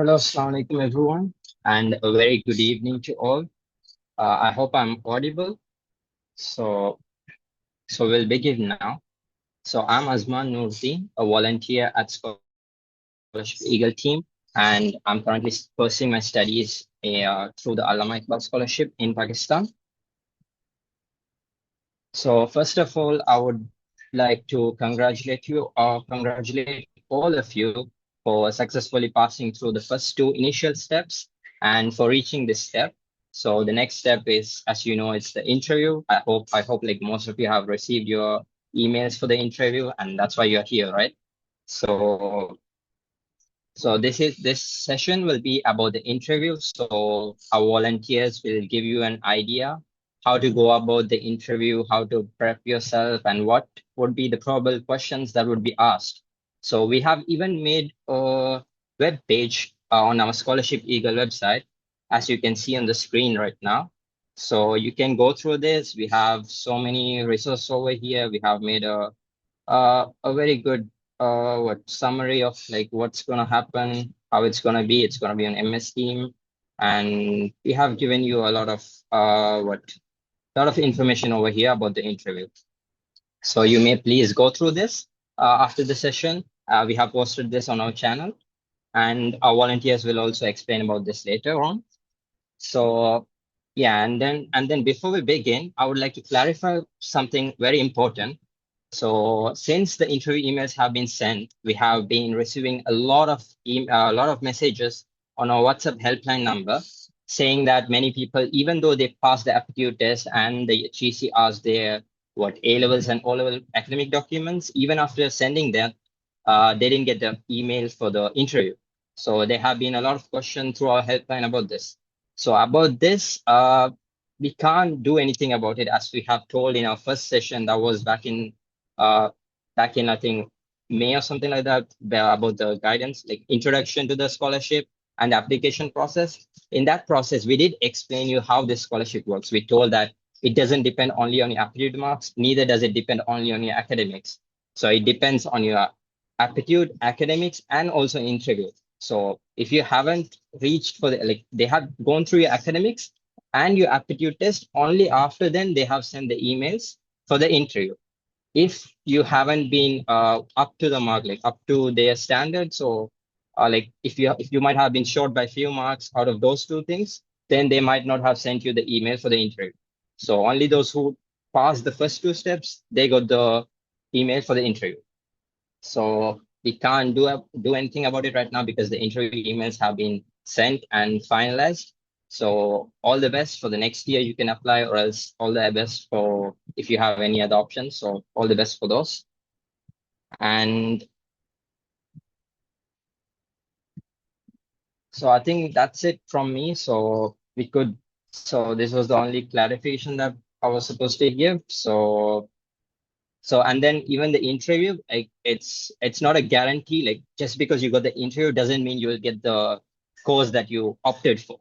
Hello, Assalamu alaikum everyone, and a very good evening to all. I hope I'm audible. So, so we'll begin now. So I'm Azman Nurti, a volunteer at Scholarship Eagle team, and I'm currently pursuing my studies through the Allama Iqbal Scholarship in Pakistan. So first of all, I would like to congratulate you or congratulate all of you for successfully passing through the first two initial steps and for reaching this step. So the next step is, as you know, it's the interview. I hope like most of you have received your emails for the interview, and that's why you're here, right? So this session will be about the interview. So our volunteers will give you an idea how to go about the interview, how to prep yourself, and what would be the probable questions that would be asked. So we have even made a web page on our Scholarship Eagle website, as you can see on the screen right now. So you can go through this. We have so many resources over here. We have made a very good what summary of like what's gonna happen, how it's gonna be. It's gonna be an MS team, and we have given you a lot of information over here about the interview. So you may please go through this after the session. We have posted this on our channel, and our volunteers will also explain about this later on. So yeah, and then before we begin, I would like to clarify something very important. So since the interview emails have been sent, we have been receiving a lot of messages on our WhatsApp helpline number saying that many people, even though they passed the aptitude test and the GC asked their what A levels and O level academic documents, even after sending them, they didn't get the email for the interview. So there have been a lot of questions through our helpline about this. So about this, we can't do anything about it, as we have told in our first session that was uh, back in I think May or something like that, about the guidance, like introduction to the scholarship and the application process. In that process, we did explain you how this scholarship works. We told that it doesn't depend only on your aptitude marks, neither does it depend only on your academics. So it depends on your aptitude, academics, and also interview. So if you haven't reached for the like they have gone through your academics and your aptitude test, only after then they have sent the emails for the interview. If you haven't been up to the mark, like up to their standards, so like if you might have been short by few marks out of those two things, then they might not have sent you the email for the interview. So only those who passed the first two steps, they got the email for the interview. So we can't do anything about it right now because the interview emails have been sent and finalized. So all the best for the next year you can apply, or else all the best for if you have any other options. So all the best for those. And so I think that's it from me. So this was the only clarification that I was supposed to give. So and then even the interview, like it's not a guarantee. Like just because you got the interview doesn't mean you will get the course that you opted for.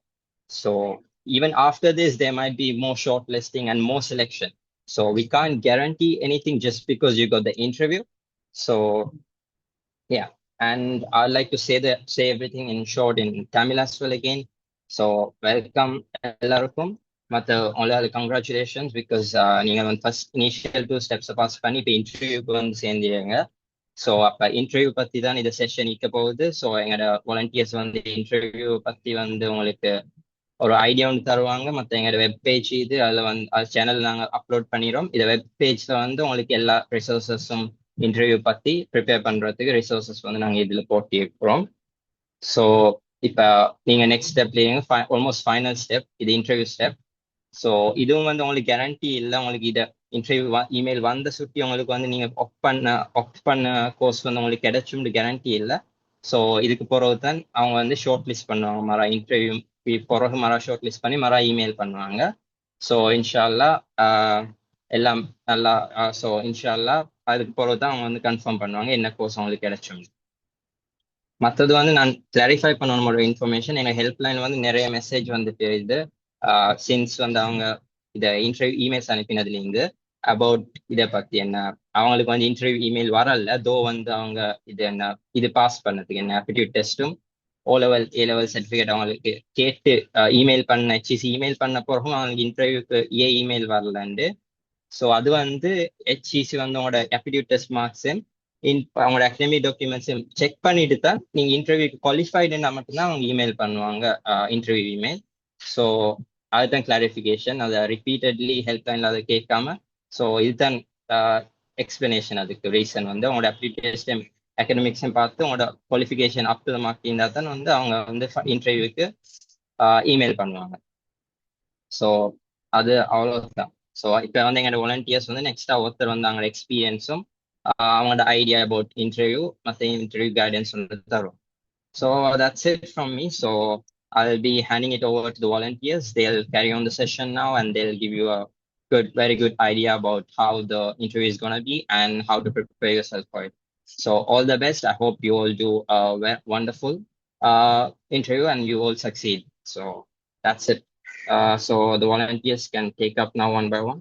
So even after this, there might be more shortlisting and more selection. So we can't guarantee anything just because you got the interview. So yeah, and I'd like to say everything in short in Tamil as well again. So welcome எல்லாருக்கும். மற்ற உங்களால congratulations because நீங்க வந்து first initial two steps pass பண்ணி இப்போ இன்டர்வியூக்கு வந்து சேர்ந்தீங்க. So அப்போ இன்டர்வியூ பத்தி தான் இந்த செஷன் நிற்க போகுது. ஸோ எங்களோட வாலண்டியர்ஸ் வந்து இன்டர்வியூ பத்தி வந்து உங்களுக்கு ஒரு ஐடியா ஒன்று தருவாங்க. மற்ற எங்களோட வெப் பேஜ் இது அதில் வந்து அது சேனல் நாங்கள் அப்லோட் பண்ணிடுறோம். இந்த வெப் பேஜில் வந்து உங்களுக்கு எல்லா ரிசோர்ஸஸும் இன்டர்வியூ பற்றி ப்ரிப்பேர் பண்ணுறதுக்கு ரிசோர்ஸஸ் வந்து நாங்கள் இதில் போட்டிருக்கிறோம். ஸோ இப்போ நீங்கள் நெக்ஸ்ட் ஸ்டெப்லேயும் ஆல்மோஸ்ட் ஃபைனல் ஸ்டெப் இது இன்டர்வியூ ஸ்டெப். ஸோ இதுவும் வந்து உங்களுக்கு கேரண்டி இல்லை. உங்களுக்கு இதை இன்டர்வியூ இமெயில் வந்த சுற்றி உங்களுக்கு வந்து நீங்கள் ஒர்க் பண்ண கோர்ஸ் வந்து உங்களுக்கு கிடைச்சும் கேரண்டி இல்லை. ஸோ இதுக்கு பிறகு தான் அவங்க வந்து ஷார்ட் லிஸ்ட் பண்ணுவாங்க. மர இன்டர்வியூ பிறகு மர ஷார்ட் லிஸ்ட் பண்ணி மர இமெயில் பண்ணுவாங்க. ஸோ இன்ஷால்லா எல்லாம் நல்லா. ஸோ இன்ஷால்லா அதுக்கு பிறகு தான் அவங்க வந்து கன்ஃபார்ம் பண்ணுவாங்க என்ன கோர்ஸ் அவங்களுக்கு கிடைச்சும். மற்றது வந்து நான் கிளாரிஃபை பண்ணணும் ஒரு இன்ஃபர்மேஷன். எங்கள் ஹெல்ப்லைன் வந்து நிறைய மெசேஜ் வந்துட்டு இது சின்ஸ் வந்து அவங்க இதை இன்டர்வியூ இமெயில்ஸ் அனுப்பினதுலேருந்து அபவுட் இதை பற்றி என்ன அவங்களுக்கு வந்து இன்டர்வியூ இமெயில் வரல. தோ வந்து அவங்க இது என்ன இது பாஸ் பண்ணதுக்கு என்ன ஆப்டிடியூட் டெஸ்ட்டும் O level A level certificate அவங்களுக்கு கேட்டு இமெயில் பண்ண இமெயில் பண்ண பிறகும் அவங்களுக்கு இன்டர்வியூக்கு ஏன் இமெயில் வரலன்ட்டு. ஸோ அது வந்து ஹெச்சிசி வந்து உங்களோட ஆப்டிடியூட் டெஸ்ட் மார்க்ஸும் அவங்களோட அகடமிக் டாக்குமெண்ட்ஸும் செக் பண்ணிட்டு தான் நீங்கள் இன்டர்வியூக்கு குவாலிஃபைடுன்னா மட்டும்தான் அவங்க இமெயில் பண்ணுவாங்க, இன்டர்வியூ இமெயில். ஸோ அதுதான் கிளாரிஃபிகேஷன். அதை ரிப்பீட்டட்லி ஹெல்ப்லைனில் அதை கேட்காம. ஸோ இதுதான் எக்ஸ்பிளனேஷன். அதுக்கு ரீசன் வந்து உங்களோட ஆப்டிடியூட் டெஸ்ட்டும் அகடமிக்ஸும் பார்த்து உங்களோட qualification up to the mark இருந்தால் தான் வந்து அவங்க வந்து இன்டர்வியூக்கு இமெயில் பண்ணுவாங்க. ஸோ அது அவ்வளோதான். ஸோ இப்போ வந்து எங்களோட வாலண்டியர்ஸ் வந்து நெக்ஸ்டா ஒருத்தர் வந்து அவங்களோட எக்ஸ்பீரியன்ஸும் அவங்களோட ஐடியா அபவுட் இன்டர்வியூ மற்ற இன்டர்வியூ கைடன்ஸ் வந்து தரும். So that's it from me. So I'll be handing it over to the volunteers. They'll carry on the session now and they'll give you a very good idea about how the interview is going to be and how to prepare yourself for it. So all the best. I hope you all do a wonderful interview and you all succeed. So that's it. So the volunteers can take up now one by one.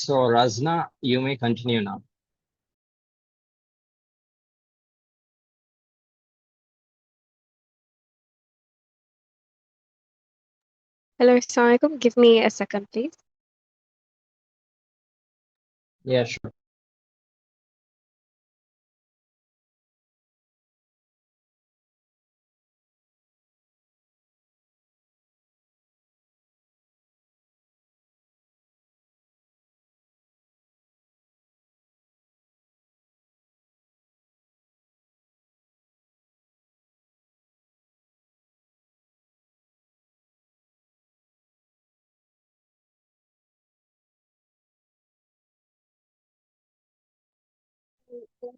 So Razna, you may continue now. Hello, Assalamualaikum. Give me a second, please. Yeah, sure.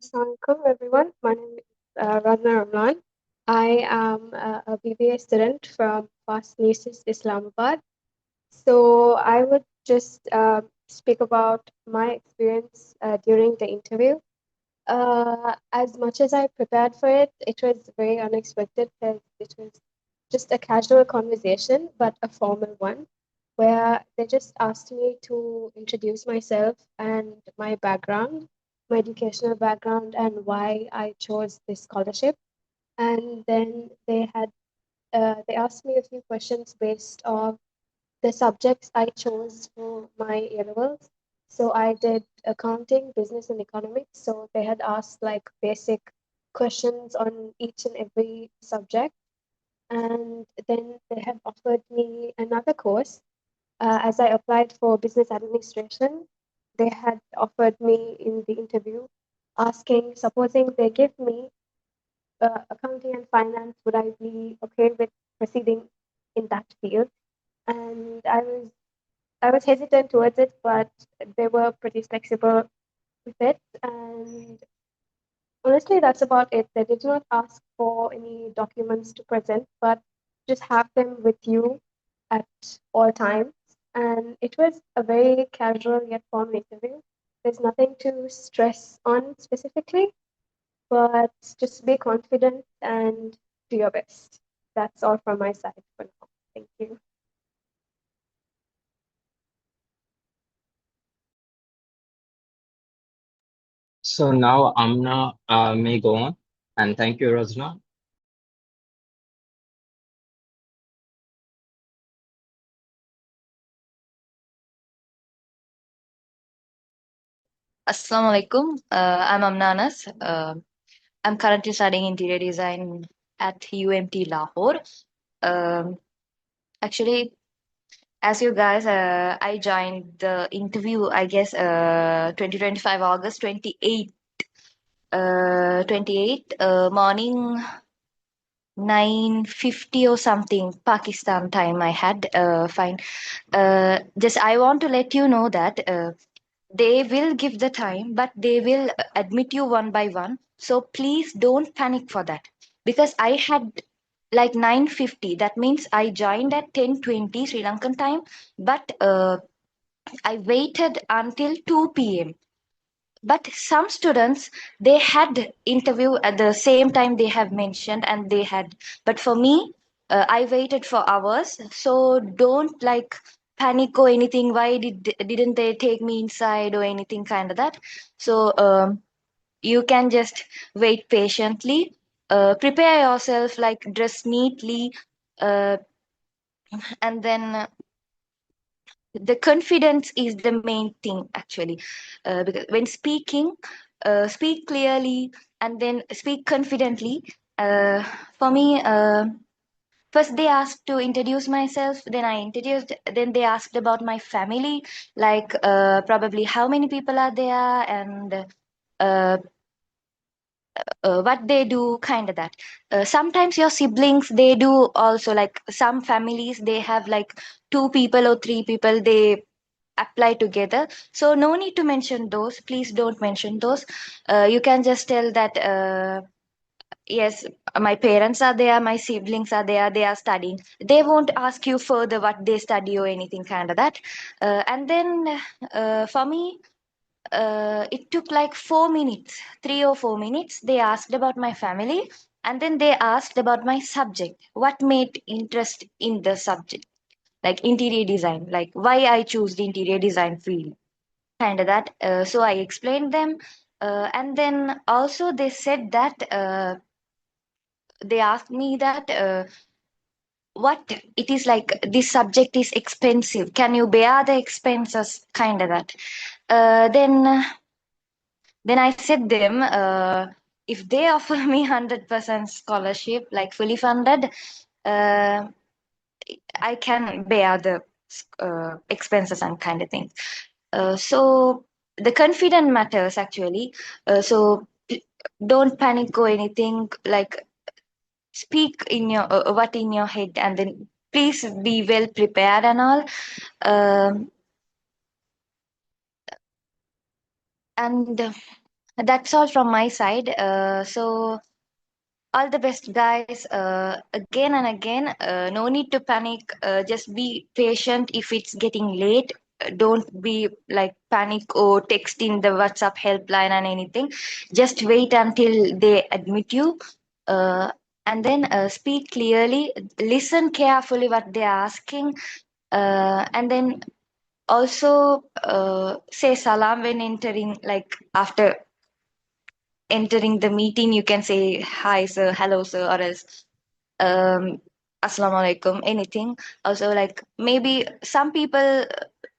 Assalamualaikum, everyone. My name is Razna Ramlan. I am a BBA student from Fast Nieces, Islamabad. So I would just speak about my experience during the interview. As much as I prepared for it, it was very unexpected because it was just a casual conversation, but a formal one, where they just asked me to introduce myself and my background, my educational background, and why I chose this scholarship. And then they asked me a few questions based on the subjects I chose for my A levels. So I did accounting, business, and economics. So they had asked like basic questions on each and every subject. And then they have offered me another course as I applied for business administration, they had offered me in the interview, asking, supposing they give me accounting and finance, would I be okay with proceeding in that field? And I was hesitant towards it, but they were pretty flexible with it. And honestly, that's about it. They did not ask for any documents to present, but just have them with you at all times. And it was a very casual yet formal interview. There's nothing to stress on specifically, but just be confident and do your best. That's all from my side for now. Thank you. So now Amna may go on. And thank you, Razna. Assalamu alaikum. I'm Amnanas. I'm currently studying interior design at UMT Lahore. Um, Actually, as you guys, I joined the interview, I guess, 2025 August 28 morning 9:50 or something Pakistan time I had. Fine. Just I want to let you know that. They will give the time, but they will admit you one by one. So please don't panic for that. Because I had like 9:50. That means I joined at 10:20 Sri Lankan time, but I waited until 2 p.m. But some students they had interview at the same time they have mentioned and they had. But for me, I waited for hours. So don't like panic or anything. Why didn't they take me inside or anything kind of that? So you can just wait patiently. Prepare yourself, like dress neatly, uh, and then the confidence is the main thing actually, because when speaking, speak clearly and then speak confidently. For me, first they asked to introduce myself, then I introduced, then they asked about my family, like probably how many people are there, and uh, what they do, kind of that. Sometimes your siblings they do also, like some families they have like 2 people or 3 people they apply together. So no need to mention those, please don't mention those. You can just tell that yes, my parents are there, my siblings are there, they are studying. They won't ask you further what they study or anything kind of that. And then for me, it took like 4 minutes, 3 or 4 minutes. They asked about my family, and then they asked about my subject, what made interest in the subject, like interior design, like why I choose the interior design field, kind of that. So I explained them, and then also they said that they asked me that what it is like. This subject is expensive. Can you bear the expenses, kind of that. Then I said them, if they offer me 100% scholarship, like fully funded, uh, I can bear the expenses and kind of things. So the confidence matters actually. So don't panic or anything. Like speak in your what in your head, and then please be well prepared and all. Um, and that's all from my side. So all the best, guys. Again and again, no need to panic. Just be patient if it's getting late. Don't be like panic or text in the WhatsApp helpline and anything. Just wait until they admit you. Uh, and then speak clearly, listen carefully what they're asking, and then also say salam when entering, like after entering the meeting you can say hi sir, hello sir, or else um assalamu alaikum, anything. Also, like maybe some people,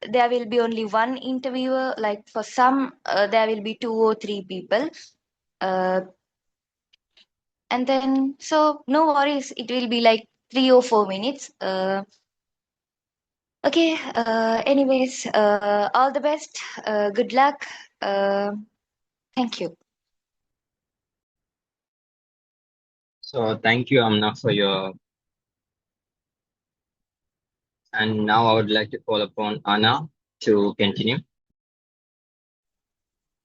there will be only one interviewer, like for some there will be 2 or 3 people, uh, and then so no worries, it will be like 3 or 4 minutes. Okay. Anyways, all the best. Good luck. Uh, Thank you. So thank you, Amna, for your. And now I would like to call upon Anna to continue.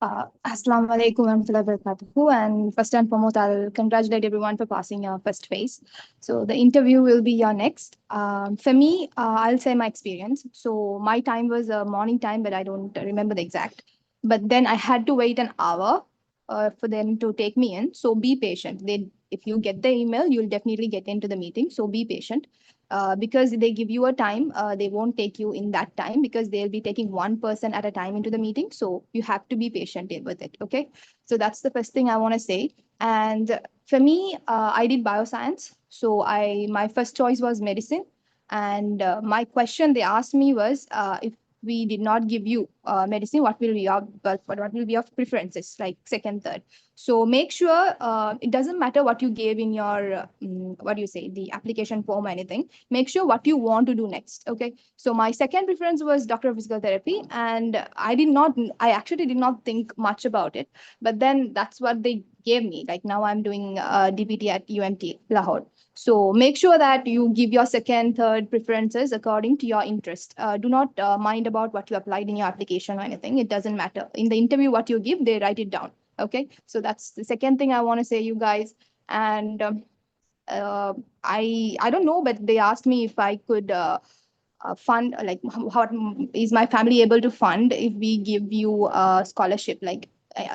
Assalamu alaikum warahmatullahi wabarakatuh. And first and foremost, I'll congratulate everyone for passing your first phase. So the interview will be your next. For me, I'll say my experience. So my time was a morning time, but I don't remember the exact. But then I had to wait an hour for them to take me in. So be patient. If you get the email, you'll definitely get into the meeting. So be patient. Because they give you a time, they won't take you in that time because they'll be taking one person at a time into the meeting. So you have to be patient with it. Okay. So that's the first thing I want to say. And for me, I did bioscience. So my first choice was medicine. And my question they asked me was, if we did not give you medicine, what will be what will be your preferences, like second, third? So make sure it doesn't matter what you gave in your what do you say, the application form or anything. Make sure what you want to do next. Okay. So my second preference was doctor of physical therapy, and I actually did not think much about it, but then that's what they gave me. Like now I'm doing DPT at UMT Lahore. So make sure that you give your second, third preferences according to your interest. Do not mind about what you applied in your application or anything. It doesn't matter. In the interview, what you give, they write it down. Okay. So that's the second thing I want to say, you guys. And uh, I don't know, but they asked me if I could fund, like how is my family able to fund if we give you a scholarship, like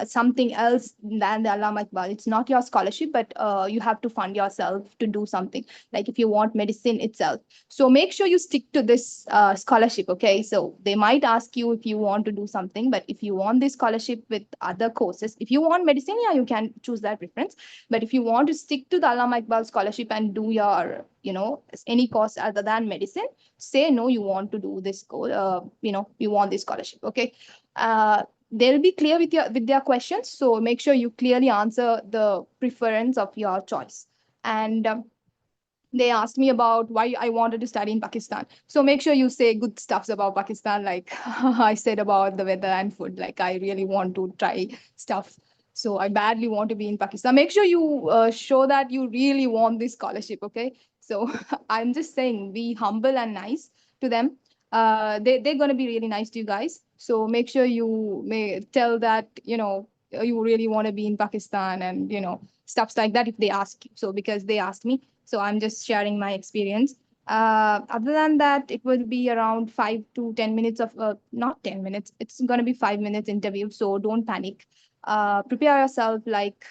something else than the Allama Iqbal. It's not your scholarship, but you have to fund yourself to do something, like if you want medicine itself. So make sure you stick to this scholarship. Okay. So they might ask you if you want to do something, but if you want this scholarship with other courses, if you want medicine, yeah, you can choose that preference. But if you want to stick to the Allama Iqbal scholarship and do your, any course other than medicine, say no, you want to do this you want this scholarship. Okay. They'll be clear with their questions, so make sure you clearly answer the preference of your choice. And they asked me about why I wanted to study in Pakistan. So make sure you say good stuffs about Pakistan. Like I said about the weather and food, like I really want to try stuff. So I badly want to be in Pakistan. Make sure you show that you really want this scholarship. Okay. So I'm just saying, be humble and nice to them. They're going to be really nice to you guys. So make sure you may tell that, you really want to be in Pakistan, and, stuffs like that if they ask you. So because they asked me, so I'm just sharing my experience. Other than that, it will be around 5 to 10 minutes of, not 10 minutes, it's going to be 5 minutes interview. So don't panic. Prepare yourself, like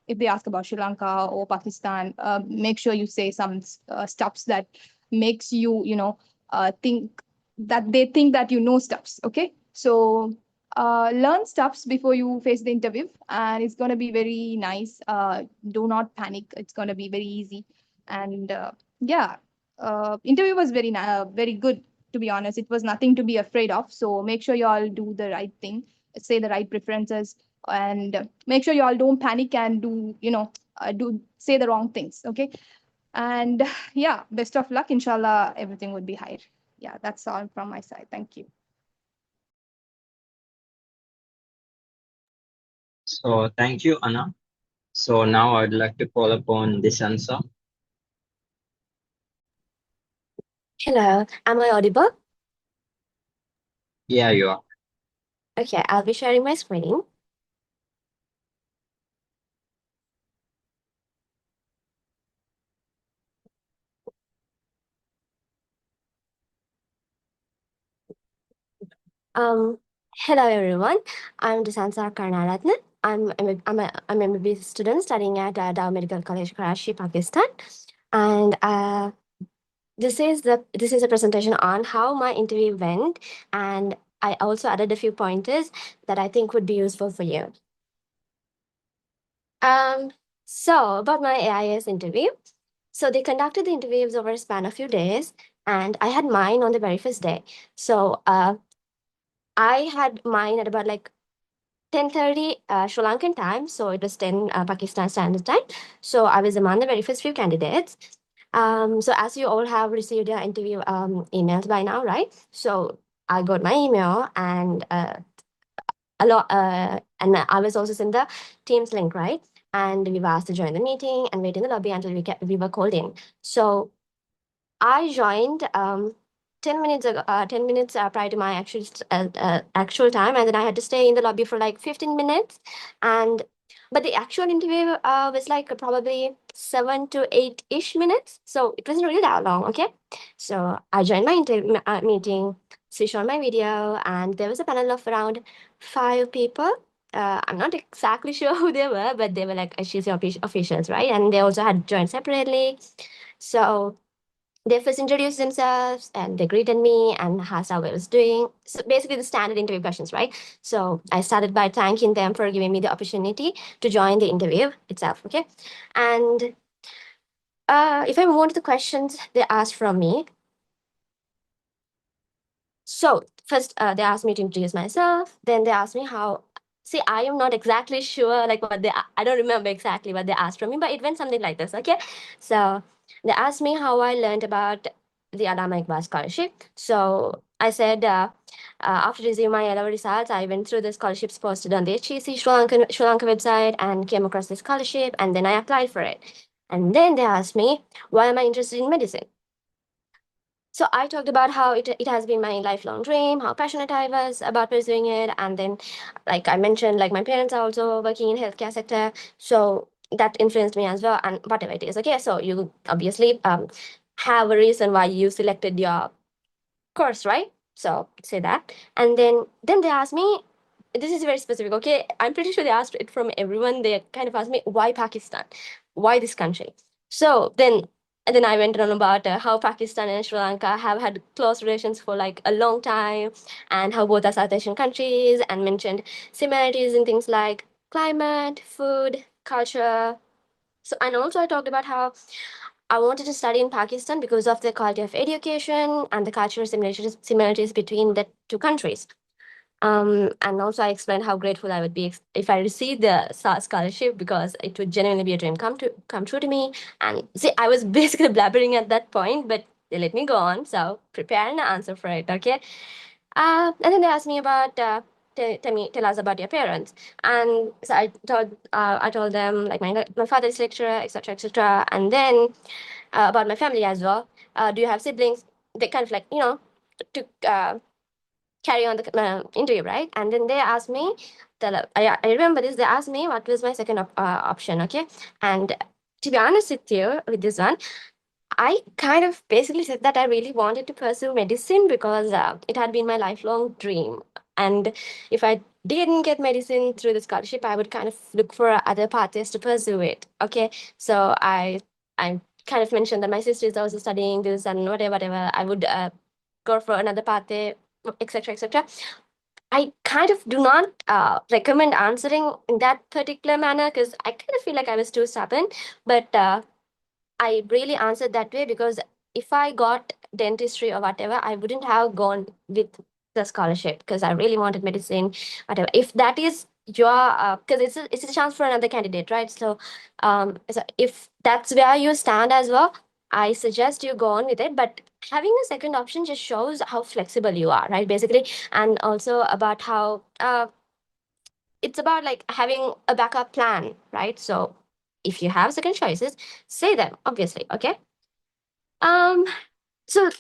if they ask about Sri Lanka or Pakistan, make sure you say some stuffs that makes you, think that they think that stuffs. Okay. So learn stuffs before you face the interview, and it's going to be very nice. Do not panic. It's going to be very easy. And yeah, interview was very good, to be honest. It was nothing to be afraid of. So make sure you all do the right thing, say the right preferences, and make sure you all don't panic and do say the wrong things. Okay. And yeah, best of luck. Inshallah, everything would be high. Yeah, that's all from my side. Thank you. So thank you, Anna. So now I'd like to call upon Disansa. Hello, am I audible? Yeah, you are. Okay, I'll be sharing my screen. Um, Hello everyone. I'm Disansa Karnaratne. I'm a MBBS student studying at Dow Medical College, Karachi, Pakistan. And this is a presentation on how my interview went, and I also added a few pointers that I think would be useful for you. So about my AIS interview. So they conducted the interviews over a span of few days, and I had mine on the very first day. So I had mine at about like 10:30 Sri Lankan time, so it was 10 Pakistan Standard Time. So I was among the very first few candidates. So as you all have received your interview emails by now, right? So I got my email and and I was also sent the Teams link, right? And we were asked to join the meeting and wait in the lobby until we were called in. So I joined 10 minutes ago, 10 minutes prior to my actual time, and then I had to stay in the lobby for like 15 minutes. And but the actual interview was like probably 7 to 8-ish minutes, so it wasn't really that long. Okay, so I joined my meeting, switched on my video, and there was a panel of around 5 people. I'm not exactly sure who they were, but they were like HTC officials, right? And they also had joined separately. So they first introduced themselves and they greeted me and asked how I was doing. So basically the standard interview questions, right? So I started by thanking them for giving me the opportunity to join the interview itself, okay? And if I move on to the questions they asked from me. So first they asked me to introduce myself. Then they asked me how, see, I am not exactly sure like what I don't remember exactly what they asked from me, but it went something like this, okay? So they asked me how I learned about the Allama Iqbal scholarship. So I said, after receiving my A-level results, I went through the scholarships posted on the HEC Sri Lanka website and came across the scholarship, and then I applied for it. And then they asked me, why am I interested in medicine? So I talked about how it has been my lifelong dream, how passionate I was about pursuing it. And then, like I mentioned, like my parents are also working in healthcare sector. So that influenced me as well, and whatever it is. Okay, so you obviously have a reason why you selected your course, right? So say that. And then they asked me, this is very specific, okay? I'm pretty sure they asked it from everyone. They kind of asked me, why Pakistan? Why this country? So then I went on about how Pakistan and Sri Lanka have had close relations for like a long time, and how both are South Asian countries, and mentioned similarities in things like climate, food, culture. So, and also I talked about how I wanted to study in Pakistan because of the quality of education and the cultural similarities between the two countries. And also I explained how grateful I would be if I received the scholarship, because it would genuinely be a dream come true to me. And see, I was basically blabbering at that point, but they let me go on. So prepare an answer for it, okay? And then they asked me about tell us about your parents. And so I told them like my father is lecturer, etc., etc. And then about my family as well. Do you have siblings? They kind of like to carry on the interview, right? And then they asked me, I remember this. They asked me what was my second option, okay? And to be honest with you, with this one, I kind of basically said that I really wanted to pursue medicine because it had been my lifelong dream. And if I didn't get medicine through the scholarship, I would kind of look for other pathways to pursue it. Okay, so I kind of mentioned that my sister is also studying this and whatever. I would go for another pathway, etc., etc. I kind of do not recommend answering in that particular manner because I kind of feel like I was too stubborn. But I really answered that way because if I got dentistry or whatever, I wouldn't have gone with the scholarship because I really wanted medicine, whatever. If that is your, because it's a chance for another candidate, right? So if that's where you stand as well, I suggest you go on with it. But having a second option just shows how flexible you are, right? Basically, and also about how it's about like having a backup plan, right? So if you have second choices, say them, obviously, okay? Um, so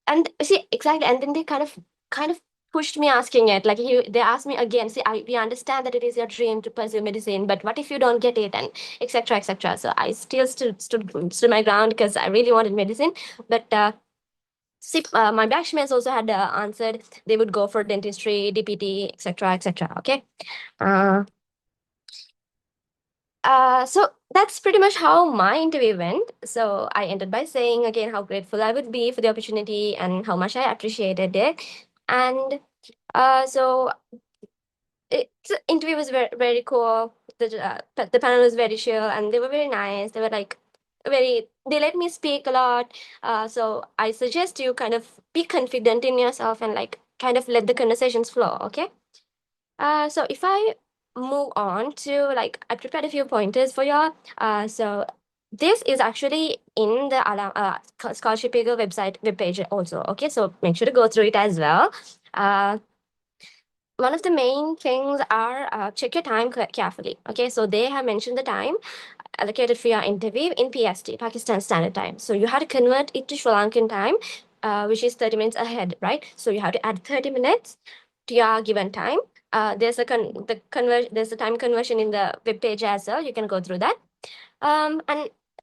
and see exactly, and then they kind of pushed me asking it. Like they asked me again, see, we understand that it is your dream to pursue medicine, but what if you don't get it, and etc. etc. So I still stood my ground because I really wanted medicine, but see, my batchmates also had answered they would go for dentistry, DPT, etc. etc. Okay. Uh, so that's pretty much how my interview went. So I ended by saying again how grateful I would be for the opportunity and how much I appreciated it. And so the interview was very, very cool. The panel was very chill and they were very nice. They were like they let me speak a lot. So I suggest you kind of be confident in yourself and like kind of let the conversations flow, okay? So if I move on to like I prepared a few pointers for y'all. So this is actually in the Scholarship Eagle webpage also. Okay, so make sure to go through it as well. One of the main things are check your time carefully. Okay, so they have mentioned the time allocated for your interview in PST, Pakistan Standard Time. So you have to convert it to Sri Lankan time, which is 30 minutes ahead, right? So you have to add 30 minutes to your given time. There's a there's a time conversion in the web page as well. You can go through that. And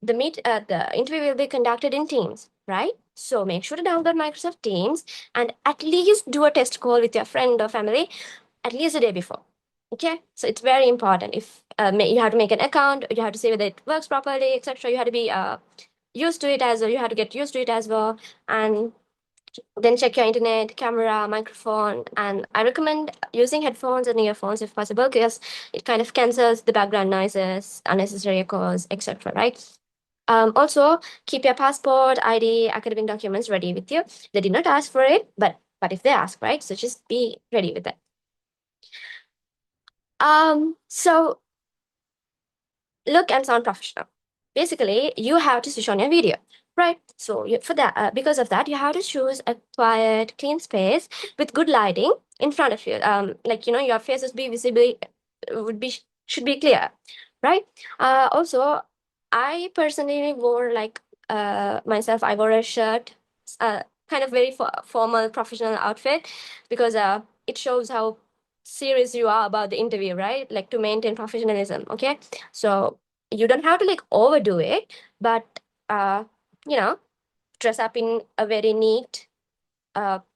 the interview will be conducted in Teams, right? So make sure to download Microsoft Teams and at least do a test call with your friend or family at least a day before. Okay, so it's very important. If you have to make an account, you have to see whether it works properly, etc. You have to be used to it as well. You have to get used to it as well, and then check your internet, camera, microphone, and I recommend using headphones and earphones if possible because it kind of cancels the background noises, unnecessary echoes, etc. Right? Also, keep your passport, ID, academic documents ready with you. They did not ask for it, but if they ask, right? So just be ready with it. So look and sound professional. Basically, you have to switch on your video, right? So for that, because of that, you have to choose a quiet, clean space with good lighting in front of you. Like your faces be visibly should be clear, right? Also, I personally wore myself. I wore a shirt, kind of very formal, professional outfit, because it shows how serious you are about the interview, right? Like to maintain professionalism. Okay, so you don't have to like overdo it, but uh, you know, dress up in a very neat,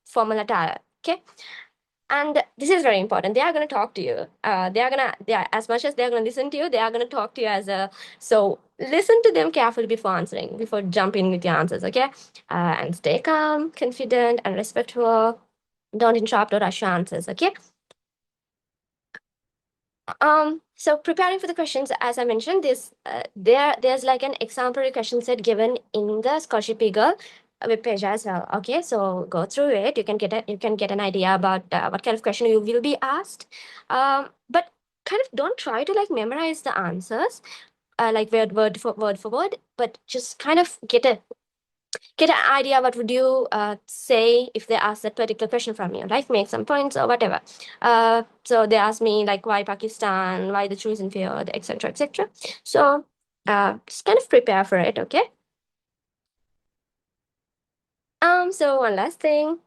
formal attire. Okay. And this is very important. They are going to talk to you. They are, as much as they're going to listen to you, they are going to talk to you as a, so listen to them carefully before answering, before jumping with your answers, okay? And stay calm, confident, and respectful. Don't interrupt or rush your answers, okay? So preparing for the questions, as I mentioned, there's like an example question set given in the Scholarship Eagle webpage as well. Okay, so go through it. You can get an idea about what kind of question you will be asked. But kind of don't try to like memorize the answers, like word for word, but just kind of get an idea what would you say if they ask that particular question from you, right? Make some points or whatever. So they ask me like why Pakistan, why the chosen field, etc., etc. So just kind of prepare for it, okay? So one last thing,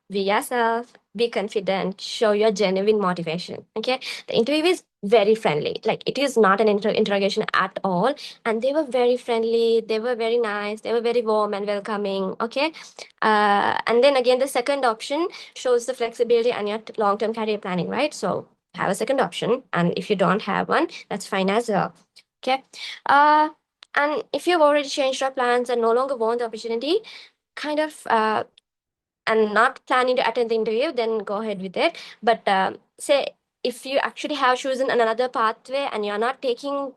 be yourself, be confident, show your genuine motivation. Okay, the interview is very friendly. Like it is not an interrogation at all, and they were very friendly. They were very nice. They were very warm and welcoming. Okay, and then again, the second option shows the flexibility and your long-term career planning. Right, so have a second option, and if you don't have one, that's fine as well. Okay, and if you've already changed your plans and no longer want the opportunity, kind of and not planning to attend the interview, then go ahead with it. But say if you actually have chosen another pathway and you're not taking,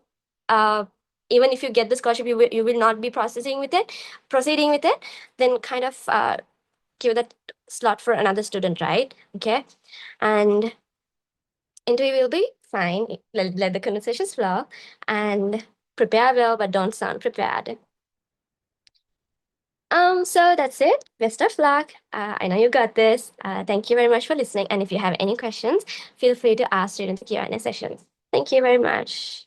even if you get the scholarship, you will not be proceeding with it, then kind of give that slot for another student, right? Okay, and interview will be fine. Let the conversations flow and prepare well, but don't sound prepared. So that's it. Best of luck. I know you got this. Thank you very much for listening. And if you have any questions, feel free to ask during the Q&A session. Thank you very much.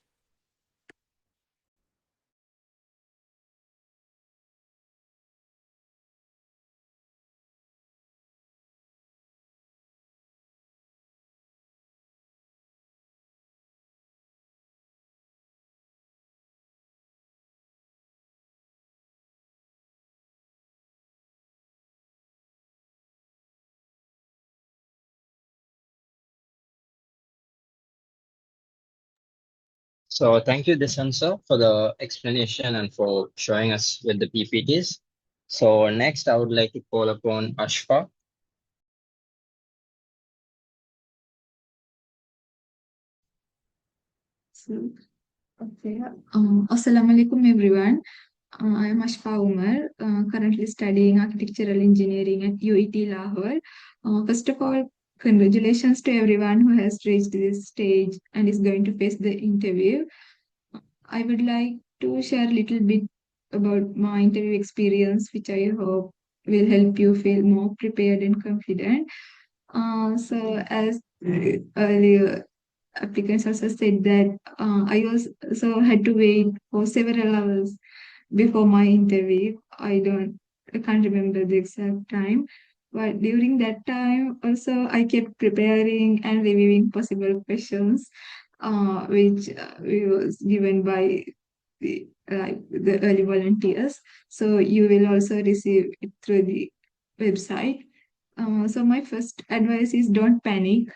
So thank you, Disansa, for the explanation and for showing us with the PPTs. So next, I would like to call upon Ashfa. So, okay. Assalamu alaikum, everyone. I am Ashfa Umar, currently studying architectural engineering at UET Lahore. First of all, congratulations to everyone who has reached this stage and is going to face the interview. I would like to share a little bit about my interview experience, which I hope will help you feel more prepared and confident. So, as earlier applicants also said that I also had to wait for several hours before my interview. I can't remember the exact time, but during that time also I kept preparing and reviewing possible questions, which we was given by the early volunteers. So you will also receive it through the website. So my first advice is don't panic.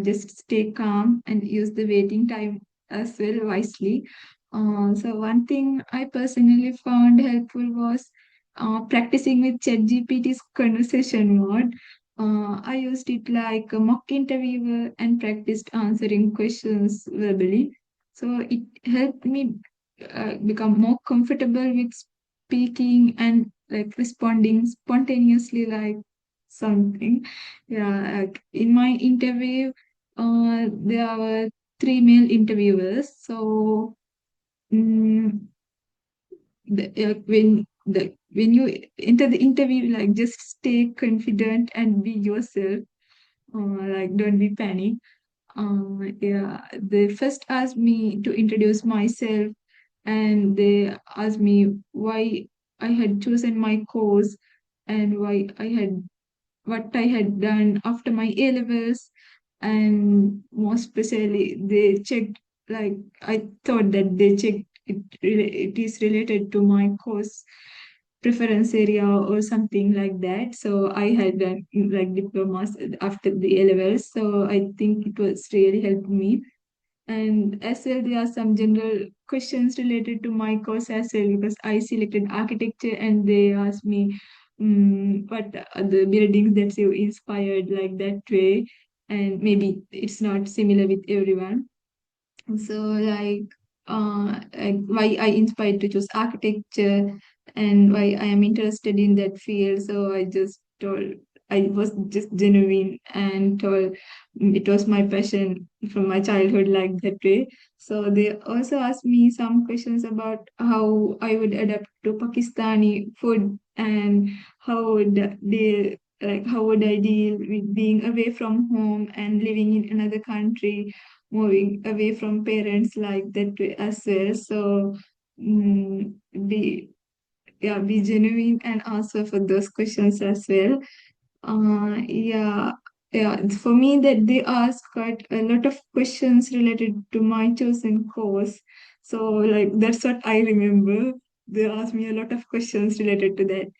Just stay calm and use the waiting time as well wisely. So one thing I personally found helpful was practicing with ChatGPT's conversation mode. I used it like a mock interviewer and practiced answering questions verbally. So it helped me become more comfortable with speaking and like responding spontaneously like something. Yeah, like in my interview, there were three male interviewers. So mm, when you enter the interview, like just stay confident and be yourself. Like don't be panic. Yeah, they first asked me to introduce myself, and they asked me why I had chosen my course and what I had done after my A levels, and more especially they checked, like I thought that they checked it is related to my course preference area or something like that. So I had done like diplomas after the A levels, so I think it was really helped me. And as well, there are some general questions related to my course as well, because I selected architecture and they asked me what are the buildings that you inspired like that way. And maybe it's not similar with everyone. So like why I inspired to choose architecture and why I am interested in that field. So I just told, I was just genuine and told it was my passion from my childhood like that way. So they also asked me some questions about how I would adapt to Pakistani food and how would they like how would I deal with being away from home and living in another country, moving away from parents like that way as well. So mm, be be genuine and answer for those questions as well. Yeah, yeah. For me, that they ask quite a lot of questions related to my chosen course. So like that's what I remember. They asked me a lot of questions related to that.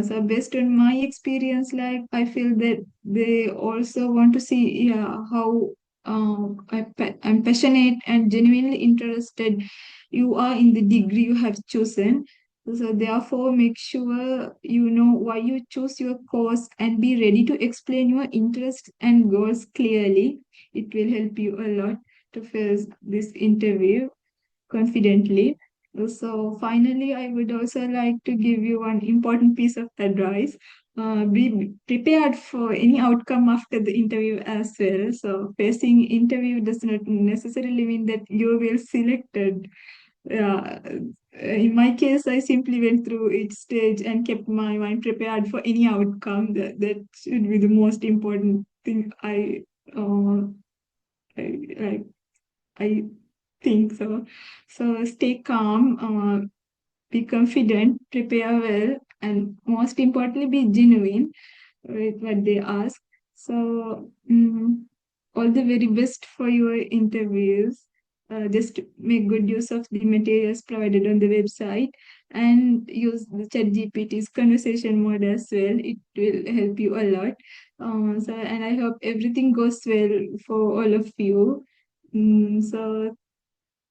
So based on my experience, like I feel that they also want to see, yeah, how I'm passionate and genuinely interested you are in the degree you have chosen. So therefore, make sure you know why you choose your course and be ready to explain your interests and goals clearly. It will help you a lot to face this interview confidently. So, finally, I would also like to give you one important piece of advice. Be prepared for any outcome after the interview as well. So, facing interview does not necessarily mean that you will selected. Yeah, in my case, I simply went through each stage and kept my mind prepared for any outcome. That should be the most important thing uh, I, I think so. So stay calm, be confident, prepare well, and most importantly, be genuine with what they ask. So, all the very best for your interviews. Just make good use of the materials provided on the website and use the ChatGPT's conversation mode as well. It will help you a lot. And I hope everything goes well for all of you. So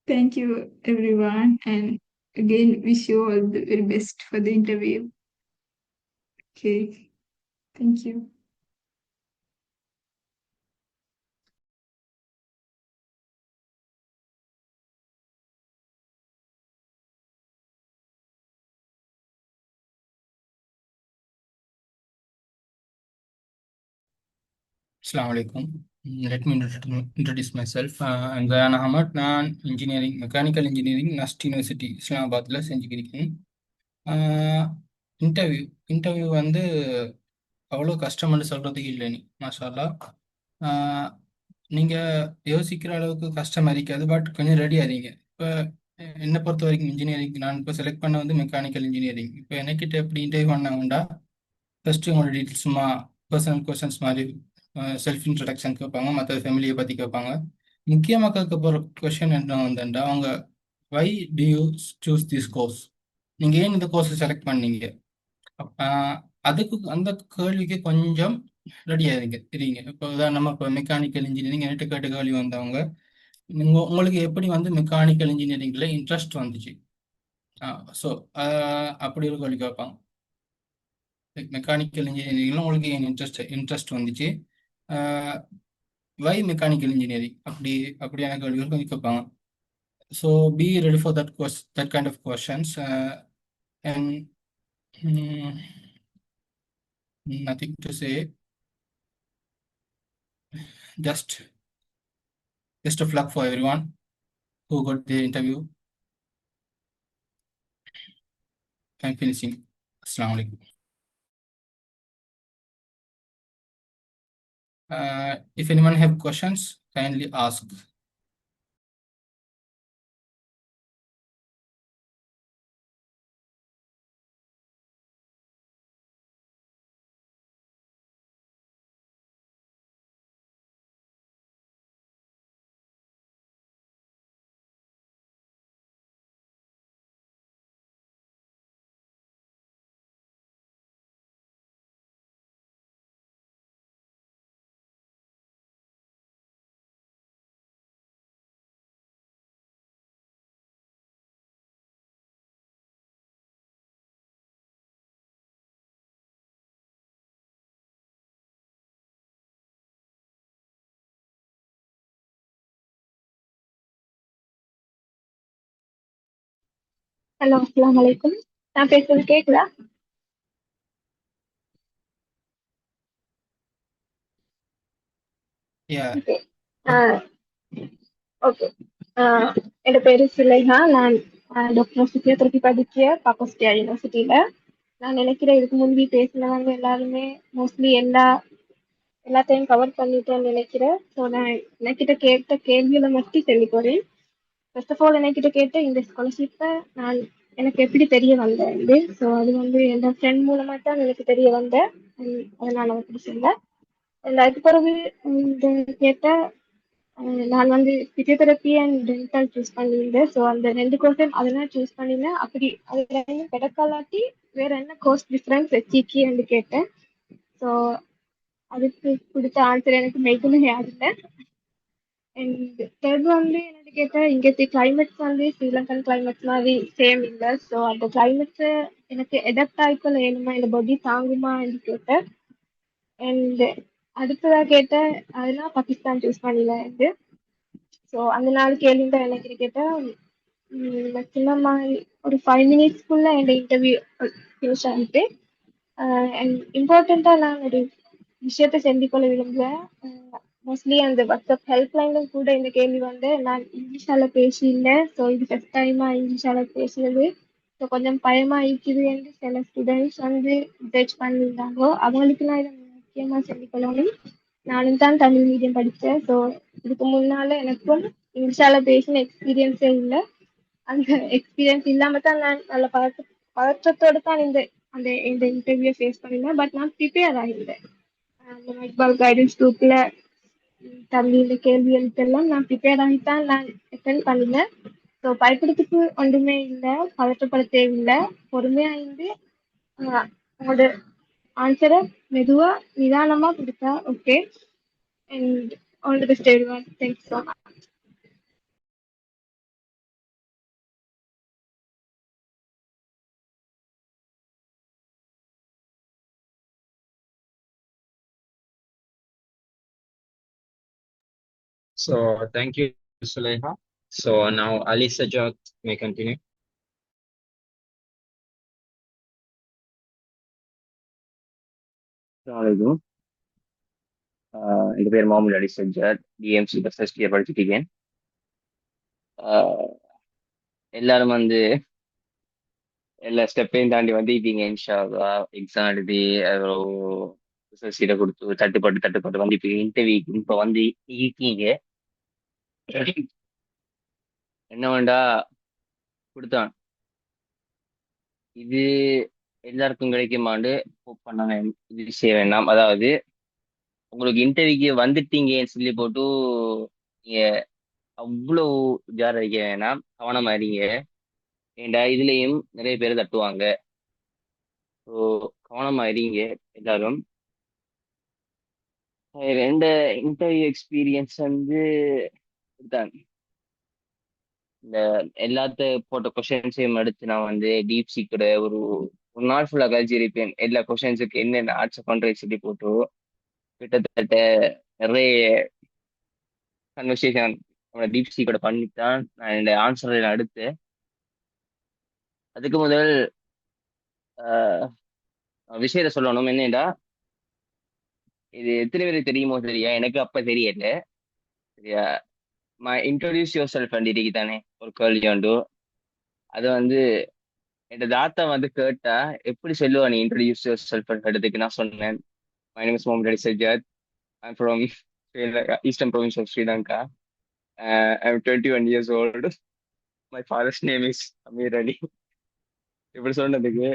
thank you, everyone, and again, wish you all the very best for the interview. Okay, thank you. Assalamu alaikum. Let me introduce myself. I'm Zayan Ahmad. நான் engineering mechanical engineering NUST university இஸ்லாமாபாத்தில் செஞ்சுக்கிருக்கேன். Interview interview வந்து அவ்வளோ கஷ்டம்னு சொல்கிறதுக்கு இல்லை நீ மாஷா அல்லாஹ். நீங்கள் யோசிக்கிற அளவுக்கு கஷ்டம் இருக்காது, பட் கொஞ்சம் ரெடி ஆகிறீங்க. இப்போ என்னை பொறுத்த வரைக்கும் இன்ஜினியரிங் நான் இப்போ செலக்ட் பண்ண வந்து மெக்கானிக்கல் இன்ஜினியரிங். இப்போ எனக்கிட்ட எப்படி இன்டர்வியூ பண்ணாங்கண்டா, ஃபர்ஸ்ட் உங்களோட டீட்டெயில்ஸ் சும்மா பர்சனல் கொஸ்டின்ஸ் மாதிரி செல்ஃப் இன்ட்ரடக்ஷன் கேட்பாங்க, மற்ற ஃபேமிலியை பற்றி கேட்பாங்க. முக்கியமாக கேட்க போகிற கொஷின் என்ன வந்துட்டா, அவங்க why to you choose this course, நீங்கள் ஏன் இந்த கோர்ஸை செலக்ட் பண்ணீங்க. அதுக்கு அந்த கேள்விக்கு கொஞ்சம் ரெடியாக இருங்க தெரியுங்க. இப்போ உதாரணமாக இப்போ மெக்கானிக்கல் இன்ஜினியரிங் என்கிட்ட கேட்ட கேள்வி வந்தவங்க, உங்களுக்கு எப்படி வந்து மெக்கானிக்கல் இன்ஜினியரிங்கில் இன்ட்ரெஸ்ட் வந்துச்சு. ஸோ அப்படி ஒரு கேள்வி கேட்பாங்க. மெக்கானிக்கல் இன்ஜினியரிங்ல உங்களுக்கு ஏன் இன்ட்ரெஸ்ட் வந்துச்சு, வை மெக்கானிக்கல் இன்ஜினியரிங், அப்படியான கேள்விகள் கொஞ்சம் கேட்பாங்க. So be ready for that kind of questions. And nothing to say, just of luck for everyone who got the interview. I'm finishing. Assalamu alaikum. If anyone have questions, kindly ask. Hello, அஸ்ஸலாமு அலைக்கும். நான் பேசுறது கேக்குதா? Yeah. Okay. Okay. என் பேரு சுலைஹா. நான் doctor physiotherapy படிக்க பாப்போஸ்டியா யூனிவர்சிட்டியில. நான் நினைக்கிறேன் இதுக்கு முந்தி பேசினவங்க எல்லாருமே மோஸ்ட்லி எல்லாத்தையும் கவர் பண்ணிட்டேன்னு நினைக்கிறேன். ஸோ நான் எனக்கிட்ட கேட்ட கேள்வியில மட்டும் சொல்லி போறேன். ஃபர்ஸ்ட் ஆஃப் ஆல் எனக்கிட்ட கேட்ட இந்த ஸ்காலர்ஷிப்பை எனக்கு எப்படி தெரிய வந்தேன். ஸோ அது வந்து என்னோட ஃப்ரெண்ட் மூலமா தான் எனக்கு தெரிய வந்தேன். அதை நான் அப்படி சொன்னேன். அதுக்கு பிறகு இந்த கேட்ட நான் வந்து பிசியோதெரப்பி அண்ட் டென்டல் சூஸ் பண்ணியிருந்தேன். ஸோ அந்த 2 கோர்ஸையும் அதெல்லாம் சூஸ் பண்ணினேன். அப்படி அதுல என்ன கிடைக்காலாட்டி வேற என்ன கோர்ஸ் டிஃப்ரென்ஸ் வச்சிருக்கேன்னு கேட்டேன். ஸோ அதுக்கு கொடுத்த ஆன்சர் எனக்கு மெய்க்குமே யாரும் இல்லை. அண்ட் தேர்ட் வந்து என்னன்னு கேட்டால், இங்கே கிளைமேட்ஸ் வந்து ஸ்ரீலங்கன் கிளைமேட்ஸ் மாதிரி சேம் இல்லை. ஸோ அந்த கிளைமேட்ஸை எனக்கு எடப்ட் ஆகிக்கொள்ள வேணுமா, இந்த பாடி தாங்குமான்னு கேட்டேன். அண்ட் அடுத்ததாக கேட்டேன், அதெல்லாம் பாகிஸ்தான் சூஸ் பண்ணல. ஸோ அந்த நாள் கேள்விங்க எனக்கு கேட்டால், மேக்ஸிமம் ஒரு 5 மினிட்ஸ்க்குள்ள என் இன்டர்வியூ ஃபினிஷ் ஆகிட்டு. அண்ட் இம்பார்ட்டண்ட்டாக நான் ஒரு விஷயத்தை செஞ்சு கொள்ள விரும்புகிறேன். மோஸ்ட்லி அந்த வாட்ஸ்அப் ஹெல்ப்லைன்ல கூட இந்த கேள்வி வந்து நான் இங்கிலீஷால பேசியிருந்தேன். ஸோ இது ஃபஸ்ட் டைமாக இங்கிலீஷால பேசுறது. ஸோ கொஞ்சம் பயமாக இருக்குது என்று சில ஸ்டூடெண்ட்ஸ் வந்து ரிசர்ச் பண்ணியிருந்தாங்க. அவங்களுக்கு நான் இதை முக்கியமாக சொல்லிக் கொள்ளணும். நானும் தான் தமிழ் மீடியம் படித்தேன். ஸோ இதுக்கு முன்னால் எனக்கும் இங்கிலீஷால பேசின எக்ஸ்பீரியன்ஸே இல்லை. அந்த எக்ஸ்பீரியன்ஸ் இல்லாமல் தான் நான் நல்ல பதற்றத்தோடு தான் இந்த இன்டர்வியூ ஃபேஸ் பண்ணினேன். பட் நான் ப்ரிப்பேர் ஆகியிருந்தேன். அந்த இக்பால் கைடன்ஸ் குரூப்பில் தம்பி இந்த கேள்விகளுக்கெல்லாம் நான் ப்ரிப்பேர் ஆகித்தான் நான் அட்டென்ட் பண்ணினேன். ஸோ பயப்படுறதுக்கு ஒன்றுமே இல்லை, பதற்றப்பட தேவையில்லை. பொறுமையாக இருந்து உங்களோட ஆன்சரை மெதுவாக நிதானமாக கொடுத்தா okay. And all the best everyone. Thanks so much. So thank you, Suleha. So now Ali Sajjad may continue. Assalamualaikum. என் பேர் Mohammed Ali Sajjad, TMC first year படிச்சுட்டு இருக்கேன். ஆஹ் எல்லாரும் வந்து எல்லா ஸ்டெப்பையும் தாண்டி வந்துட்டீங்க. இன்ஷா அல்லாஹ் எக்ஸாம் எழுதி சீட்டை கொடுத்து தட்டுப்பட்டு வந்து இப்போ இன்டர்வியூக்கு இப்போ வந்து இருக்கீங்க. என்ன வேண்டா கொடுத்தான். இது எல்லாருக்கும் கிடைக்குமாண்டு hope பண்ண இது செய்ய வேண்டாம். அதாவது உங்களுக்கு இன்டர்வியூக்கு வந்துட்டீங்கன்னு சொல்லி போட்டு நீங்க அவ்வளவு ஜார வைக்க வேணாம், கவனமா இருங்க. ஏண்டா இதுலயும் நிறைய பேர் தட்டுவாங்க. ஸோ கவனமா இருங்க எல்லாரும். ரெண்டு இன்டர்வியூ எக்ஸ்பீரியன்ஸ் வந்து இதுதான். இந்த எல்லாத்த போட்ட கொஷின்ஸையும் எடுத்து நான் வந்து டீப் சீக்கிர ஒரு நாள் ஃபுல்லா கழிச்சு இருப்பேன். எல்லா கொஷின்ஸுக்கு என்னென்ன ஆன்சர் பண்றேன்னு சொல்லி போட்டு கிட்டத்தட்ட நிறைய கன்வர்சேஷன் டீப் சீக்கோட பண்ணித்தான் நான் இந்த ஆன்சரை எடுத்து. அதுக்கு முதல் ஆஹ், விஷயத்த சொல்லணும் என்னடா, இது எத்தனை பேருக்கு தெரியுமோ சரியா, எனக்கு அப்ப தெரியல சரியா. இன்ட்ரோடியூஸ் யுவர் செல்ஃப் இருக்கு தானே ஒரு கேள்வி உண்டு. அது வந்து என் தாத்தா வந்து கேட்டா எப்படி சொல்லுவா நீ இன்ட்ரோடியூஸ் யுவர் செல்ஃப் எடுத்துக்கு நான் சொன்னேன், my name is Muhammad Ali Sajjad, I'm from eastern province of Sri Lanka, I'm 21 years old, my father's name is Amir Ali. இப்படி சொன்னதுக்கு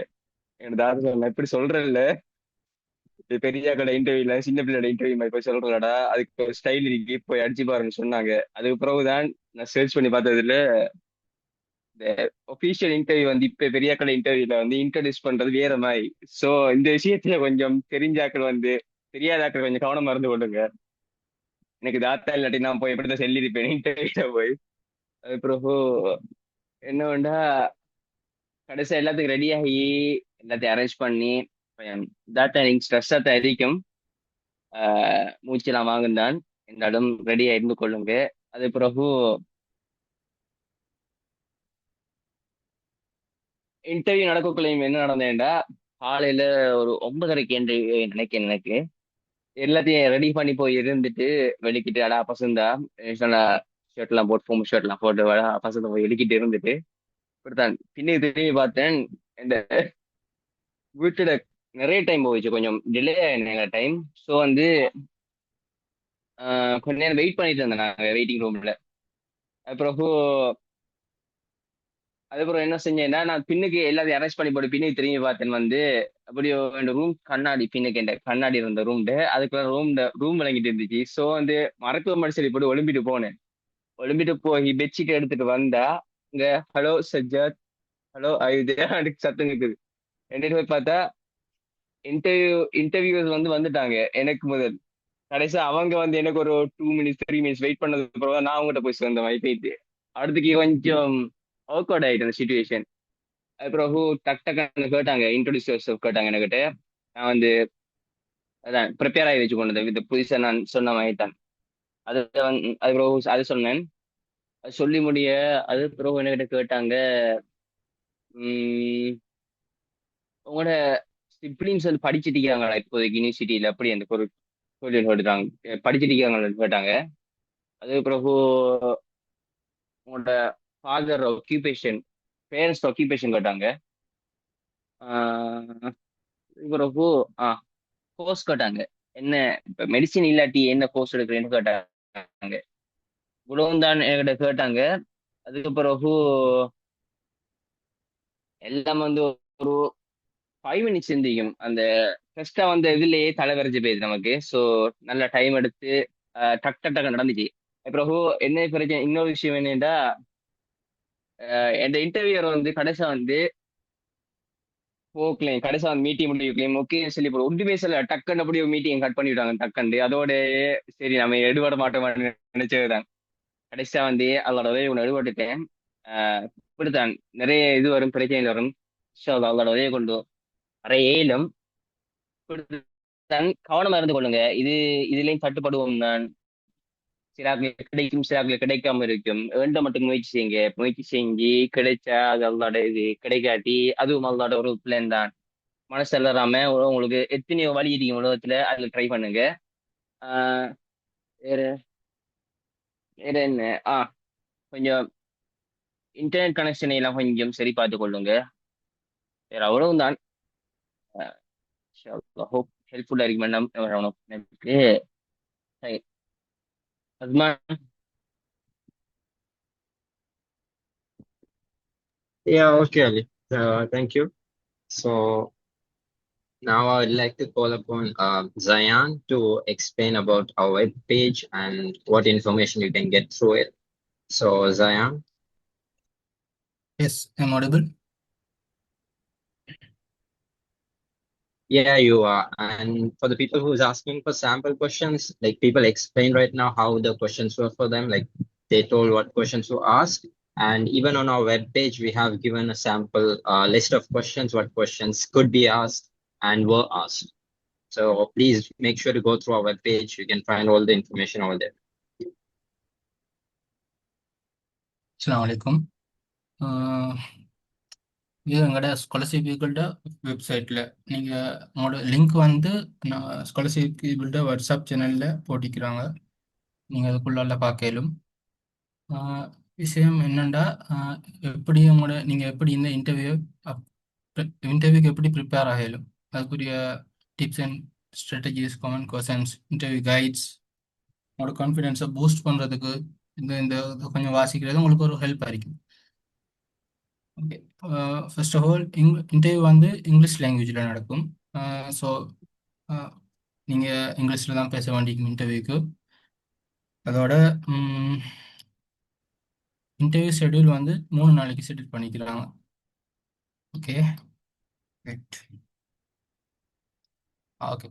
என் தாத்தா சொன்ன இப்படி சொல்றேன்ல, இது பெரிய கடை இன்டர்வியூல சின்ன பிள்ளையோட இன்டர்வியூ மாதிரி போய் சொல்றடா, அதுக்கு ஒரு ஸ்டைல் இருக்கு போய் அடிச்சு பாருன்னு சொன்னாங்க. அதுக்கு பிறகுதான் நான் சர்ச் பண்ணி பார்த்ததுல இந்த ஒபிஷியல் இன்டர்வியூ வந்து இப்ப பெரிய கடை இன்டர்வியூல வந்து இன்ட்ரடியூஸ் பண்றது வேற மாதிரி. சோ இந்த விஷயத்துல கொஞ்சம் தெரிஞ்சாக்கள் வந்து தெரியாதாக்கள் கொஞ்சம் கவனமா இருந்து கொள்ளுங்க. எனக்கு தாத்தா இல்லாட்டி நான் போய் எப்படிதான் சொல்லியிருப்பேன் இன்டர்வியூல போய். அது பிறகு என்ன வேண்டா, கடைசியா எல்லாத்துக்கும் ரெடி ஆகி எல்லாத்தையும் அரேஞ்ச் பண்ணி தாத்தா நீங்க ஸ்ட்ரெஸ்ஸா தான் இருக்கும், மூச்செல்லாம் வாங்குந்தான், இருந்தாலும் ரெடியா இருந்து கொள்ளுங்க. அது பிறகு இன்டர்வியூ நடக்கக்குள்ளையும் என்ன நடந்தேன்டா, காலையில ஒரு 9:30 என்று நினைக்கிறேன் எனக்கு. எல்லாத்தையும் ரெடி பண்ணி போய் இருந்துட்டு வெளிக்கிட்டு அடா பசந்தா நல்லா ஷர்ட் எல்லாம் போட்டு ஃபோம் ஷர்ட் எல்லாம் போட்டு அடா பசங்க போய் எழுக்கிட்டு இருந்துட்டு இப்படித்தான் பின்னுக்கு திரும்பி பார்த்தேன். இந்த வீட்டோட நிறைய டைம் போயிடுச்சு, கொஞ்சம் டிலே ஆயிருந்தேங்க டைம். ஸோ வந்து கொஞ்ச நேரம் வெயிட் பண்ணிட்டு இருந்தேன் நாங்கள் வெயிட்டிங் ரூம்ல. அப்புறம் அதுக்கப்புறம் என்ன செஞ்சேன்னா, நான் பின்னுக்கு எல்லாத்தையும் அரேஞ்ச் பண்ணி போட்டு பின்னுக்கு திரும்பி பார்த்தேன் வந்து அப்படியோ என் ரூம் கண்ணாடி பின்னுக்கு என் கண்ணாடி இருந்த அதுக்குள்ள ரூம் விளங்கிட்டு இருந்துச்சு. ஸோ வந்து மறக்க மாதிரி சொல்லி போட்டு ஒலிம்பிட்டு போனேன். ஒலிம்பிட்டு போய் பெட்ஷீட் எடுத்துட்டு வந்தா இங்க ஹலோ சஜ்ஜாத், ஹலோ இது அதுக்கு சத்தம் இருக்குது. என்னட்டு போய் பார்த்தா இன்டர்வியூஸ் வந்து வந்துட்டாங்க எனக்கு முதல். கடைசியா அவங்க வந்து எனக்கு ஒரு 2 minutes 3 minutes வெயிட் பண்ணதுக்கு பிறகு நான் அவங்ககிட்ட போய் சேர்ந்த மாதிரி போயிட்டு அடுத்துக்கு கொஞ்சம் அவுக்வர்ட் ஆயிட்டு அந்த சுச்சுவேஷன். அது பிறகு டக் டக்குன்னு கேட்டாங்க, இன்ட்ரோடியூஸ் யுவர் கேட்டாங்க என்கிட்ட. நான் வந்து அதான் ப்ரிப்பேர் ஆகி வச்சு கொண்டது இது புதுசா நான் சொன்ன மாதிரி தான். அது பிறகு அது சொன்னேன். அது சொல்லி முடிய அது பிறகு என்கிட்ட கேட்டாங்க, உம் உங்களோட சிப்ளிங்ஸ் வந்து படிச்சுட்டு இருக்காங்களா இப்போதைக்கு யூனிவர்சிட்டியில, அப்படி அந்த ஒரு கேள்வி கேட்டாங்க. படிச்சுட்டு இருக்காங்களான்னு கேட்டாங்க. அது பிறகு உங்களோட ஃபாதர் ஆக்கியூபேஷன், பேரண்ட்ஸ் ஆக்கியூபேஷன் கேட்டாங்க. ஆஹ் பிறகு கோர்ஸ் கேட்டாங்க, என்ன இப்ப மெடிசின் இல்லாட்டி என்ன கோர்ஸ் எடுக்கிறேன்னு கேட்டாங்க. இவ்வளவும் தான் என்கிட்ட கேட்டாங்க. அதுக்கு பிறகு எல்லாம் வந்து ஒரு 5 minutes இருந்திக்கும். அந்த ஃபர்ஸ்டா வந்து இதுலயே தலைவரைச்சு போயிடுது நமக்கு. ஸோ நல்ல டைம் எடுத்து டக் டக் டக் நடந்துச்சு. பிறகு என்ன பிரச்சனை, இன்னொரு விஷயம் என்னன்னா, இந்த இன்டர்வியூர் வந்து கடைசியா வந்து போக்கலையும் கடைசியா வந்து மீட்டிங் முடிவுக்கலையும் ஓகே சொல்லி போடுவோம் ஒன்றுமே சொல்ல டக்குன்னு அப்படியே மீட்டிங் கட் பண்ணி விட்டாங்க டக்குண்டு. அதோட சரி நம்ம எடுபட மாட்டோம்னு நினைச்சதுதான். கடைசியா வந்து அதோட உதவி ஒன்று எடுபட்டுட்டேன். இப்படித்தான் நிறைய இது வரும், பிரச்சனைகள் வரும். அதோட உதவியை கொண்டு நிறைய ஏலும் கவனமா இருந்து கொள்ளுங்க. இதுலயும் தட்டுப்படுவோம் தான். சிலாக்கள் கிடைக்கும், சிலாக்கள் கிடைக்காம இருக்கும். வேண்ட மட்டும் முயற்சி செய்யுங்க. முயற்சி செஞ்சு கிடைச்சா அது அவளோட இது, கிடைக்காட்டி அதுவும் அவளோட ஒரு பிளான் தான். மனசு தளராம உங்களுக்கு எத்தனையோ வழி இருக்கு உலகத்துல, அதுல ட்ரை பண்ணுங்க. ஆஹ் வேற வேற என்ன கொஞ்சம் இன்டர்நெட் கனெக்ஷனை எல்லாம் கொஞ்சம் சரி பார்த்து கொள்ளுங்க. வேற அவ்வளவுதான். ஹோப் ஹெல்ப்ஃபுல்லா இருக்கும் எனக்கு. சரி, அஸ்மான். Yeah, okay, Ali. Thank you. So now I would like to call upon Zayan to explain about our web page and what information you can get through it. So Zayan. Yes, I'm audible. Yeah, you are. And for the people who's asking for sample questions, like people explain right now how the questions were for them, like they told what questions were asked. And even on our web page, we have given a sample list of questions, what questions could be asked and were asked. So please make sure to go through our web page. You can find all the information over there. அஸ்ஸலாமு அலைக்கும். இது எங்களோட scholarship ஈக்குவல்ட வெப்சைட்டில் நீங்கள் உங்களோட link வந்து நான் scholarship ஈக்குவல்ட WhatsApp சேனலில் போட்டிக்கிறாங்க. நீங்கள் அதுக்குள்ளால பார்க்கலும். விஷயம் என்னென்னா, எப்படி நீங்கள் எப்படி இந்த இன்டர்வியூக்கு எப்படி ப்ரிப்பேர் ஆகலும், அதுக்குரிய tips and strategies, common questions, interview guides, உங்களோட கான்ஃபிடென்ஸை பூஸ்ட் பண்ணுறதுக்கு இந்த இந்த கொஞ்சம் வாசிக்கிறது உங்களுக்கு ஒரு ஹெல்ப்பாக இருக்கும். Okay, first of all interview வந்து இங்கிலீஷ் லாங்குவேஜில் நடக்கும். ஸோ நீங்கள் இங்கிலீஷில் தான் பேச வேண்டியிருக்கும் இன்டர்வியூக்கு. அதோட இன்டர்வியூ ஷெட்யூல் வந்து 3 நாளைக்கு ஷெட்யூல் பண்ணிக்கிறாங்க. Okay, right. Okay,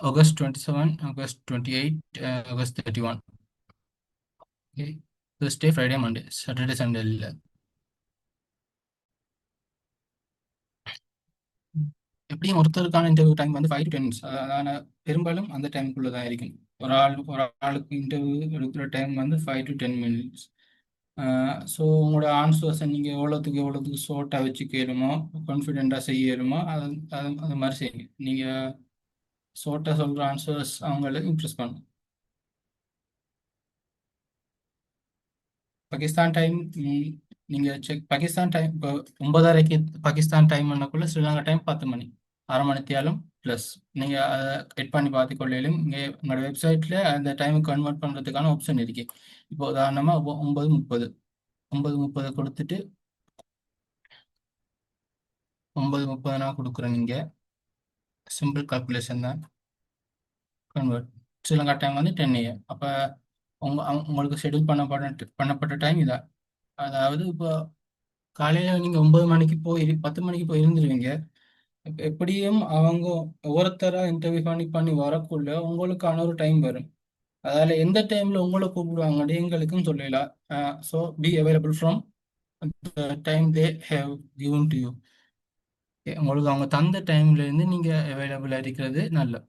August 27, August 28, August 31. Okay, Thursday, Friday, Monday, Saturday, Sunday இல்லை. எப்படியும் ஒருத்தருக்கான இன்டர்வியூ டைம் வந்து 5 to 10 minutes. அதான பெரும்பாலும் அந்த டைமுக்குள்ளே தான் இருக்கும். ஒரு ஆளுக்கு இன்டர்வியூ எடுக்கிற டைம் வந்து 5 to 10 minutes. ஸோ உங்களோட ஆன்சர்ஸை நீங்கள் எவ்வளோத்துக்கு ஷார்ட்டாக வச்சு கேளுமோ, கான்ஃபிடெண்ட்டாக செய்யலுமோ அது அது அது மாதிரி செய்யுங்க. நீங்கள் ஷார்ட்டாக சொல்கிற ஆன்சர்ஸ் அவங்கள இம்ப்ரெஸ் பண்ணும். பாகிஸ்தான் டைம் நீங்கள் பாகிஸ்தான் டைம் இப்போ 9:30க்கு பாகிஸ்தான் டைம் பண்ணக்குள்ள ஸ்ரீலங்கா டைம் 10 மணி, அரை மணித்தியாலும் ப்ளஸ். நீங்கள் அதை எட் பண்ணி பார்த்துக்கொள்ளையிலும் இங்கே உங்களோட வெப்சைட்டில் அந்த டைமுக்கு கன்வெர்ட் பண்ணுறதுக்கான ஆப்ஷன் இருக்கு. இப்போ உதாரணமாக 9:30 கொடுத்துட்டு 9:30 நான் கொடுக்குறேன். நீங்கள் சிம்பிள் கால்குலேஷன் தான். கன்வெர்ட் ஸ்ரீலங்கா டைம் வந்து 10 AM. அப்போ உங்களுக்கு ஷெட்யூல் பண்ணப்பட்ட டைம் இதான். அதாவது இப்போ காலையில் நீங்கள் 9 மணிக்கு போய் 10 மணிக்கு போய் இருந்துருவீங்க. எப்படியும் அவங்க ஒவ்வொருத்தராக இன்டர்வியூ பண்ணி வரக்குள்ள உங்களுக்கான ஒரு டைம் வரும். அதால் எந்த டைமில் உங்களை கூப்பிடுவாங்கன்னு எங்களுக்கும் சொல்லலாம். So be available from time they have given to you. உங்களுக்கு அவங்க தந்த டைம்லேருந்து நீங்கள் அவைலபிளாக இருக்கிறது நல்லது.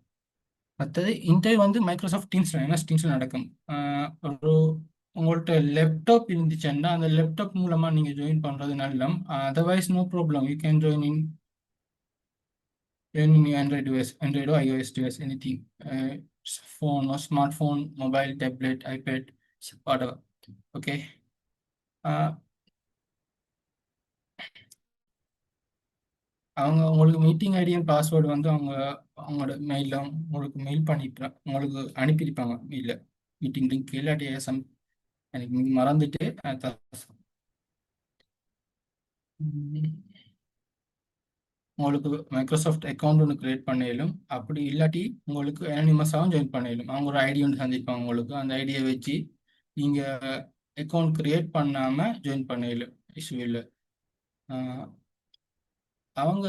மற்றது இன்டர்வியூ வந்து மைக்ரோசாஃப்ட் டீம்ஸில் என்ன டீம்ஸில் நடக்கும். ஒரு உங்கள்கிட்ட லேப்டாப் இருந்துச்சுன்னா அந்த லேப்டாப் மூலமாக நீங்கள் ஜாயின் பண்ணுறது நல்லம். Otherwise no problem, you can join in Android device, Android or iOS device, anything, phone or smartphone, mobile, tablet, iPad, whatever. Okay. அவங்க உங்களுக்கு மீட்டிங் ஐடியும் பாஸ்வேர்டு வந்து அவங்களோட மெயிலில் உங்களுக்கு மெயில் பண்ணிட்டு உங்களுக்கு அனுப்பியிருப்பாங்க. மெயிலில் மீட்டிங் லிங்க் இல்லாட்டி எனக்கு மறந்துட்டு உங்களுக்கு மைக்ரோசாஃப்ட் அக்கௌண்ட் ஒன்று கிரியேட் பண்ணிடலும். அப்படி இல்லாட்டி உங்களுக்கு அனிமஸாகவும் ஜாயின் பண்ணிடலும். அவங்க ஒரு ஐடி ஒன்று தந்திருப்பாங்க உங்களுக்கு. அந்த ஐடியை வச்சு நீங்கள் அக்கௌண்ட் கிரியேட் பண்ணாமல் ஜாயின் பண்ணிடலும். இஷ்யூ இல்லை. அவங்க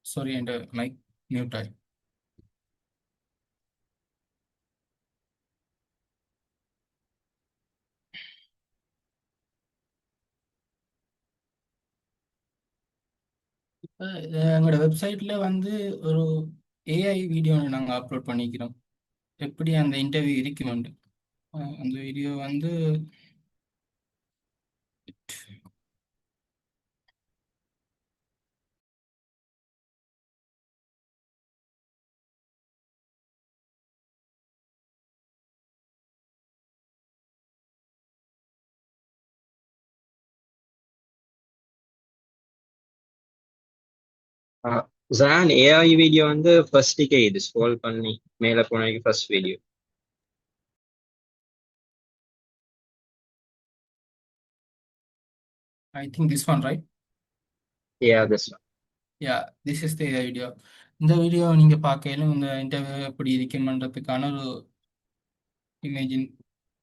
சாரி, என் மைக் மியூட் ஆகி. இப்போ எங்களோட வெப்சைட்டில் வந்து ஒரு ஏஐ வீடியோ நாங்கள் அப்லோட் பண்ணிக்கிறோம். எப்படி அந்த இன்டர்வியூ இருக்குமெண்டு அந்த வீடியோ வந்து Zayan, AI வீடியோ வந்து ஃபர்ஸ்ட்டுக்கே இது ஸ்க்ரோல் பண்ணி மேலே போனதுக்கு first video. I think this one, right? Yeah, this one. Yeah, this is the video. இந்த வீடியோ நீங்க பார்க்கையிலும் இந்த இன்டர்வியூ எப்படி இருக்குமன்றதுக்கான ஒரு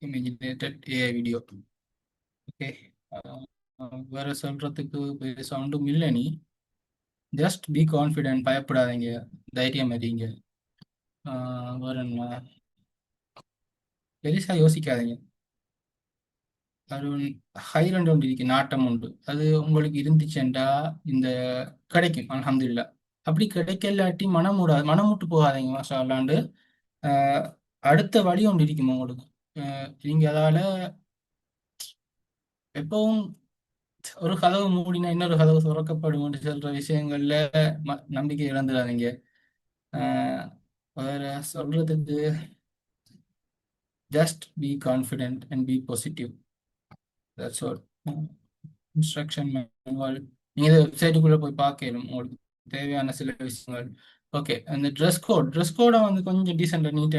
இமேஜினேட்டட் ஏஐ வீடியோ. ஓகே, வேற சொல்றதுக்கு பெருசா ஒன்றும் இல்லை. நீ ஜஸ்ட் பி கான்ஃபிடென்ட், பயப்படாதீங்க, தைரியம் அறிங்க. வேற என்ன, பெருசா யோசிக்காதீங்க. அது ஹைரண்ட் ஒன்று இருக்கு, நாட்டம் உண்டு. அது உங்களுக்கு இருந்துச்சுண்டா இந்த கிடைக்கும், அல்ஹம்துலில்லாஹ். அப்படி கிடைக்கலாட்டி மனமுட்டு போகாதீங்க, மாஷா அல்லாண்டு. அடுத்த வழி ஒன்று இருக்கும் உங்களுக்கு. நீங்க அதால எப்பவும் ஒரு கதவு மூடினா இன்னொரு கதவு திறக்கப்படும் என்று சொல்ற விஷயங்கள்ல நம்பிக்கை இழந்துடாதீங்க. வேற சொல்றதுக்கு just be confident and be positive. That's all. Instruction manual நீங்க வெப்சைட்டுக்குள்ள போய் பார்க்கணும், உங்களுக்கு தேவையான சில விஷயங்கள். ஓகே, அந்த ட்ரெஸ் கோடை வந்து கொஞ்சம் டீசெண்டாக நீட்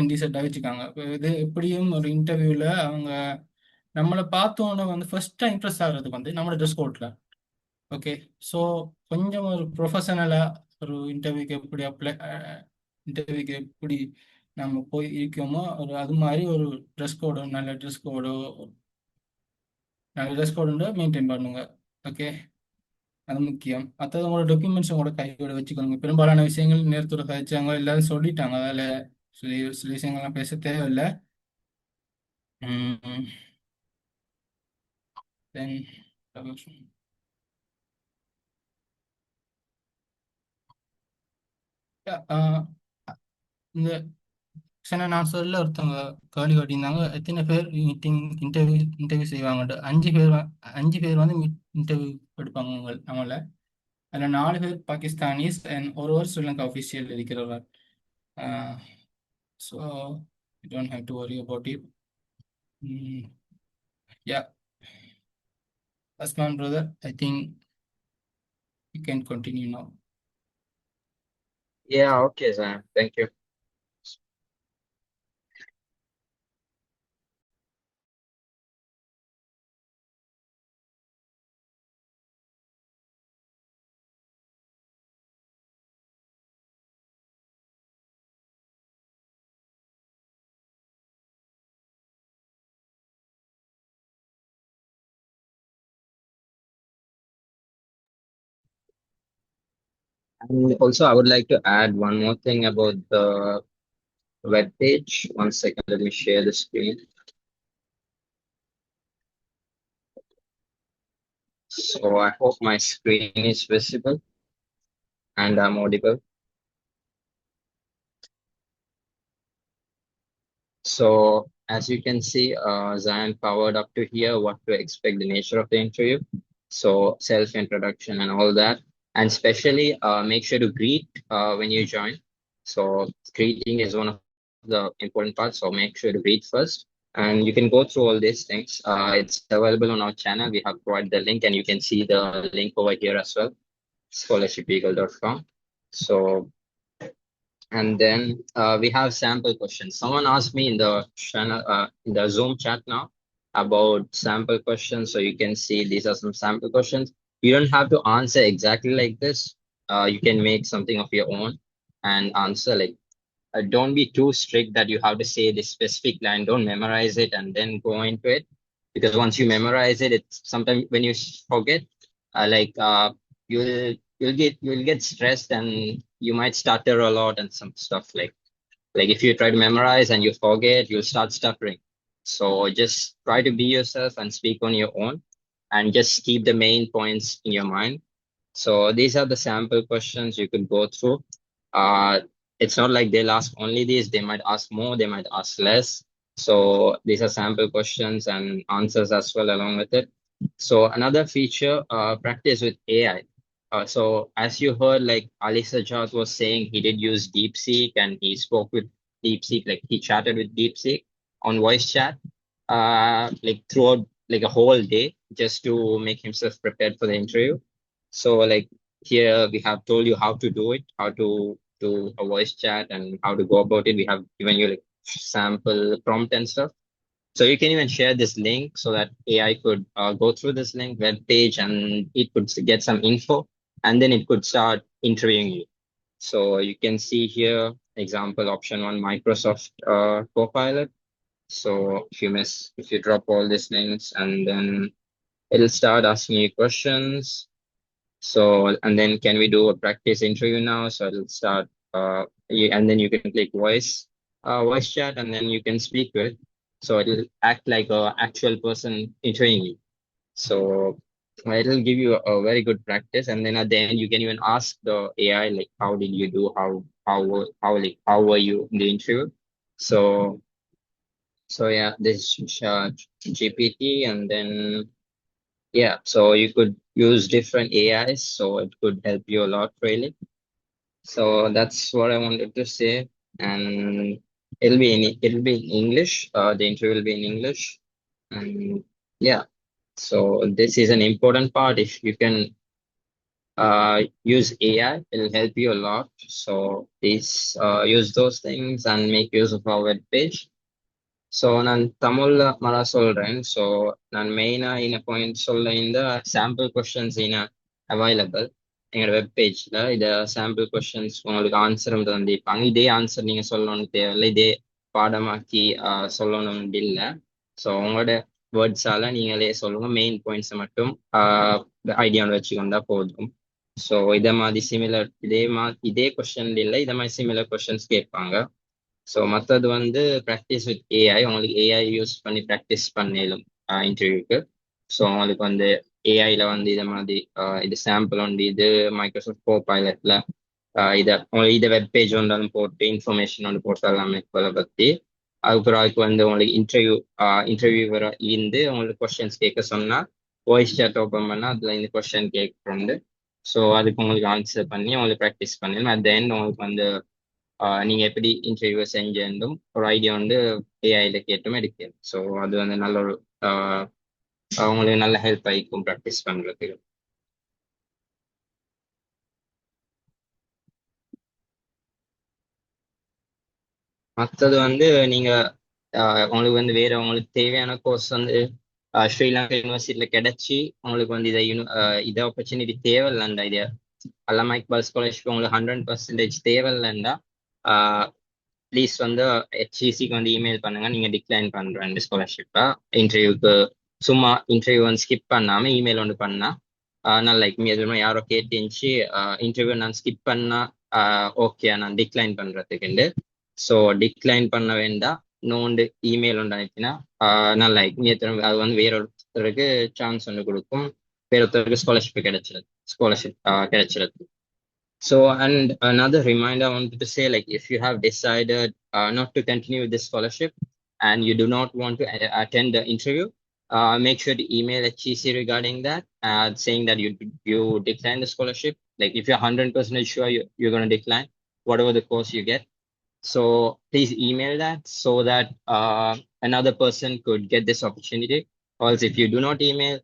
அண்ட் டீசெண்டாக வச்சுக்காங்க. இது எப்படியும் ஒரு இன்டர்வியூவில் அவங்க நம்மளை பார்த்தோன்னே வந்து ஃபர்ஸ்ட்டாக இம்ப்ரெஸ் ஆகிறதுக்கு வந்து நம்மளோட ட்ரெஸ் கோட்டில். ஓகே, ஸோ கொஞ்சம் ஒரு ப்ரொஃபஷனலாக ஒரு இன்டர்வியூக்கு எப்படி நம்ம போய் இருக்கோமோ ஒரு அது மாதிரி ஒரு ட்ரெஸ் கோடோ நல்ல ட்ரெஸ் கோடு மெயின்டைன் பண்ணுங்க. ஓகே, அது முக்கியம். மற்றது உங்களோட டாக்குமெண்ட்ஸ் உங்களோட கையோட வச்சுக்கோங்க. பெரும்பாலான விஷயங்கள் நேரத்தோட கழிச்சாங்க, எல்லாரும் சொல்லிட்டாங்க, அதில் சில விஷயங்கள்லாம் பேச தேவையில்லை. தென் இந்த சில நான் சொல்ல ஒருத்தவங்க கேள்வி காட்டியிருந்தாங்க, எத்தனை பேர் இன்டர்வியூ செய்வாங்கன்ட்டு. 5 பேர் வந்து இன்டர்வியூ எடுப்பாங்க நம்மள. அதில் 4 பேர் பாகிஸ்தானிஸ் அண்ட் ஒருவர் ஸ்ரீலங்கா அஃபிஷியல் இருக்கிறவர். So you don't have to worry about it. Yeah, Asman brother, I think you can continue now. Yeah, okay, Zayan. Thank you. And also, I would like to add one more thing about the web page. One second, let me share the screen. So I hope my screen is visible and I'm audible. So as you can see, Zion powered up to here what to expect, the nature of the interview. So self-introduction and all that. And especially make sure to greet when you join. So greeting is one of the important parts. So make sure to greet first. And you can go through all these things. It's available on our channel. We have provided the link and you can see the link over here as well, scholarshipeagle.com. So and then we have sample questions. Someone asked me in the channel, in the Zoom chat now about sample questions. So you can see these are some sample questions. You don't have to answer exactly like this. You can make something of your own and answer like, don't be too strict that you have to say this specific line. Don't memorize it and then go into it. Because once you memorize it, it's sometimes when you forget, you'll get stressed and you might stutter a lot and some stuff like if you try to memorize and you forget, you'll start stuttering. So just try to be yourself and speak on your own and just keep the main points in your mind. So these are the sample questions you could go through. Uh, it's not like they'll ask only these, they might ask more, they might ask less. So these are sample questions and answers as well along with it. So another feature, practice with AI. So as you heard, like Ali Sajjad was saying, he did use DeepSeek and he spoke with DeepSeek, like he chatted with DeepSeek on voice chat, like throughout like a whole day just to make himself prepared for the interview. So like here we have told you how to do it, how to do a voice chat and how to go about it. We have given you like sample prompt and stuff. So you can even share this link so that AI could go through this link web page and it could get some info and then it could start interviewing you. So you can see here, example option one, Microsoft Copilot. So if you drop all these links and then it'll start asking you questions. So, and then can we do a practice interview now? So it'll start, and then you can click voice chat, and then you can speak with. So it'll act like a actual person interviewing you. So it'll give you a very good practice, and then at the end you can even ask the AI like, how did you do? How were you in the interview? So yeah, this GPT, and then yeah, so you could use different AIs, so it could help you a lot, really. So that's what I wanted to say, and it'll be in English. The interview will be in English, and yeah. So this is an important part. If you can use AI, it'll help you a lot. So please use those things and make use of our web page. So நான் தமிழ்ல மழை சொல்றேன். So நான் மெயினா இந்த point சொல்ல இந்த sample questions available எங்களோட வெப் பேஜ்ல இத சாம்பிள் கொஸ்டின்ஸ் உங்களுக்கு ஆன்சர் தந்திருப்பாங்க. இதே ஆன்சர் நீங்க சொல்லணும்னு தேவையில்லை, இதே பாடமாக்கி சொல்லணும்னு இல்லை. ஸோ உங்களோட வேர்ட்ஸால நீங்களே சொல்லுங்க, மெயின் பாயிண்ட்ஸை மட்டும் ஐடியாவில் வச்சுக்கொண்டா போதும். ஸோ இதை மாதிரி சிமிலர் இதே கொஸ்டின் இல்லை, இதை மாதிரி சிமிலர் கொஸ்டின்ஸ் கேட்பாங்க. ஸோ மற்றது வந்து ப்ராக்டிஸ் வித் ஏஐ, உங்களுக்கு ஏஐ யூஸ் பண்ணி ப்ராக்டிஸ் பண்ணிடும் இன்டர்வியூக்கு. ஸோ உங்களுக்கு வந்து ஏஐல வந்து இதை மாதிரி இது சாம்பிள் உண்டு, இது மைக்ரோசாஃப்ட் கோ பைலட்ல இதை வெப் பேஜ் ஒன்று போட்டு இன்ஃபர்மேஷன் ஒன்று போட்டலாம் இதை பற்றி. அதுக்கப்புறம் அதுக்கு வந்து உங்களுக்கு இன்டர்வியூவரை இருந்து உங்களுக்கு கொஸ்டின்ஸ் கேட்க சொன்னால் வாய்ஸ் சேட் ஓப்பன் பண்ணால் அதில் இந்த கொஸ்டின் கேட்குறோண்டு. ஸோ அதுக்கு உங்களுக்கு ஆன்சர் பண்ணி உங்களுக்கு ப்ராக்டிஸ் பண்ணிடலாம். அட் த எண்ட் உங்களுக்கு வந்து நீங்க எப்படி இன்டர்வியூ செஞ்சும் ஒரு ஐடியா வந்து ஏஐல கேட்டும் எடுக்கலாம். ஸோ அது வந்து நல்ல ஒரு உங்களுக்கு நல்ல ஹெல்ப் ஆகிக்கும் ப்ராக்டிஸ் பண்றதுக்கு. மற்றது வந்து நீங்க உங்களுக்கு வந்து வேற உங்களுக்கு தேவையான கோர்ஸ் வந்து ஸ்ரீலங்கா யூனிவர்சிட்டியில கிடைச்சி உங்களுக்கு வந்து இதை ஆப்பர்ச்சுனிட்டி தேவையில்லைண்டா, இது அல்லாமா இக்பால் ஸ்காலர்ஷிப் உங்களுக்கு 100% தேவையில்லைண்டா ப்ளீஸ் வந்து ஹெச்இசிக்கு வந்து இமெயில் பண்ணுங்க. நீங்க டிக்ளைன் பண்றேன் ஸ்காலர்ஷிப்பை. இன்டர்வியூக்கு சும்மா இன்டர்வியூ வந்து ஸ்கிப் பண்ணாம இமெயில் ஒன்று பண்ணா நான் லைக் எதுவுமே யாரோ கேட்டுச்சு இன்டர்வியூ நான் ஸ்கிப் பண்ணா ஓகே நான் டிக்ளைன் பண்றதுக்குண்டு. ஸோ டிக்ளைன் பண்ண வேண்டாம், நோண்டு இமெயில் ஒன்று அனுப்பினா நான் லைக் அது வந்து வேற ஒருத்தருக்கு சான்ஸ் ஒன்று கொடுக்கும், வேற ஒருத்தருக்கு ஸ்காலர்ஷிப் கிடைச்சிருக்கு. So, and another reminder I wanted to say, like, if you have decided not to continue with this scholarship and you do not want to attend the interview, make sure to email HEC regarding that, saying that you decline the scholarship. Like, if you're 100% sure you're going to decline whatever the course you get, so please email that so that another person could get this opportunity. Or else if you do not email,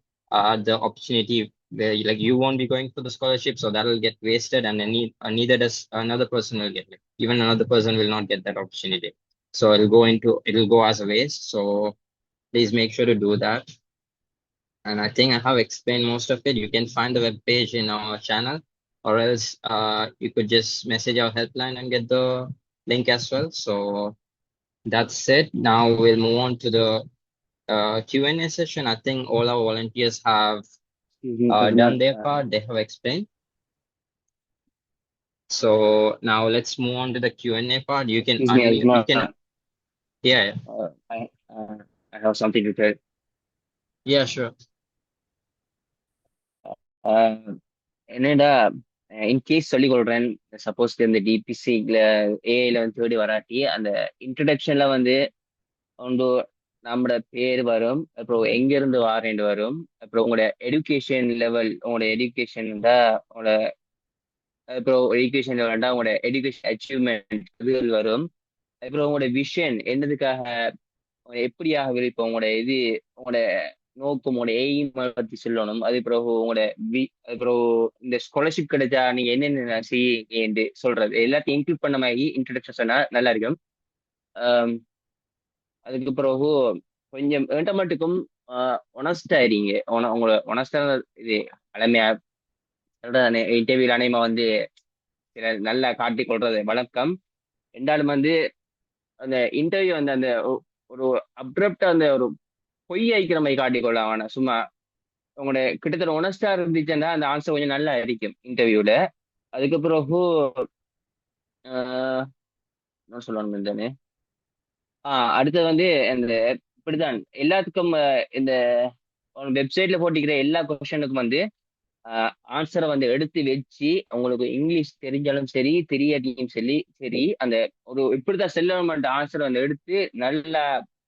the opportunity where like you won't be going for the scholarship, so that will get wasted, and then neither does another person will get it. Even another person will not get that opportunity. So it'll go as a waste. So please make sure to do that. And I think I have explained most of it. You can find the web page in our channel, or else you could just message our helpline and get the link as well. So that's it. Now we'll move on to the Q&A session. I think all our volunteers have done their part. They have explained. So now let's move on to the Q&A part. You can Excuse me, unmute. Azman. You can, yeah, I have something to tell. yeah, sure. என்னடா in case சொல்லிக் கொடுறேன், suppose இந்த டிபிசில ஏஐல வந்து தேடி வராட்டி அந்த இன்ட்ரடக்ஷன்ல வந்து ஒன்று நம்மளோட பேர் வரும், அப்புறம் எங்க இருந்து வாரேண்டு வரும், அப்புறம் உங்களோட எடுகேஷன் லெவல், உங்களோட எடுகேஷன் உங்களோட அப்புறம் எஜுகேஷன் லெவல்டா உங்களோட எடுகேஷன் அச்சீவ்மெண்ட் இதுகள் வரும். அப்புறம் உங்களோட விஷன் என்னதுக்காக எப்படியாக விருப்பம், உங்களோட உங்களோட நோக்கம், உங்களோட எய்ம் பத்தி சொல்லணும். அது பிறகு உங்களோட அது பிறகு இந்த ஸ்காலர்ஷிப் கிடைச்சா நீங்க என்னென்ன செய்ய சொல்றது எல்லாத்தையும் இன்க்ளூட் பண்ண மாதிரி இன்ட்ரடக்ஷன் சொன்னா நல்லா இருக்கும். ஆம், அதுக்கு பிறகு கொஞ்சம் ஏண்ட மட்டுக்கும் ஒனஸ்டா இருங்க. உங்களோட ஒனஸ்டா இது அழமையா சொல்றதானே இன்டர்வியூல அனைமா வந்து சில நல்லா காட்டிக் கொள்றது வழக்கம். ரெண்டாலும் வந்து அந்த இன்டர்வியூ வந்து அந்த ஒரு அப்ரப்டா அந்த ஒரு பொய் ஐக்கிற மாதிரி காட்டிக்கொள்ள வேணாம். சும்மா உங்களோட கிட்டத்தட்ட ஒனஸ்டா இருந்துச்சுன்னா அந்த ஆன்சர் கொஞ்சம் நல்லா இருக்கும் இன்டர்வியூல. அதுக்கு பிறகு ஆஹ், என்ன சொல்லணும் தானே. அடுத்தது வந்து இந்த இப்படிதான் எல்லாத்துக்கும் இந்த வெப்சைட்ல போட்டிக்கிற எல்லா கொஸ்டினுக்கும் வந்து ஆன்சரை வந்து எடுத்து வச்சு உங்களுக்கு இங்கிலீஷ் தெரிஞ்சாலும் சரி தெரியாட்டியும் சரி சரி அந்த ஒரு இப்படிதான் செல்லமெண்ட் ஆன்சரை வந்து எடுத்து நல்லா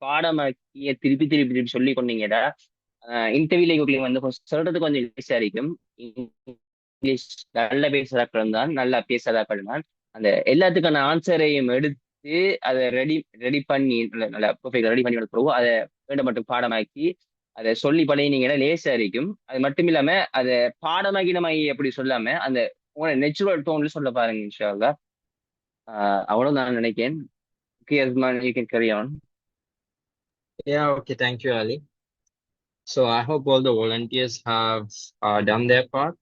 பாடமாக்கிய திருப்பி திருப்பி திருப்பி சொல்லி கொண்டீங்கடா இன்டர்வியூல வந்து சொல்றதுக்கு கொஞ்சம் ஈஸியா இருக்கும். இங்கிலீஷ் நல்ல பேசுறாக்கள் தான் நல்லா பேசாதாக்கள் தான் அந்த எல்லாத்துக்கான ஆன்சரையும் எடுத்து அதை ரெடி ரெடி பண்ணி நல்லா பெர்ஃபெக்ட் ரெடி பண்ணி பிறகு அதை வேண்ட மட்டும் பாடமாக்கி அதை சொல்லி பழகினீங்கன்னா லேசா இருக்கும். அது மட்டும் இல்லாம அதை பாடமாக்கி நம்ம எப்படி சொல்லாம அந்த உங்களோட நெச்சுரல் டோன்ல சொல்ல பாருங்க இன்ஷா அல்லாஹ். அவ்வளவு நான் நினைக்கிறேன். Okay, Azman, you can carry on. Yeah, okay, thank you, Ali. So I hope all the volunteers have done their part.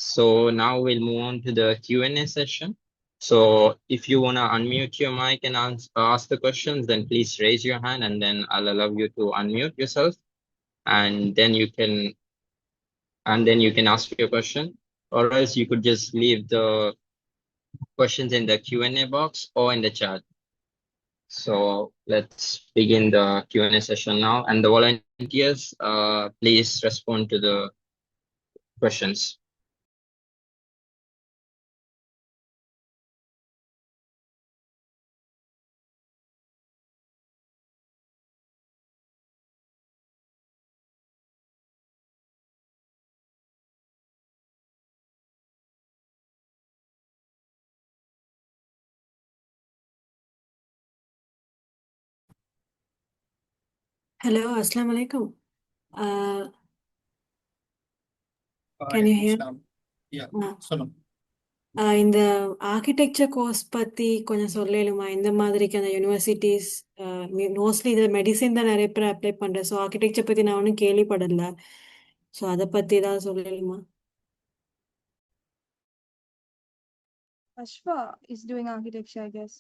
So now we'll move on to the Q&A session. So if you want to unmute your mic and ask the questions, then please raise your hand and then I'll allow you to unmute yourself and then you can ask your question, or else you could just leave the questions in the Q&A box or in the chat. So let's begin the Q&A session now, and the volunteers, please respond to the questions. Hello, Assalamu alaikum. Can you hear? Yeah, Ah, சொல்லுங்க. இந்த architecture course பத்தி கொஞ்சம் சொல்லலுமா? இந்த மாதிரிக்கான universities mostly இதில் medicine தான் நிறைய பேர் apply பண்ணுறேன். ஸோ ஆர்கிடெக்சர் பற்றி நான் ஒன்றும் கேள்விப்படல. ஸோ அதை பற்றி ஏதாவது சொல்லலுமா? Ashwa is doing architecture, I guess.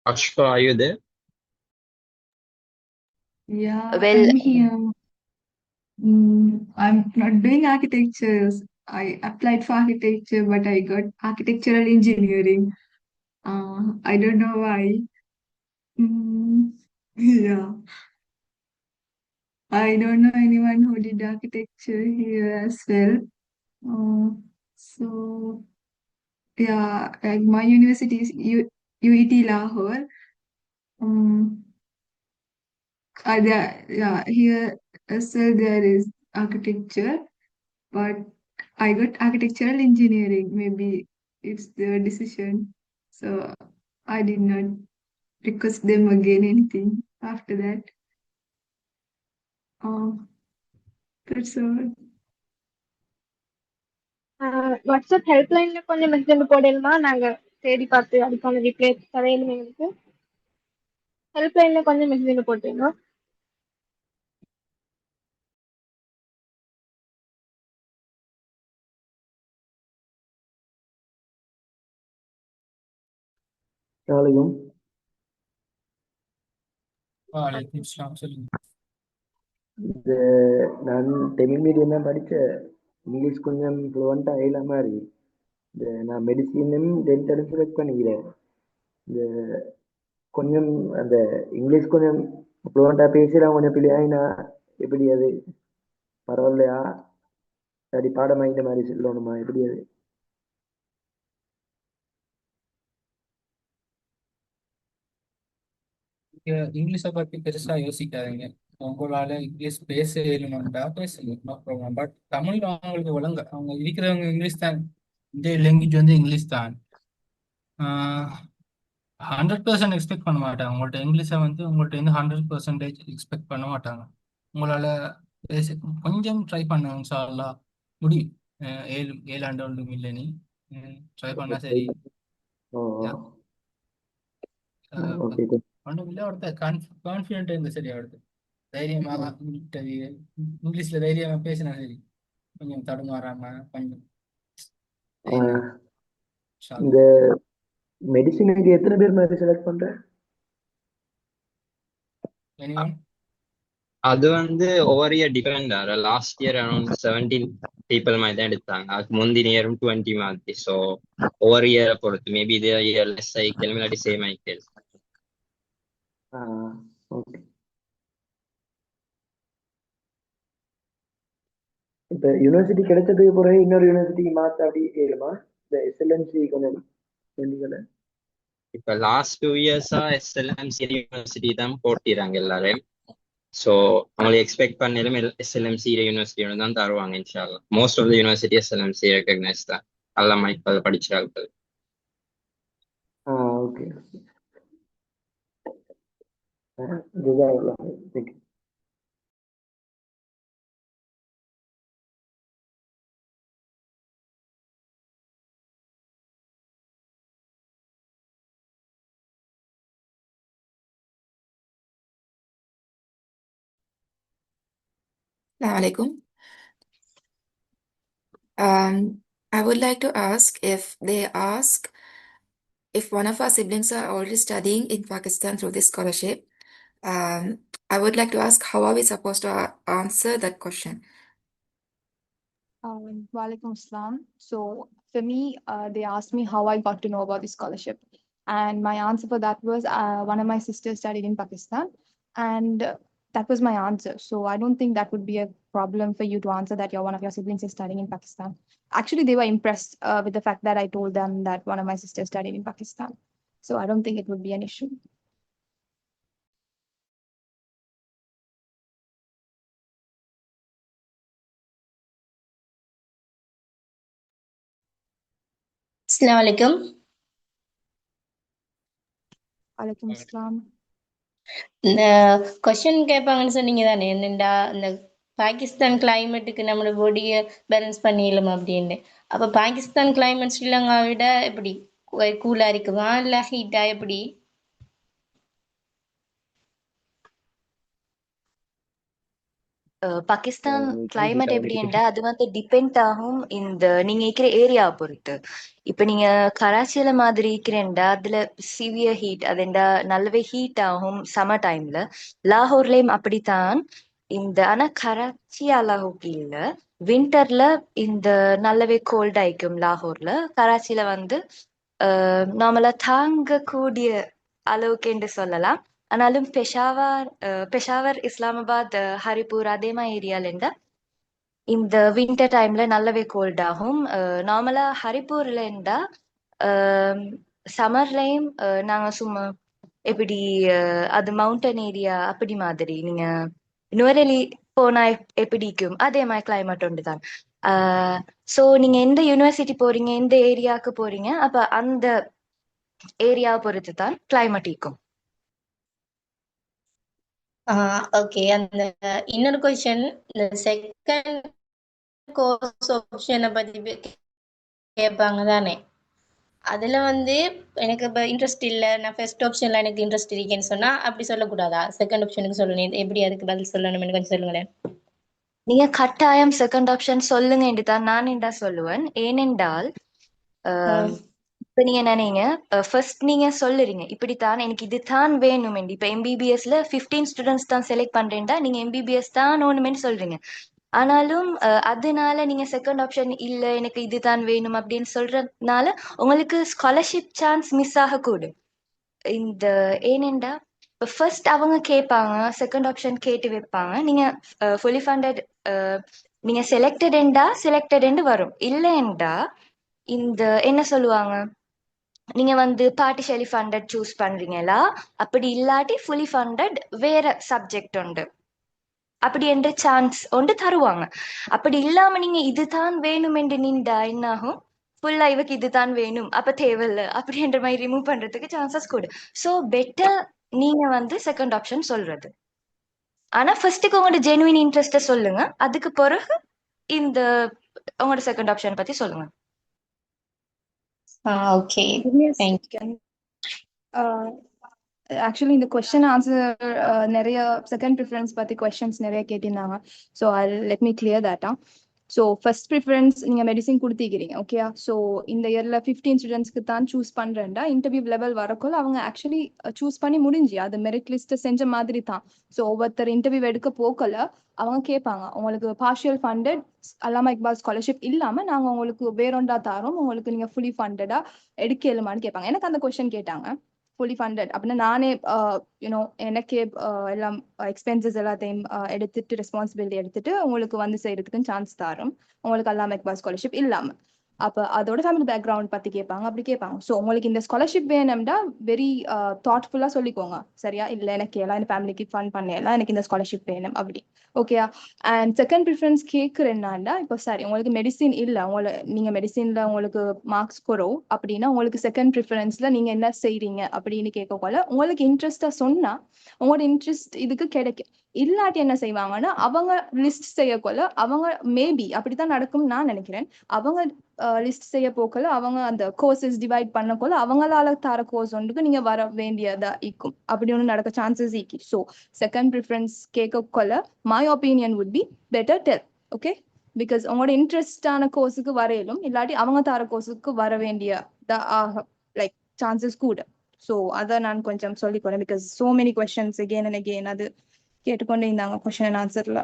Ashka, are you there? Yeah, Well, I'm here. I'm not doing architecture. I applied for architecture, but I got architectural engineering. I don't know why. Mm, yeah, I don't know anyone who did architecture here as well. So yeah, like my university is UET Lahore. Um, yeah, here as well there is architecture, but I got architectural engineering. Maybe it's their decision. So I did not request them again anything after that. Um, that's all. WhatsApp ஹெல்ப்லைன்ல கொஞ்சம் message போடணுமா? நாங்க தேடி பார்த்து அதுக்கான reply தரையிலும் எங்களுக்கு ஹெல்ப்லைன்ல கொஞ்சம் message போட்டீங்க. நாளைக்கும் வலைக்கும் அஸ்ஸலாம், சொல்லுங்க. இந்த நான் தமிழ் மீடியம் தான் படித்தேன். இங்கிலீஷ் கொஞ்சம் ஃப்ளூவெண்ட்டாக ஆகல மாதிரி. நான் மெடிசினும் டென்டலும் செலக்ட் பண்ணிக்கிறேன். இந்த கொஞ்சம் அந்த இங்கிலீஷ் கொஞ்சம் ஃப்ளூவெண்ட்டாக பேசுகிறேன், கொஞ்சம் பிள்ளையாயினா எப்படி அது பரவாயில்லையா? சரி பாடமாகிட்ட மாதிரி சொல்லணுமா? எப்படி அது? நீங்க இங்கிலீஷை பத்தி பெருசா யோசிக்காதீங்க. உங்களால இங்கிலீஷ் பேச இயலுமெண்டா பேசுங்க, நோ ப்ராப்ளம். பட் தமிழ் அவங்களுக்கு விளங்க, அவங்க இருக்கிறவங்க இங்கிலீஷ் தான். இந்த லாங்குவேஜ் வந்து இங்கிலீஷ் தான். 100% எக்ஸ்பெக்ட் பண்ண மாட்டாங்க. உங்கள்ட்ட இங்கிலீஷை வந்து உங்கள்ட்ட இருந்து 100% எக்ஸ்பெக்ட் பண்ண மாட்டாங்க. உங்களால் பேச கொஞ்சம் ட்ரை பண்ணுங்க, இன்ஷா அல்லாஹ் முடியும். 7 ஆண்டு ஒன்றும் இல்லை, நீ ட்ரை பண்ணா சரி. ஓ ஓகே ஒன்றும் இல்லை, ஒருத்த கான்ஃபிடென்ட் இருந்து சரி. அவடுத்து தைரியமாக இன்டர்வியூ இங்கிலீஷில் தைரியமாக பேசினா சரி. கொஞ்சம் தடுமாறாம கொஞ்சம் தைரியமா. இன்ஷா இந்த அல்லாஹ். மெடிசினுக்கு எத்தனை பேர் மாதிரி செலக்ட் பண்ற? Anyone? அது வந்து ஒவ்வொரு இயர் டிபெண்ட் ஆகிற. லாஸ்ட் இயர் அரௌண்ட் 17 பீப்புள் மாதிரி தான் எடுத்தாங்க. அதுக்கு முந்தின இயரும் 20 மாதிரி. ஸோ ஒவ்வொரு இயரை பொறுத்து மேபி இது இயர் லெஸ் ஆகிக்கலும் இல்லாட்டி சேம் ஆகிக்கல். ஓகே. இப்போ யூனிவர்சிட்டி கிடைச்சதுக்கு பிறகு இன்னொரு யூனிவர்சிட்டிக்கு மாற்ற அப்படி கேளுமா? இந்த எஸ்எல்என்சி கொஞ்சம் கேள்விகளை. இப்போ லாஸ்ட் 2 இயர்ஸா எஸ்எல்எம்சி யூனிவர்சிட்டி தான் போட்டிறாங்க எல்லாரும். ஸோ அவங்களை எக்ஸ்பெக்ட் பண்ணாலும் எஸ்எல்எம்சி யூனிவர்சிட்டியோட தான் தருவாங்க இன்ஷால்லா. Most of the university SLMC recognise தான். அல்லாமா இக்பால் படிச்ச ஆட்கள். ஓகே. ஜஸாக்கல்லாஹ். Thank you. Assalamualaikum. I would like to ask if one of our siblings are already studying in Pakistan through this scholarship. I would like to ask how are we supposed to answer that question? Walaikum Assalam. So for me, they asked me how I got to know about the scholarship. And my answer for that was one of my sisters studied in Pakistan. And that was my answer. So I don't think that would be a problem for you to answer that one of your siblings is studying in Pakistan. Actually, they were impressed with the fact that I told them that one of my sisters studied in Pakistan. So I don't think it would be an issue. Assalamualaikum. Walaikum Assalam. இந்த question கேட்பாங்கன்னு சொன்னீங்க தானே, என்னண்டா இந்த பாகிஸ்தான் கிளைமேட்டுக்கு நம்மளோட பாடியை balance பண்ணிடலாம் அப்படின்னு. அப்போ பாகிஸ்தான் கிளைமேட் ஸ்ரீலங்காவை விட எப்படி கூலாக இருக்குமா இல்லை ஹீட்டா எப்படி? பாகிஸ்தான் கொஞ்சம் கிளைமேட் heat எப்படி ஆகுது. என்றா அது வந்து டிபெண்ட் ஆகும் இந்த நீங்க இருக்கிற ஏரியாவை பொறுத்து. இப்ப நீங்க கராச்சியில மாதிரி இருக்கிறேன்டா அதுல சிவியர் ஹீட், அதுண்டா நல்லாவே ஹீட் ஆகும் சம்மர் டைம்ல. லாகூர்லயும் அப்படித்தான். ஆனா கராச்சி அலாஹுக்கு இல்ல, வின்டர்ல இந்த நல்லாவே கோல்ட் ஆயிக்கும் லாகூர்ல. கராச்சியில வந்து நார்மலா தாங்கக்கூடிய அளவுக்கு என்று சொல்லலாம். ஆனாலும் பெஷாவர், இஸ்லாமாபாத், ஹரிப்பூர் அதேமா ஏரியால இருந்தா இந்த வின்டர் டைம்ல நல்லாவே கோல்ட் ஆகும். நார்மலா ஹரிப்பூர்ல இருந்தா சம்மர்லயும் நாங்க சும்மா எப்படி அது மவுண்டன் ஏரியா அப்படி மாதிரி. நீங்க நுவரெலி போனா எப்படி இருக்கும் அதே மாதிரி கிளைமேட் உண்டு தான். ஸோ நீங்க எந்த யூனிவர்சிட்டி போறீங்க, எந்த ஏரியாவுக்கு போறீங்க, அப்ப அந்த ஏரியாவை பொறுத்து தான் கிளைமேட் இருக்கும். ஓகே. அந்த இன்னொரு கொஸ்டின், இந்த செகண்ட் கோர்ஸ் ஆப்ஷனை பற்றி கேட்பாங்க தானே, அதில் வந்து எனக்கு இப்போ இன்ட்ரெஸ்ட் இல்லை, நான் ஃபர்ஸ்ட் ஆப்ஷனில் எனக்கு இன்ட்ரெஸ்ட் இருக்கேன்னு சொன்னால் அப்படி சொல்லக்கூடாதா? செகண்ட் ஆப்ஷனுக்கு சொல்லணும், எப்படி அதுக்கு பதில் சொல்லணும்னு கொஞ்சம் சொல்லுங்களேன். நீங்க கட்டாயம் செகண்ட் ஆப்ஷன் சொல்லுங்க என்று தான் நான் என்றா சொல்லுவேன். ஏனென்றால் இப்ப நீங்க நினைங்க, ஃபர்ஸ்ட் நீங்க சொல்லுறீங்க இப்படித்தான் எனக்கு இதுதான் வேணும் என்று. இப்ப எம்பிபிஎஸ்ல 15 ஸ்டூடெண்ட்ஸ் தான் செலக்ட் பண்றேன்டா நீங்க எம்பிபிஎஸ் தான் வேணும்னு சொல்றீங்க. ஆனாலும் அதனால நீங்க செகண்ட் ஆப்ஷன் இல்ல எனக்கு இதுதான் வேணும் அப்படின்னு சொல்றதுனால உங்களுக்கு ஸ்காலர்ஷிப் சான்ஸ் மிஸ் ஆகக்கூடும். ஏனெண்டா இப்போ ஃபர்ஸ்ட் அவங்க கேட்பாங்க, செகண்ட் ஆப்ஷன் கேட்டு வைப்பாங்க. நீங்க ஃபுல்லி ஃபண்டட் நீங்க செலக்டட் வரும். இல்லைண்டா என்ன சொல்லுவாங்க, நீங்க வந்து பார்ட்டிஷியலி ஃபண்டட் சூஸ் பண்றீங்களா, அப்படி இல்லாட்டி ஃபுல்லி ஃபண்டட் வேற சப்ஜெக்ட் உண்டு அப்படி என்ற சான்ஸ் ஒன்று தருவாங்க. அப்படி இல்லாம நீங்க இதுதான் வேணும் என்று நின்றா என்னாகும், ஃபுல்லா இவக்கு இதுதான் வேணும் அப்ப தேவையில்ல அப்படின்ற மாதிரி ரிமூவ் பண்றதுக்கு சான்சஸ் கூட. ஸோ பெட்டர் நீங்க வந்து செகண்ட் ஆப்ஷன் சொல்றது. ஆனா ஃபர்ஸ்ட்டுக்கு உங்களோட ஜெனுவின் இன்ட்ரெஸ்ட்டை சொல்லுங்க, அதுக்கு பிறகு இந்த உங்களோட செகண்ட் ஆப்ஷன் பத்தி சொல்லுங்க. Okay. Give me a Thank you. second. Actually இந்த கொஸ்டின் ஆன்சர் நிறைய செகண்ட் ப்ரிஃபரன்ஸ் பற்றி கொஸ்டின்ஸ் நிறைய கேட்டிருந்தாங்க. So I let me clear தட்டா. ஸோ ஃபர்ஸ்ட் ப்ரிஃபரன்ஸ் நீங்கள் மெடிசின் கொடுத்திக்கிறீங்க ஓகேயா. ஸோ இந்த இயரில் 15 ஸ்டூடெண்ட்ஸ்க்கு தான் சூஸ் பண்ணுறேன்டா இன்டர்வியூ லெவல் வரக்குள்ள அவங்க ஆக்சுவலி சூஸ் பண்ணி முடிஞ்சு அது மெரிட் லிஸ்ட்டை செஞ்ச மாதிரி தான். ஸோ ஒவ்வொருத்தர் இன்டர்வியூ எடுக்க போக்கல அவங்க கேட்பாங்க உங்களுக்கு partial funded Allama Iqbal scholarship இல்லாமல் நாங்கள் உங்களுக்கு வேறொண்டா தாரோம், உங்களுக்கு நீங்கள் ஃபுல்லி ஃபண்டடாக எடுக்க இயலுமான்னு கேட்பாங்க. எனக்கு அந்த கொஸ்டின் கேட்டாங்க ஃபுல்லி ஃபண்டட் அப்படின்னா நானே யூனோ எனக்கே எல்லாம் எக்ஸ்பென்சஸ் எல்லாத்தையும் எடுத்துட்டு ரெஸ்பான்சிபிலிட்டி எடுத்துட்டு உங்களுக்கு வந்து செய்யறதுக்கு சான்ஸ் தரும் உங்களுக்கு அல்லாமா இக்பால் ஸ்காலர்ஷிப் இல்லாம. அப்போ அதோட ஃபேமிலி பேக்ரவுண்ட் பத்தி கேட்பாங்க, அப்படி கேட்பாங்க. ஸோ உங்களுக்கு இந்த ஸ்காலர்ஷிப் வேணும்னா வெரி தாட்ஃபுல்லா சொல்லிக்கோங்க சரியா. இல்லை எனக்கு எல்லாம் என் ஃபேமிலிக்கு ஃபண்ட் பண்ணலாம், எனக்கு இந்த ஸ்காலர்ஷிப் வேணும் அப்படி ஓகேயா. அண்ட் செகண்ட் ப்ரிஃபரன்ஸ் கேட்குறேன்னாண்டா இப்போ சரி உங்களுக்கு மெடிசின் இல்லை, நீங்க மெடிசின்ல உங்களுக்கு மார்க்ஸ் குறவு அப்படின்னா உங்களுக்கு செகண்ட் ப்ரிஃபரன்ஸ்ல நீங்க என்ன செய்றீங்க அப்படின்னு கேட்கக்குள்ள உங்களுக்கு இன்ட்ரெஸ்டா சொன்னா உங்களோட இன்ட்ரெஸ்ட் இதுக்கு கிடைக்கும். இல்லாட்டி என்ன செய்வாங்கன்னா அவங்க லிஸ்ட் செய்யக்குள்ள அவங்க மேபி அப்படித்தான் நடக்கும்னு நான் நினைக்கிறேன். அவங்க லிஸ்ட் செய்ய போக்கல அவங்க அந்த கோர்சஸ் டிவைட் பண்ணக்குள்ள அவங்களால தர கோர்ஸ் ஒன்றுக்கு நீங்க வர வேண்டியதா இருக்கும், அப்படி ஒன்று நடக்க சான்சஸ் இருக்கு. ஸோ செகண்ட் ப்ரிஃபரன்ஸ் கேட்கக்குள்ள my opinion would be better tell okay, because உங்களோட இன்ட்ரெஸ்டான கோர்ஸுக்கு வரையிலும் இல்லாட்டி அவங்க தர கோர்ஸுக்கு வர வேண்டிய லைக் சான்சஸ் கூட. ஸோ அதை நான் கொஞ்சம் சொல்லிக்கிறேன் because so many questions again and again அது கேட்டுக்கொண்டே இருந்தாங்க கொஸ்டின் அண்ட் ஆன்சர்ல.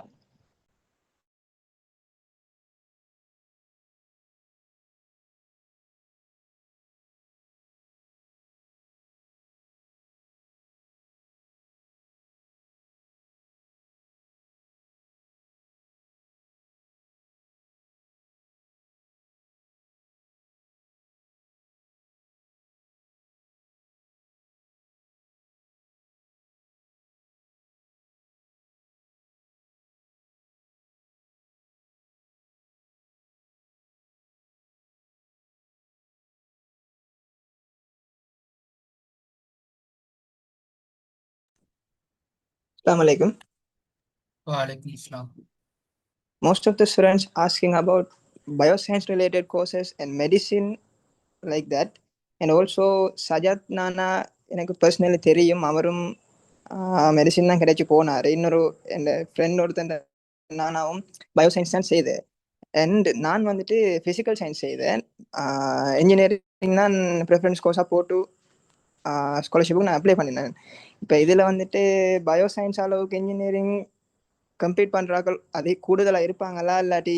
Assalamu alaikum. Walaikum Assalam. Most of the students asking about bioscience related courses and medicine like that. And also Sajat Nana எனக்கு personally தெரியும், அவரும் medicine தான் கிடைச்சி போனார். இன்னொரு என் ஃப்ரெண்ட் ஒருத்தன் நானாவும் பயோசயின்ஸ் தான் செய்தேன். அண்ட் நான் வந்துட்டு ஃபிசிக்கல் சயின்ஸ் செய்தேன். இன்ஜினியரிங் தான் ப்ரிஃபரன்ஸ் கோர்ஸாக போட்டு ஸ்காலர்ஷிப்புக்கு நான் அப்ளை பண்ணினேன். இப்போ இதில் வந்துட்டு பயோசயின்ஸ் அளவுக்கு இன்ஜினியரிங் கம்ப்ளீட் பண்ணுறாக்கள் அதே கூடுதலாக இருப்பாங்களா, இல்லாட்டி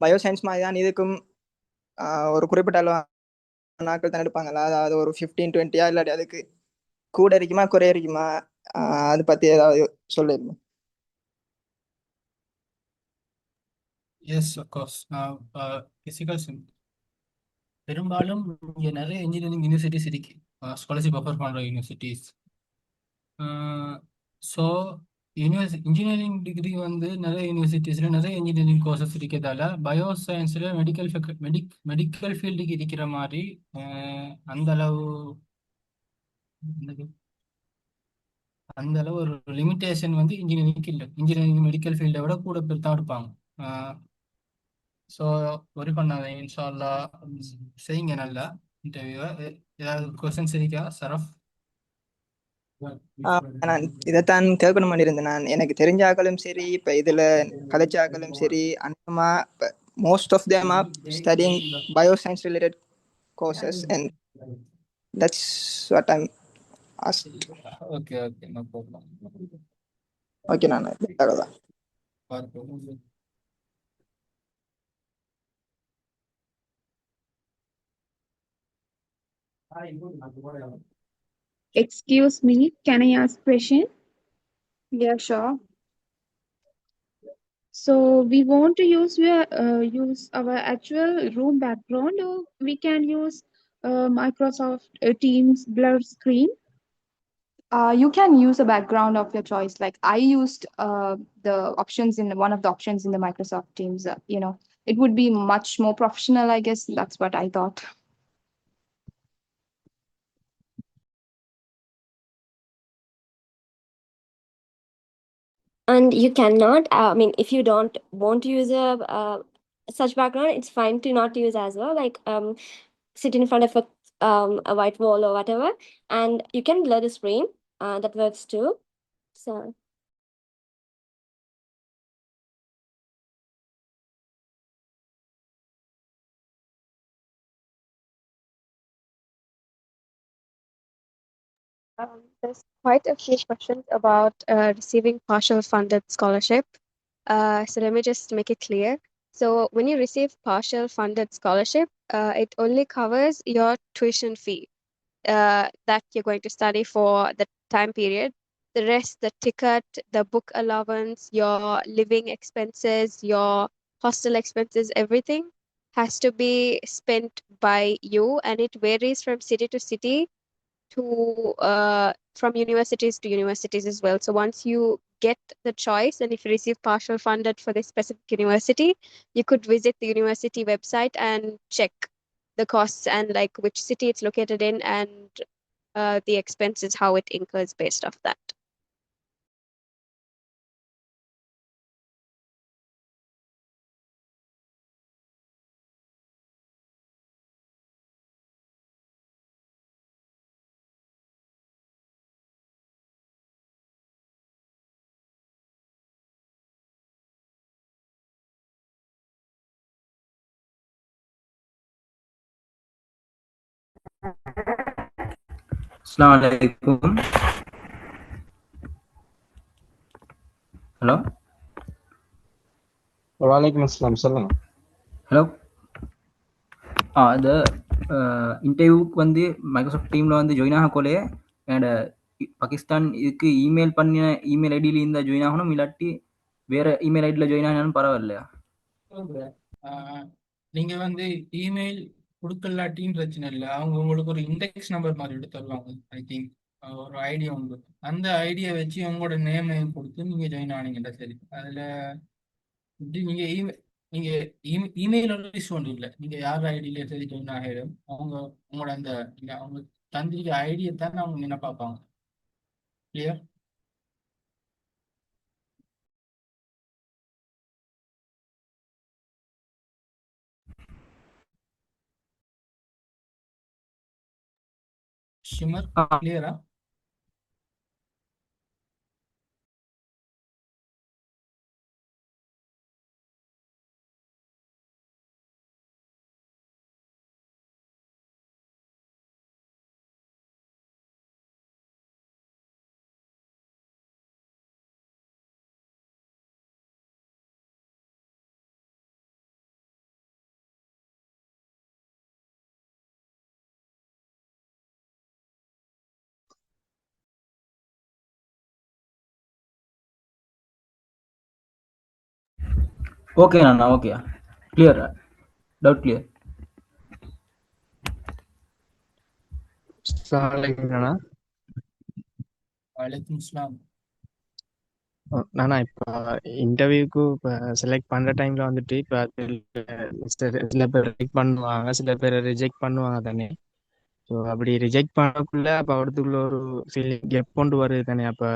பயோசயின்ஸ் மாதிரி தான் இதுக்கும் ஒரு குறிப்பிட்ட அளவு நாட்கள் தான் எடுப்பாங்களா, அதாவது ஒரு 15-20 இல்லாட்டி அதுக்கு கூட இருக்குமா குறைய இருக்குமா, அதை பற்றி ஏதாவது சொல்லிருங்க. Yes of course. நான் ஃபிசிக்கல் பெரும்பாலும் இங்கே நிறைய இன்ஜினியரிங் யூனிவர்சிட்டிஸ் இருக்கு, ஸ்காலர்ஷிப் ஆஃபர் பண்ணுற யூனிவர்சிட்டிஸ். ஸோ இன்ஜினியரிங் டிகிரி வந்து நிறைய யூனிவர்சிட்டிஸில் நிறைய இன்ஜினியரிங் கோர்சஸ் இருக்கிறதால பயோசயின்ஸில் மெடிக்கல் ஃபீல்டுக்கு இருக்கிற மாதிரி அந்த அளவு ஒரு லிமிட்டேஷன் வந்து இன்ஜினியரிங்க்கு இல்லை. இன்ஜினியரிங் மெடிக்கல் ஃபீல்டை விட கூட பேர் தான் எடுப்பாங்க. ஸோ ஒரி பண்ணாத, இன்ஷா அல்லாஹ் செய்யுங்க நல்லா இன்டர்வியூவை. ஏதாவது கொஸ்டின்ஸ் இருக்கா சரஃப்? நான் இதைத்தான் கேட்கணும் பண்ணியிருந்தேன். நான் எனக்கு தெரிஞ்ச ஆக்களும் சரி, இப்போ இதில் கதைச்ச ஆக்களும் சரி, அநேகமாக most of them are studying bioscience related courses and that's what I'm asked. Okay, no problem. Okay, நான் அவ்வளோதான். Excuse me, can I ask question? Yeah, sure. So we want to use our actual room background, or we can use Microsoft Teams blur screen. You can use a background of your choice. Like I used the options in one of the options in the Microsoft Teams. it would be much more professional, I guess. That's what I thought. And you cannot, I mean, if you don't want to use a such background, it's fine to not use as well. Like sit in front of a white wall or whatever, and you can blur the screen. That works too. So there's quite a few questions about receiving partial funded scholarship. So let me just make it clear. So when you receive partial funded scholarship, it only covers your tuition fee that you're going to study for the time period. The rest, the ticket, the book allowance, your living expenses, your hostel expenses, everything has to be spent by you, and it varies from city to city to from universities to universities as well. So once you get the choice and if you receive partial funded for this specific university, you could visit the university website and check the costs and like which city it's located in and the expenses, how it incurs based off that. Assalamualaikum. Hello. வலைக்கம் அஸ்ஸலாம், சொல்லுங்க. Hello. அது இன்டர்வியூக்கு வந்து Microsoft டீமில் வந்து join ஆகக்கொள்ளே என்னோட பாகிஸ்தான் இதுக்கு இமெயில் பண்ணின இமெயில் ஐடியில் இருந்தால் ஜாயின் ஆகணும், இல்லாட்டி வேறு இமெயில் ஐடியில் ஜாயின் ஆகினாலும் பரவாயில்லையா? நீங்க வந்து இமெயில் கொடுக்கலாட்டின்னு பிரச்சனை இல்லை. அவங்க உங்களுக்கு ஒரு இண்டெக்ஸ் நம்பர் மாதிரி எடுத்து தருவாங்க. ஐ திங்க் ஒரு ஐடியா உண்டு. அந்த ஐடியா வச்சு உங்களோட நேமையும் கொடுத்து நீங்க ஜாயின் ஆனீங்கன்னா சரி. அதுல இப்படி நீங்க இமெயில் லிஸ்ட் ஒன்று இல்லை. நீங்க யார் ஐடியில சரி ஜாயின் ஆகிடும். அவங்க உங்களோட அந்த நீங்க அவங்க தந்திரிக்க ஐடியை தானே அவங்க என்ன பார்ப்பாங்க. கிளியர்? ஷிமர் கிளியரா? ஓகே அண்ணா, ஓகே, கிளியர், டவுட் கிளியர். அண்ணா. வலைக்கும் அஸ்ஸலாம். நானா இப்போ இன்டர்வியூக்கு இப்போ செலக்ட் பண்ணுற டைமில் வந்துட்டு இப்போ சில பேர் ரிஜெக்ட் பண்ணுவாங்க, சில பேர் ரிஜெக்ட் பண்ணுவாங்க தானே. ஸோ அப்படி ரிஜெக்ட் பண்ணக்குள்ள அப்போ அவடத்துக்குள்ள ஒரு ஃபீலிங் கெப் கொண்டு வருது தானே. அப்போ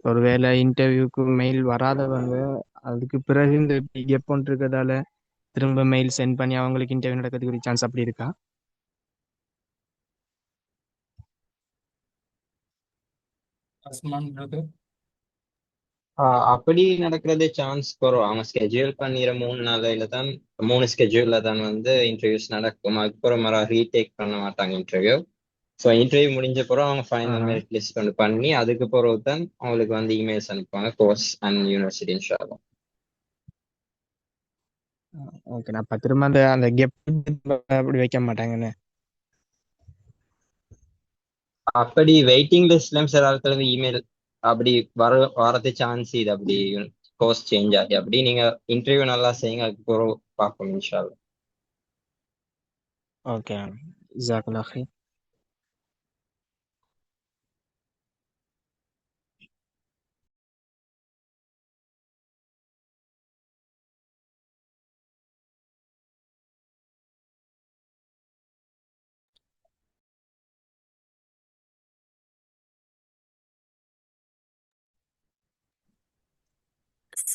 ஒரு வேளை இன்டர்வியூக்கு மெயில் வராதவங்க அதுக்கு பிறகு இந்த கெப் கொண்டு இருக்கிறதால திரும்ப மெயில் சென்ட் பண்ணி அவங்களுக்கு இன்டர்வியூ நடக்கிறதுக்கு ஒரு சான்ஸ் அப்படி இருக்கா? அஸ்மான் பிரதர். அப்படி நடக்கிறது சான்ஸ் குறவு. அவங்க ஸ்கெட்யூல் பண்ணிடுற 3 நாளையில தான் 3 ஸ்கெட்யூல்ல தான் வந்து இன்டர்வியூஸ் நடக்கும். அதுக்கப்புறம் ரீடேக் பண்ண மாட்டாங்க இன்டர்வியூ. ஸோ இன்டர்வியூ முடிஞ்ச பிறகு அவங்க ஃபைனல் மெரிட் லிஸ்ட் ஒன்று பண்ணி அதுக்கு பிறகு தான் அவங்களுக்கு வந்து இமெயில்ஸ் அனுப்புவாங்க, கோர்ஸ் அண்ட் யூனிவர்சிட்டி இன்ஷால்லா. ஓகே, நான் இப்போ திரும்ப அந்த அந்த கெப் அப்படி வைக்க மாட்டாங்கன்னு. அப்படி வெயிட்டிங் லிஸ்ட்லயும் சில ஆட்களுக்கு இமெயில் அப்படி வரது சான்ஸ் இது. அப்படி கோர்ஸ் சேஞ்ச் ஆகி அப்படி நீங்க இன்டர்வியூ நல்லா செய்யுங்க, அதுக்கு பிறகு பார்ப்போம் இன்ஷால்லா. ஓகே, ஜஸாக்கல்லாஹ் ஹைர்.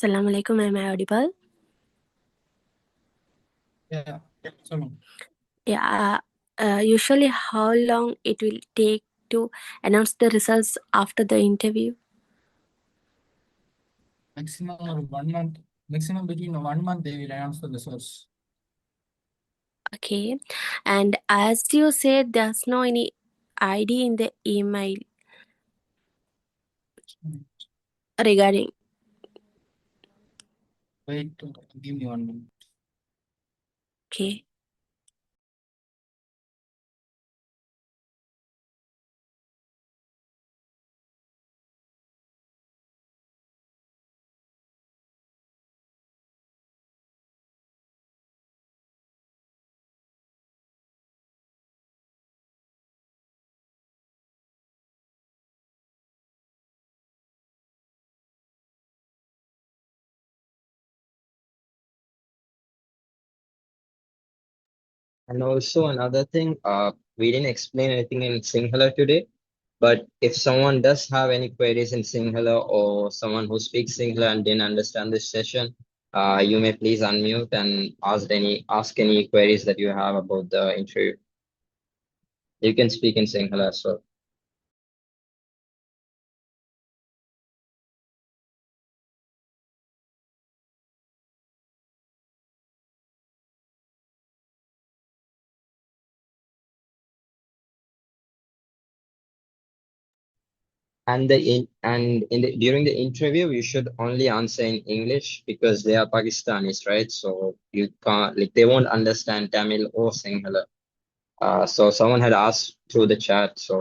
Assalamu alaikum, am I audible? Yeah, சொல்லுங்க. Yeah. Usually, how long it will take to announce the results after the interview? Maximum ஒரு 1 month, maximum between 1 month they will announce the results. Okay. And as you said, there's no any ID in the email regarding. Wait, give me 1 minute. Okay. And also another thing, we didn't explain anything in Sinhala today, but if someone does have any queries in Sinhala or someone who speaks Sinhala and didn't understand this session, you may please unmute and ask any queries that you have about the interview. You can speak in Sinhala as well. And during the interview, you should only answer in English because they are Pakistanis, right? So you can't like they won't understand Tamil or Sinhala. So someone had asked through the chat, so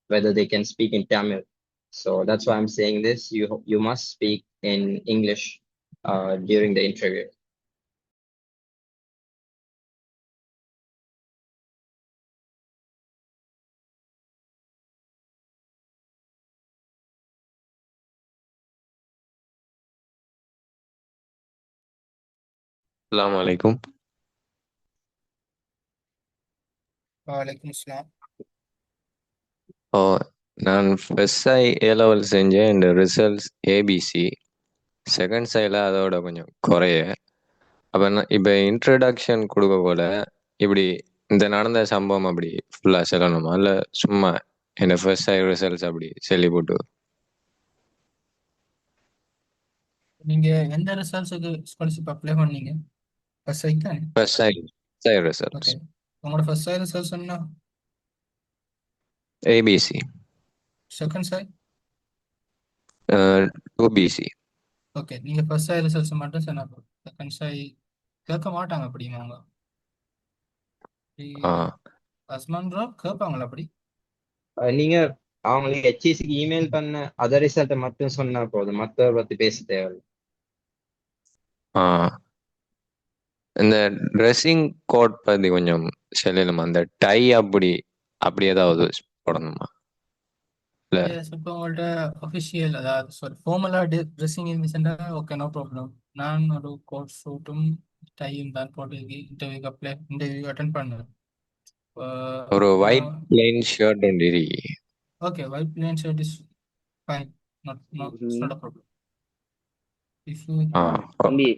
whether they can speak in Tamil. So that's why I'm saying this. You must speak in English during the interview. Assalamu alaikum. வலைக்கும் அஸ்ஸலாம். ஓ நான் first I A level செஞ்சேன் இந்த results ABC second சைடில் அதோட கொஞ்சம் குறைய அப்போ நான் இப்போ இன்ட்ரடக்ஷன் கொடுக்க போல இப்படி இந்த நடந்த சம்பவம் அப்படி ஃபுல்லாக சொல்லணுமா இல்லை சும்மா என்ன ஃபர்ஸ்ட் ஐ ரிசல்ட்ஸ் அப்படி சொல்லி போட்டு நீங்க எந்த ரிசல்ட்ஸுக்கு ஸ்காலர்ஷிப் அப்ளை பண்ணீங்க? ஃபர்ஸ்ட் சைட் தானே? ஃபர்ஸ்ட் ஐ ரிசல்ட்ஸ் ஓகே, உங்களோட ஃபர்ஸ்ட் சைட் ரிசல்ட்ஸ் என்ன? ஏபிசி செகண்ட் சைட் 2பிசி. ஓகே, நீங்க ஃபர்ஸ்ட் சைட் ரிசல்ட்ஸ் மட்டும் சொன்னா போதும். செகண்ட் சைட் கேட்க மாட்டாங்க அப்படிங்க அவங்க. ஆ அஸ்மான் ப்ரோ கேட்பாங்களா அப்படி? நீங்க அவங்களுக்கு ஹெச்இசிக்கு இமெயில் பண்ண அதர் ரிசல்ட்டை மட்டும் சொன்னா போதும், மற்றவரை பத்தி பேச தேவையில்லை. ஆ இந்த ட்ரெஸ்ஸிங் கோட் பற்றி கொஞ்சம் சொல்லணுமா? அந்த டை அப்படி அப்படி ஏதாவது போடணுமா? இல்லை எஸ், இப்போ உங்கள்ட்ட அஃபிஷியல் அதாவது சாரி ஃபார்மலாக ட்ரெஸ்ஸிங் இருந்துச்சுன்னா ஓகே, நோ ப்ராப்ளம். நான் ஒரு கோட் ஷூட்டும் டையும் தான் போட்டு இன்டர்வியூ அட்டன் பண்ணேன். ஒரு ஒயிட் பிளெயின் ஷர்ட் உண்டு. Okay, white plain shirt is fine, it's not a problem. If you uh தம்பி,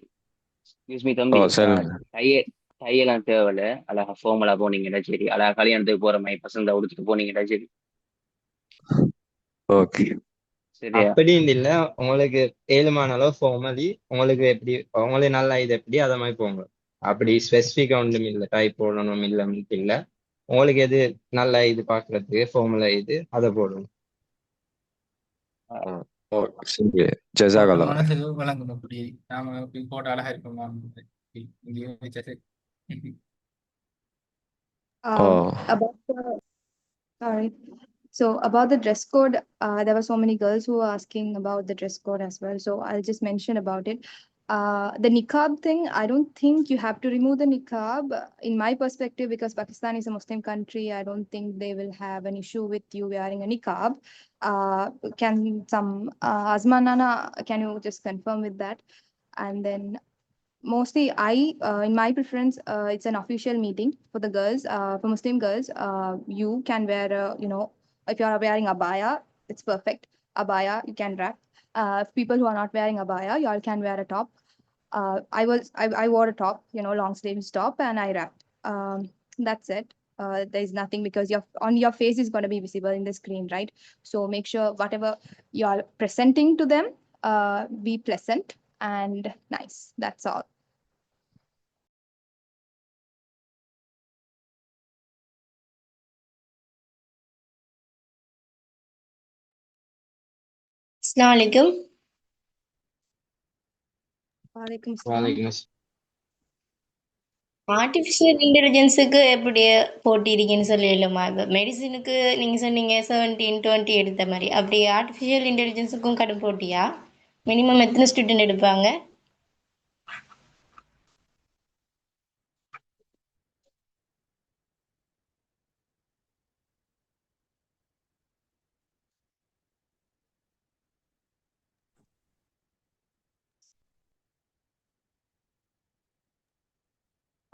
எக்ஸ்கியூஸ் மீ தம்பி, டையெல்லாம் தேவையில்ல. அழகா ஃபார்மலா போனீங்கன்னா சரி, அழகா கல்யாணத்துக்கு போற மாதிரி பசங்க உடுத்துட்டு போனீங்கன்னா சரி. ஓகே, சரியா? அப்படின்னு இல்ல, உங்களுக்கு ஏழுமான அளவு ஃபார்மலி உங்களுக்கு எப்படி உங்களுக்கு நல்லா இது எப்படி அதை மாதிரி போங்க. அப்படி ஸ்பெசிஃபிக்கா ஒன்றும் இல்லை, டைப் போடணும் இல்லைன்ட்டு இல்லை. உங்களுக்கு எது நல்லா இது பாக்குறதுக்கு ஃபார்முலா இது அதை போடணும். சரி, அவங்களோட ஜஸாகல்லா. மனசுக்கு விளங்கணும் அப்படி நாம இப்படி போட்டு அழகா இருப்போமா இங்கேயும் வச்சது. ஓ About sorry. So about the dress code, there were so many girls who were asking about the dress code as well. So I'll just mention about it. The niqab thing, I don't think you have to remove the niqab. In my perspective, because Pakistan is a Muslim country, I don't think they will have an issue with you wearing a niqab. Can some Azman Nana, can you just confirm with that? And then mostly in my preference, it's an official meeting for the girls. For Muslim girls, you can wear if you are wearing abaya, it's perfect. Abaya you can wrap. People who are not wearing abaya, y'all can wear a top. I wore a top, long sleeves top, and I wrapped. That's it. There's nothing because your face is going to be visible in the screen, right? So make sure whatever you are presenting to them, be pleasant and nice. That's all. Assalamu alaikum. Walaikum salam. Walaikum assalam. Artificial இன்டெலிஜென்ஸுக்கு எப்படி போட்டி இருக்குன்னு சொல்லிடலாமா? இப்போ மெடிசினுக்கு நீங்கள் சொன்னீங்க 17-20 எடுத்த மாதிரி, அப்படி ஆர்டிஃபிஷியல் இன்டெலிஜென்ஸுக்கும் கடும் போட்டியா? மினிமம் எத்தனை ஸ்டூடெண்ட் எடுப்பாங்க?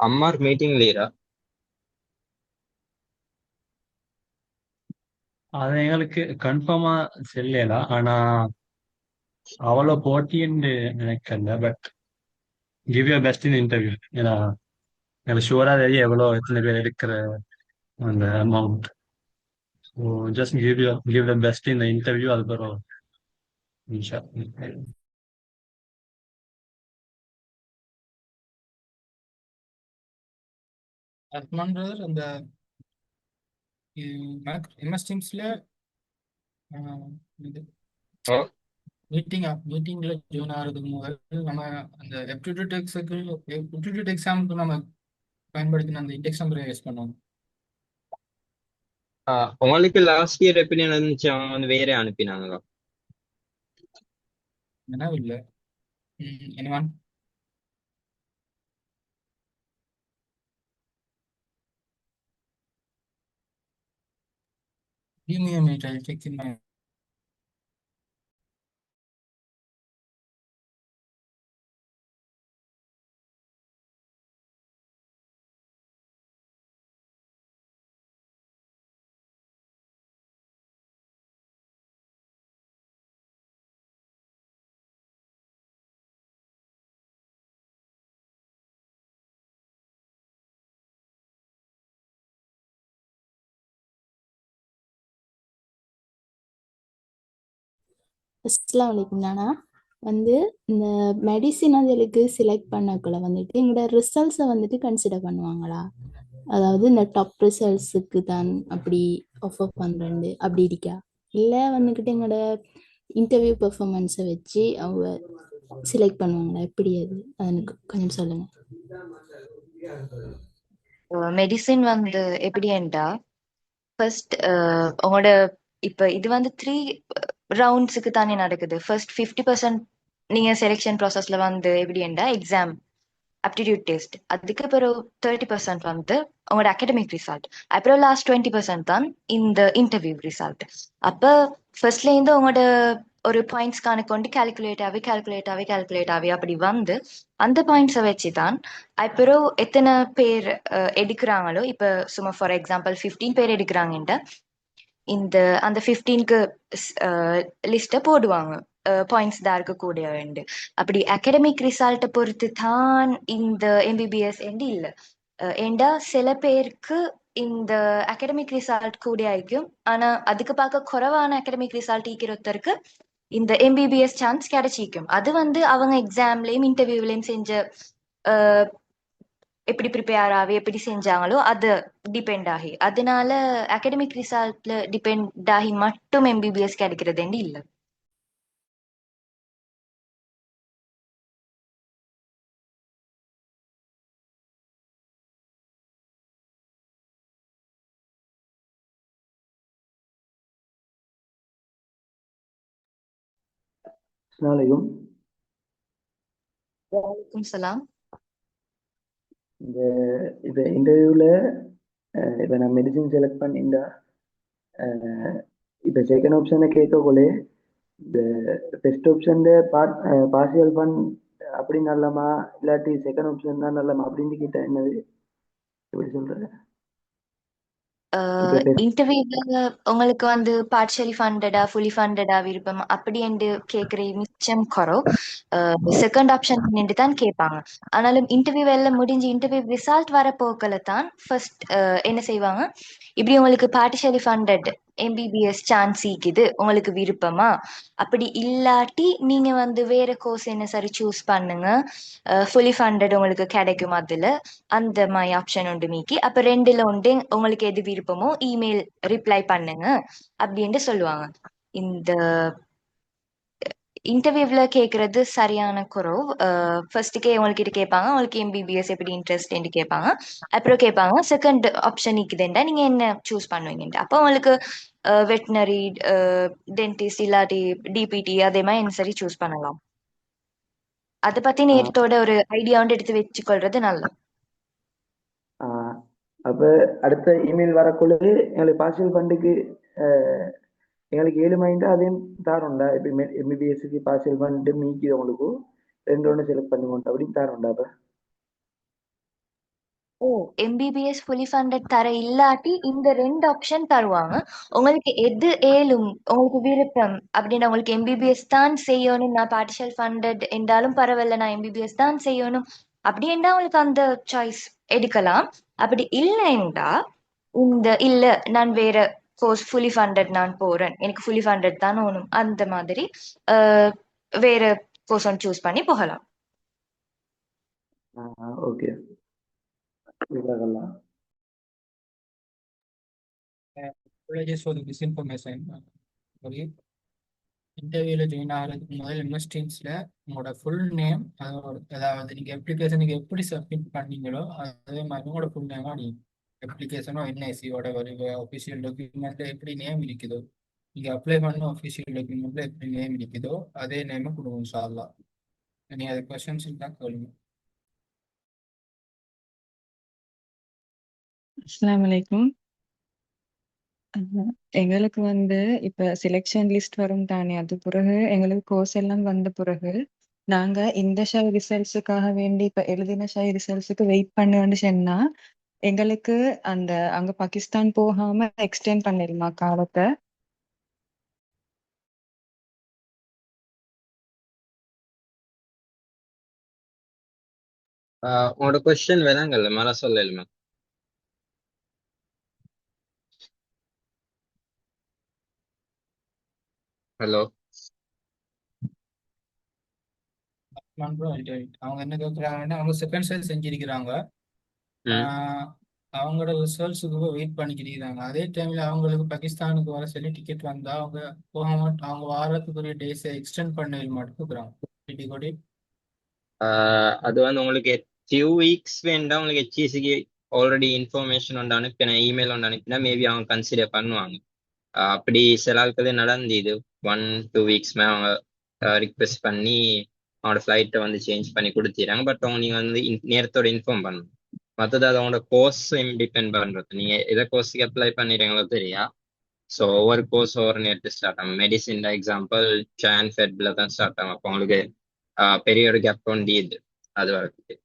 Ammar meeting leader. அது எங்களுக்கு கன்ஃபார்மா சொல்லல. ஆனா அவ்வளோ போட்டின்னு நினைக்கல. But give you best in interview. ஏன்னா எனக்கு ஷுவரா தெரியும் எத்தனை பேர் எடுக்கிற அந்த amount. So just give the best in the interview. அதுக்கப்புறம் இன்ஷா ரஹ்மான் பிரதர், அந்த எம்எஸ் டீம்ஸ்ல மீட்டிங்ல ஜாயின் ஆகிறதுக்கு முதல்ல நம்ம அந்த எப்டிடியூட் எக்ஸாமுக்கு நம்ம பயன்படுத்தின அந்த இண்டெக்ஸ் நம்பரை யூஸ் பண்ணுவோம். உங்களுக்கு லாஸ்ட் இயர் எப்படி நடந்துச்சு? அவங்க வந்து வேற அனுப்பினாங்களா? நினைவு இல்லை. anyone? Give me a minute, I'll check in my. அஸ்ஸலாமு அலைக்கும். நானா வந்து இந்த மெடிசின் அதுகளுக்கு செலக்ட் பண்ணக்குள்ள வந்துட்டு எங்களோட ரிசல்ட்ஸை வந்துட்டு கன்சிடர் பண்ணுவாங்களா? அதாவது இந்த டாப் ரிசல்ட்ஸுக்கு தான் அப்படி ஆஃபர் பண்ணுறது அப்படி இருக்கா? இல்லை வந்துக்கிட்டு எங்களோட இன்டர்வியூ பெர்ஃபார்மன்ஸை வச்சு அவங்க செலக்ட் பண்ணுவாங்களா? எப்படி அது எனக்கு கொஞ்சம் சொல்லுங்கள். மெடிசின் வந்து எப்படின்டா, ஃபர்ஸ்ட் உங்களோட இப்போ இது வந்து 3 ரவுண்ட்ஸுக்கு தானே நடக்குது. ஃபர்ஸ்ட் 50% நீங்க செலெக்ஷன் ப்ராசஸ்ல வந்து எப்படின்டா எக்ஸாம் aptitude டெஸ்ட், அதுக்கு பிறகு 30% வந்து உங்களோட அகாடமிக் ரிசல்ட், அப்புறம் லாஸ்ட் 20% தான் இந்த இன்டர்வியூ ரிசல்ட். அப்போ ஃபர்ஸ்ட்லேருந்து உங்களோட ஒரு பாயிண்ட்ஸ் கணக்கு கால்குலேட் ஆகி அப்படி வந்து அந்த பாயிண்ட்ஸை வச்சு தான் அப்புறம் எத்தனை பேர் எடுக்கிறாங்களோ. இப்போ சும்மா ஃபார் எக்ஸாம்பிள் 15 பேர் எடுக்கிறாங்கன்ட்டு அந்த 15க்கு லிஸ்ட்டை போடுவாங்க, பாயிண்ட்ஸ் தான் இருக்கக்கூடிய வேண்டு. அப்படி அகாடமிக் ரிசல்ட்டை பொறுத்து தான் இந்த எம்பிபிஎஸ் என்று இல்லை. ஏண்டா சில பேருக்கு இந்த அகாடமிக் ரிசல்ட் கூட ஆயிக்கும், ஆனா அதுக்கு பார்க்க குறைவான அகாடமிக் ரிசல்ட் இருக்கிறொருத்தருக்கு இந்த எம்பிபிஎஸ் சான்ஸ் கிடைச்சிக்கும். அது வந்து அவங்க எக்ஸாம்லயும் இன்டர்வியூலையும் செஞ்ச எப்படி ப்ரிப்பேர் ஆகி எப்படி செஞ்சாங்களோ அது டிபெண்ட் ஆகி, அதனால அகாடமிக் ரிசல்ட்ல டிபெண்ட் ஆகி மட்டும் எம்பிபிஎஸ் கிடைக்கிறதுன்னு இல்லை. அஸ்ஸலாமு அலைக்கும். வலைக்கும் சலாம். இந்த இப்போ இன்டர்வியூவில் இப்போ நான் மெடிசின் செலக்ட் பண்ணியிருந்தா இப்போ செகண்ட் ஆப்ஷனை கேட்கக்குள்ளே இந்த ஃபர்ஸ்ட் ஆப்ஷன் பார்சியல் ஃபண்ட் அப்படி நல்லமா இல்லாட்டி செகண்ட் ஆப்ஷன் தான் நல்லமா அப்படின்னு கேட்டேன். என்னது எப்படி சொல்றது? இப்போ இன்டர்வியூல உங்களுக்கு வந்து பார்ஷியலி ஃபண்டடா ஃபுல்லி ஃபண்டடா விருப்பம் அப்படி என்று கேட்குற மிச்சம் குறோ செகண்ட் ஆப்ஷன் நின்று தான் கேட்பாங்க. ஆனாலும் இன்டர்வியூ எல்லாம் முடிஞ்சு இன்டர்வியூ ரிசல்ட் வர போக்கல தான் ஃபர்ஸ்ட் என்ன செய்வாங்க, இப்படி உங்களுக்கு பார்ட்டிஷியலி ஃபண்டட் எம்பிபிஎஸ் சான்ஸ் இருக்குது உங்களுக்கு விருப்பமா, அப்படி இல்லாட்டி நீங்க வந்து வேற கோர்ஸ் என்ன சரி சூஸ் பண்ணுங்க, ஃபுல்லி ஃபண்டட் உங்களுக்கு கிடைக்கும் அதுல, அந்த மாதிரி ஆப்ஷன் உண்டு மீக்கி. அப்ப ரெண்டுல உண்டு உங்களுக்கு எது விருப்பமோ இமெயில் ரிப்ளை பண்ணுங்க அப்படின்னு சொல்லுவாங்க. இந்த இன்டர்வியூல கேட்கறது சரியான குறவு. ஃபர்ஸ்ட்டுக்கே உங்ககிட்ட கேட்பாங்க உங்களுக்கு எம்பிபிஎஸ் எப்படி இன்ட்ரெஸ்ட் கேட்பாங்க. அப்புறம் கேட்பாங்க செகண்ட் ஆப்ஷன் இருக்குதுண்டா நீங்க என்ன சூஸ் பண்ணுவீங்கன்ட்டு. அப்போ உங்களுக்கு வெட்டினரி, டென்டிஸ்ட் இல்லாட்டி டிபிடி அதே மாதிரி என்ன சரி சூஸ் பண்ணலாம். அதை பத்தி நேரத்தோட ஒரு ஐடியா வந்து எடுத்து வச்சுக்கொள்றது நல்லது. அப்போ அடுத்த இமெயில் வரக்குள்ளே எங்களுக்கு பார்ஷியல் ஃபண்டுக்கு எங்களுக்கு 7 மைண்டா அதையும் தாரோண்டா. இப்போ எம்பிபிஎஸ்க்கு பார்ஷியல் ஃபண்டு மீக்கி உங்களுக்கு 2 ஒன்று செலக்ட் பண்ணுவோம் அப்படின்னு தாரோண்டா. அப்போ ஓ, எம்பிபிஎஸ் ஃபுல்லி ஃபண்டட் தர இல்லாட்டி இந்த 2 ஆப்ஷன் தருவாங்க. உங்களுக்கு எது ஏலும் உங்களுக்கு விருப்பம் அப்படின்னா உங்களுக்கு எம்பிபிஎஸ் தான் செய்யணும், நான் பார்ட்டிஷியல் ஃபண்டட் என்றாலும் பரவாயில்ல நான் எம்பிபிஎஸ் தான் செய்யணும் அப்படி என்றா உங்களுக்கு அந்த சாய்ஸ் எடுக்கலாம். அப்படி இல்லைண்டா இல்ல நான் வேற கோர்ஸ் ஃபுல்லி ஃபண்டட் நான் போறேன் எனக்கு ஃபுல்லி ஃபண்டட் தான் வேணும் அந்த மாதிரி வேற கோர்ஸ் ஒன்று சூஸ் பண்ணி போகலாம். Okay. Apologies for the misinformation. ஒரு இன்டர்வியூவில் ஜாயின் ஆகிறதுக்கு முதல் இன்வெஸ்டிங்ஸில் உங்களோட ஃபுல் நேம், அதோட அதாவது நீங்கள் அப்ளிகேஷனுக்கு எப்படி சப்மிட் பண்ணீங்களோ அதே மாதிரி உங்களோட ஃபுல் நேமாக அடி அப்ளிகேஷனோ என்ஐசியோட ஒரு ஒஃபிஷியல் டாக்குமெண்ட்டில் எப்படி நேம் இருக்குதோ, நீங்கள் அப்ளை பண்ண ஒஃபிஷியல் டாக்குமெண்ட்டில் எப்படி நேம் இருக்குதோ அதே நேமை கொடுங்க இன்ஷா அல்லாஹ். நீங்கள் அது கொஸ்டின்ஸ் தான் கேளுங்க. அஸ்ஸலாமு அலைக்கும். எங்களுக்கு வந்து இப்ப செலெக்ஷன் லிஸ்ட் வரும் தானே, அது பிறகு எங்களுக்கு கோர்ஸ் எல்லாம் வந்த பிறகு நாங்க இந்த ஷை ரிசல்ட்ஸுக்காக வேண்டி இப்ப எழுதின ஷை ரிசல்ட்ஸுக்கு வெயிட் பண்ணுன்னு சொன்னா எங்களுக்கு அந்த அங்க பாகிஸ்தான் போகாம எக்ஸ்டெண்ட் பண்ணிடுமா காலத்தை? உங்களோட கொஸ்டின் வேணாங்கல்ல மர சொல்லலுமா? ஹலோ அவங்க என்ன கேட்குறாங்கன்னா அவங்க செகண்ட் சைல் செஞ்சிருக்கிறாங்க, அவங்களோட ரிசல்ட்ஸுக்கு வெயிட் பண்ணிக்கிறாங்க. அதே டைம்ல அவங்களுக்கு பாகிஸ்தானுக்கு வர சொல்லி டிக்கெட் வந்தா அவங்க போகாம அவங்க வாரத்துக்குரிய டேஸை எக்ஸ்டெண்ட் பண்ண மாட்டேங்கிறாங்க. அது வந்து உங்களுக்கு ஃபியூ வீக்ஸ் வேண்டாம். உங்களுக்கு ஹெச்இசிக்கு ஆல்ரெடி இன்ஃபர்மேஷன் ஒன்று அனுப்பினேன், இமெயில் ஒன்று அனுப்பினா மேபி அவங்க கன்சிடர் பண்ணுவாங்க. அப்படி சில ஆட்களே நடந்து இது 1-2 வீக்ஸ்மே அவங்க ரிக்வெஸ்ட் பண்ணி அவங்களோட ஃப்ளைட்டை வந்து சேஞ்ச் பண்ணி கொடுத்துறாங்க. பட் அவங்க நீங்கள் வந்து நேரத்தோட இன்ஃபார்ம் பண்ணணும். மற்றது அது அவங்களோட கோர்ஸையும் டிபெண்ட் பண்ணுறது. நீங்கள் எதை கோர்ஸுக்கு அப்ளை பண்ணிடுறீங்களோ தெரியா. ஸோ ஒவ்வொரு கோர்ஸ் ஒவ்வொரு நேரத்து ஸ்டார்ட் ஆகும். மெடிசின் எக்ஸாம்பிள் ஜான் ஃபெப்ல தான் ஸ்டார்ட் ஆகும். அப்போ உங்களுக்கு பெரிய ஒரு கேப் ஒண்டி இது அது வரதுக்கு.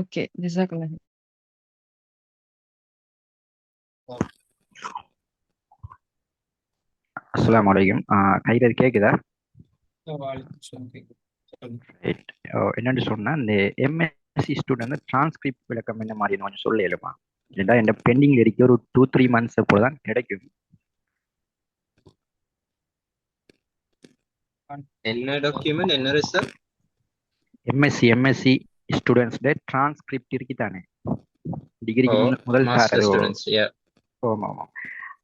ஓகே, ஜஸாக்கல்லாஹ். அஸ்ஸலாமு அலைக்கும். கையில் கேட்குதா? என்னென்னு சொன்னால் இந்த எம்எஸ்சி ஸ்டூடெண்ட் டிரான்ஸ்கிரிப்ட் விளக்கம் என்ன மாதிரி கொஞ்சம் சொல்ல இயலுமா? ஏன்னா என் பெண்டிங்கில் இருக்க ஒரு 2-3 months போல தான் கிடைக்கும். என்ன டாக்குமெண்ட், என்ன ரிசல்ட்? எம்எஸ்சி ஸ்டூடெண்ட்ஸ் டிரான்ஸ்கிரிப்ட் இருக்குதானே, டிகிரிக்கு முதல் ஆமாம் ஆமாம்,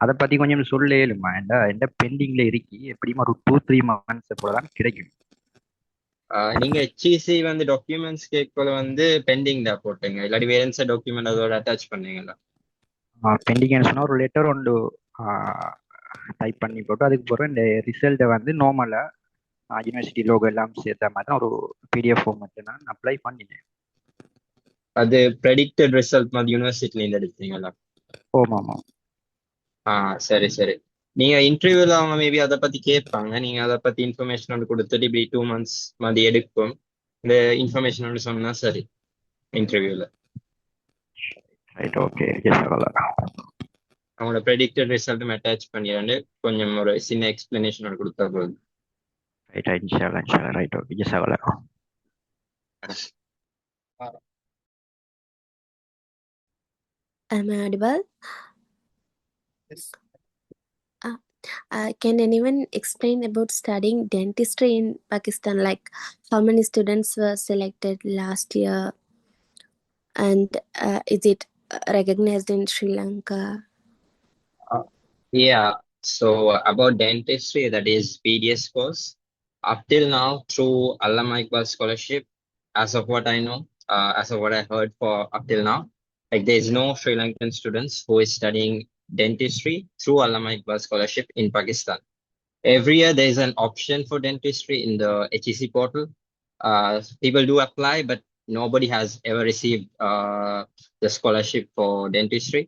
அதை பற்றி கொஞ்சம் சொல்ல இயலுமா? எந்த பெண்டிங்ல இருக்கி எப்படியும் ஒரு 2-3 months போல தான் கிடைக்கும். நீங்க ஹெச்இசி வந்து டாக்குமெண்ட்ஸ் கேட்கல வந்து பெண்டிங் தான் போட்டுங்க, இல்லாட்டி வேற டாக்குமெண்ட் அதோட அட்டாச் பண்ணீங்களா? பெண்டிங்னு சொன்னால் ஒரு லெட்டர் ஒன்று டைப் பண்ணி போட்டு அதுக்கு பிறகு இந்த ரிசல்ட்டை வந்து நார்மலாக யூனிவர்சிட்டி லோகோ எல்லாம் சேர்த்த மாதிரி தான் ஒரு பிடிஎஃப் ஃபார்மேட் நான் அப்ளை பண்ணினேன். அது ப்ரெடிக்டட் ரிசல்ட் மாதிரி யூனிவர்சிட்டிலேருந்து எடுத்தீங்களா? ஆமாம் ஆமாம். சரி சரி. நீங்க இன்டர்வியூல அவங்க மேபி அதை பத்தி கேட்பாங்க. நீங்க அதை பத்தி இன்ஃபர்மேஷன் ஒன்று கொடுத்துட்டு இப்படி 2 months மாதிரி எடுக்கும் இந்த இன்ஃபர்மேஷன் ஒன்று சொன்னா சரி இன்டர்வியூல. ரைட் ஓகே ஜெசாகலா. அவங்களோட ப்ரெடிக்டட் ரிசல்ட்டும் அட்டாச் பண்ணியாண்டு கொஞ்சம் ஒரு சின்ன எக்ஸ்பிளனேஷன் ஒன்று கொடுத்தா போதும். ரைட் இன்ஷால்லா இன்ஷால்லா. ரைட் ஓகே ஜெசாகலா. Am I audible? Can anyone explain about studying dentistry in Pakistan? Like how many students were selected last year, and is it recognized in Sri Lanka? Yeah, so about dentistry, that is BDS course. Up till now, through Allama Iqbal scholarship, as of what I know, as of what I heard for up till now, like there is no Sri Lankan students who is studying dentistry through Allama Iqbal scholarship in Pakistan. Every year there is an option for dentistry in the HEC portal. People do apply, but nobody has ever received the scholarship for dentistry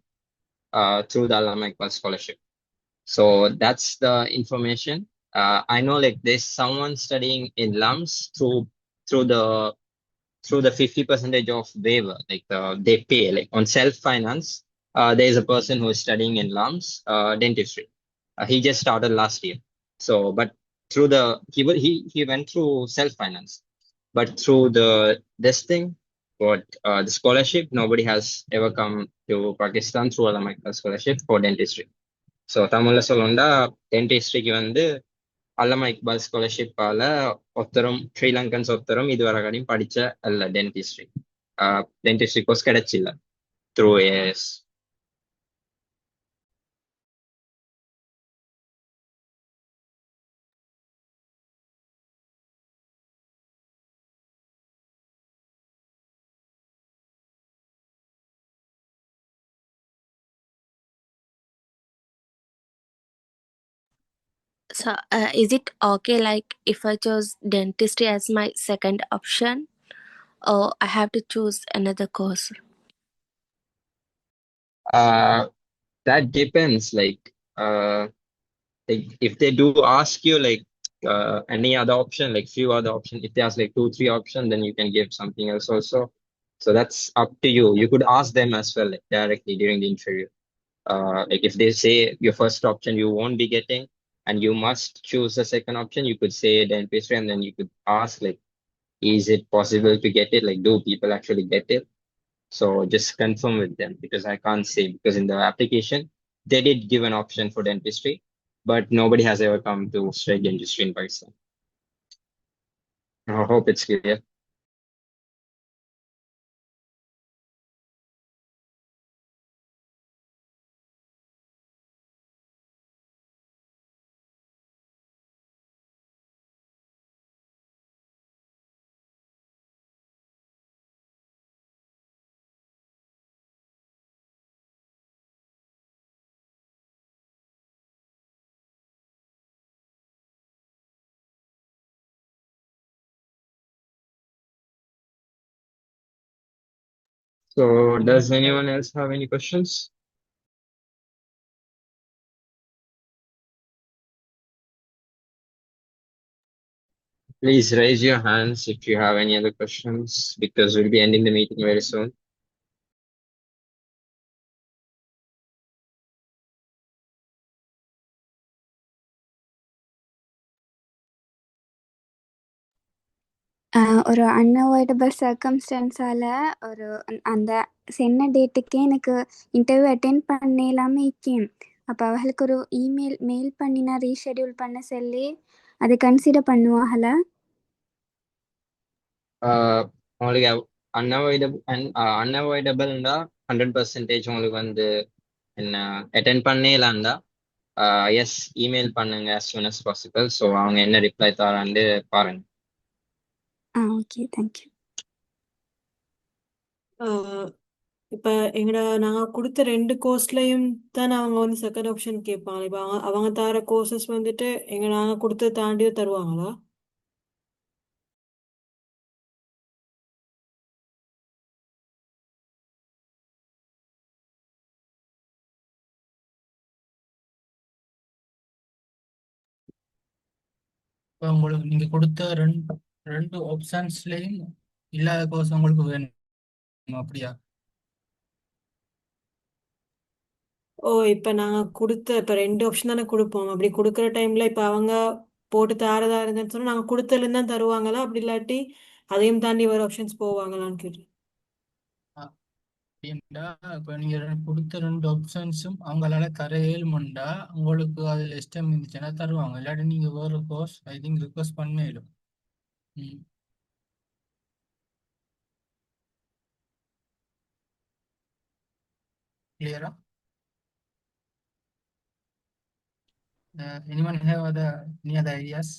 through the Allama Iqbal scholarship. So that's the information. I know like there's someone studying in LUMS through the through the 50 percentage of waiver, like they pay like on self finance. There is a person who is studying in LUMS dentistry. He just started last year. So, but through the he went through self finance, but through the this thing, what the scholarship, nobody has ever come to Pakistan through Allama scholarship for dentistry. So தமிழ்ல சொல்லணும்னா டென்டிஸ்ட்ரிக்கு வந்து அல்லமா இக்பால் ஸ்காலர்ஷிப்பால ஒருத்தரும் Sri Lankans ஒருத்தரும் இதுவரை கடையும் படிச்ச அல்ல dentistry. Dentistry course கிடைச்சில்ல through AS. So is it okay like if I chose dentistry as my second option, or I have to choose another course? That depends. Like if they do ask you like any other option, like few other options, if they ask like 2 3 options, then you can give something else also. So that's up to you. You could ask them as well, like, directly during the interview. Like if they say your first option you won't be getting and you must choose the second option, you could say dentistry, and then you could ask like, is it possible to get it? Like, do people actually get it? So just confirm with them, because I can't say, because in the application they did give an option for dentistry, but nobody has ever come to straight dentistry in Pakistan. I hope it's clear. So does anyone else have any questions? Please raise your hands if you have any other questions, because we'll be ending the meeting very soon. ஒரு unavoidable சர்க்கம்ஸ்டன்ஸால் அந்த சொன்ன டேட்டுக்கே எனக்கு interview attend பண்ண இல்லாமல் இருக்கேன். அப்போ அவர்களுக்கு ஒரு மெயில் பண்ணி நான் ரீஷெடியூல் பண்ண சொல்லி அதை கன்சிடர் பண்ணுவாங்களா? உங்களுக்கு அன்அவாய்டபிள்னா 100% உங்களுக்கு வந்து என்ன அட்டென்ட் பண்ணலாம்டா எஸ் இமெயில் பண்ணுங்க as soon as possible. So அவங்க என்ன ரிப்ளை தரான்னு பாருங்க. Okay, thank you. இப்போ நாங்கள் கொடுத்த 2 கோர்ஸ்லையும் தான் அவங்க வந்து செகண்ட் ஆப்ஷன் கேட்பாங்க. இப்போ அவங்க தர கோர்சஸ் வந்துட்டு நாங்கள் கொடுத்தது தாண்டியும் தருவாங்களா? இப்போ உங்களுக்கு நீங்க கொடுத்த ரெண்டு ரெண்டு ஆப்ஷன்ஸ்லயும் இல்லாத கோர்ஸ் உங்களுக்கு வேணும் அப்படியா? ஓ இப்போ நாங்கள் கொடுத்த இப்போ ரெண்டு ஆப்ஷன் தானே கொடுப்போம். அப்படி கொடுக்குற டைமில் இப்போ அவங்க போட்டு தாரதா இருங்கன்னு சொன்னால் நாங்கள் கொடுத்ததுலேருந்து தான் தருவாங்களா, அப்படி இல்லாட்டி அதையும் தாண்டி ஒரு ஆப்ஷன்ஸ் போவாங்களான்னு கேட்டேன். அப்படின்டா இப்போ நீங்க கொடுத்த ரெண்டு ஆப்ஷன்ஸும் அவங்களால தர இயலுமெண்டா உங்களுக்கு அதில் இஷ்டம் இருந்துச்சுன்னா தருவாங்க. இல்லாட்டி நீங்க வேற கோர்ஸ் ஐ திங்க் ரிக்வஸ்ட் பண்ணிடும். ம் கிளியரா? Anyone have any other ideas?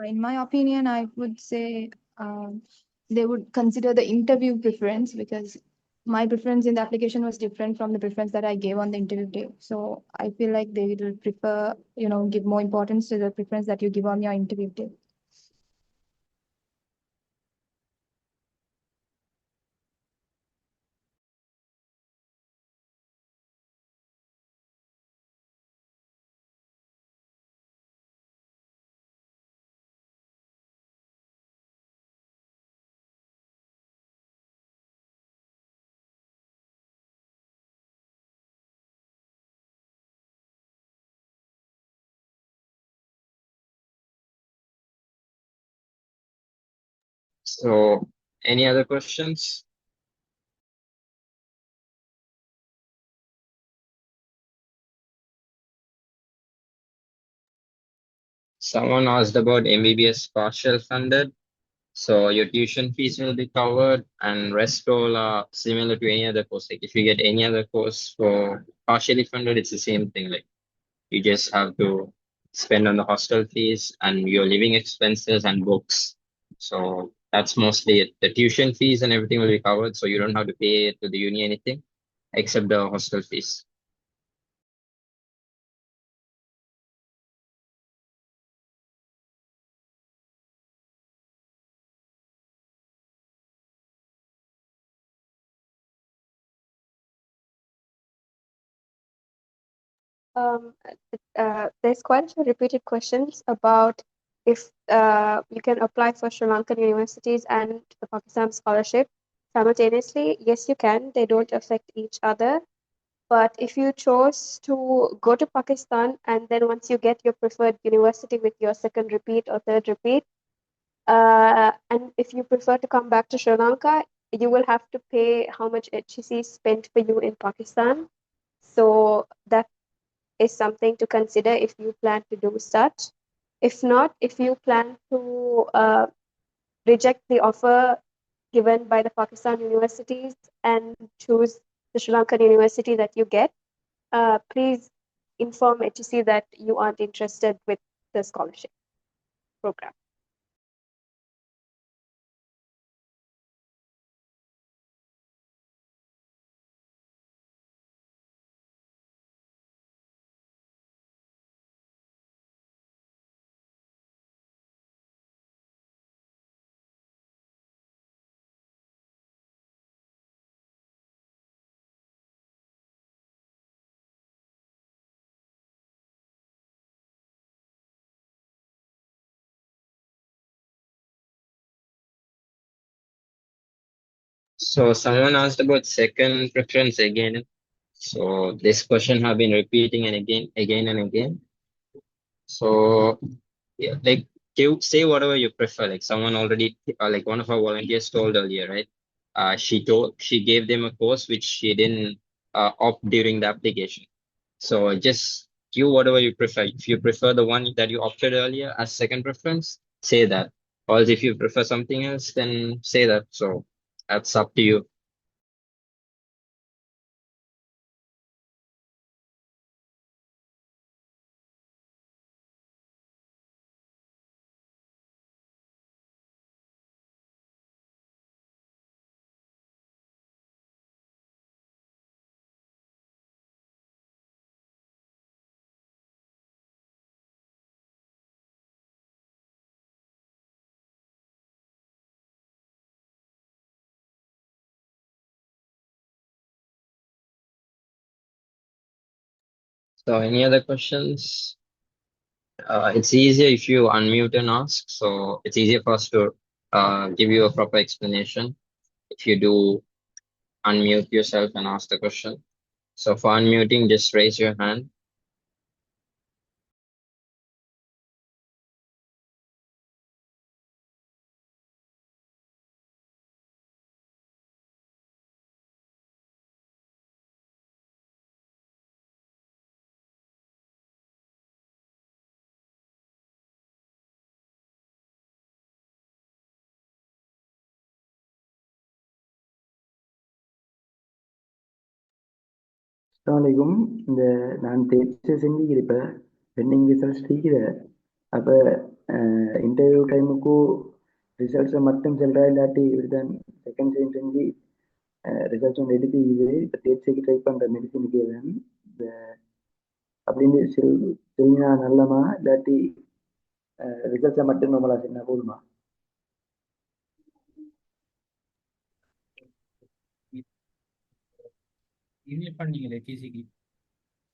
In my opinion, I would say they would consider the interview preference because my preference in the application was different from the preference that I gave on the interview day. So I feel like they will prefer, give more importance to the preference that you give on your interview day. So, any other questions? Someone asked about MBBS partial funded. So your tuition fees will be covered and rest all are similar to any other course. Like if you get any other course for partially funded, it's the same thing. Like you just have to spend on the hostel fees and your living expenses and books. So that's mostly it. The tuition fees and everything will be covered. So you don't have to pay to the uni anything except the hostel fees. Um, there's quite a few repeated questions about if you can apply for Sri Lankan universities and the Pakistan scholarship simultaneously. Yes, you can. They don't affect each other. But if you chose to go to Pakistan and then once you get your preferred university with your second repeat or third repeat, and if you prefer to come back to Sri Lanka, you will have to pay how much HEC is spent for you in Pakistan. So that is something to consider if you plan to do such. If not, if you plan to reject the offer given by the Pakistan universities and choose the Sri Lankan university that you get, please inform HEC that you aren't interested with the scholarship program. So someone asked about second preference again. So this question have been repeating and again and again. So yeah, like say whatever you prefer. Like someone already, like one of our volunteers told earlier, right? She gave them a course which she didn't opt during the application. So just give whatever you prefer. If you prefer the one that you opted earlier as second preference, say that. Or if you prefer something else, then say that. So that's up to you. So any other questions? It's easier if you unmute and ask, so it's easier for us to give you a proper explanation if you do unmute yourself and ask the question. So for unmuting, just raise your hand. அஸ்ஸலாமலைக்கும். இந்த நான் தேர்ச்சி செஞ்சுக்கிறேன். Bending results இருக்குது. அப்போ interview டைமுக்கு ரிசல்ட்ஸை மட்டும் சொல்கிறா இல்லாட்டி இப்படிதான் செகண்ட் டைம் செஞ்சு ரிசல்ட்ஸ் ஒன்று எடுத்து இது இப்போ தேர்ச்சிக்கு ட்ரை பண்ணுற மெடிசினுக்கு இந்த அப்படின்னு சொல்லினா நல்லமா இல்லாட்டி ரிசல்ட்ஸை மட்டும் நம்மளா சொன்னா போதுமா? இமெயில் பண்ணீங்களே டிசிக்கு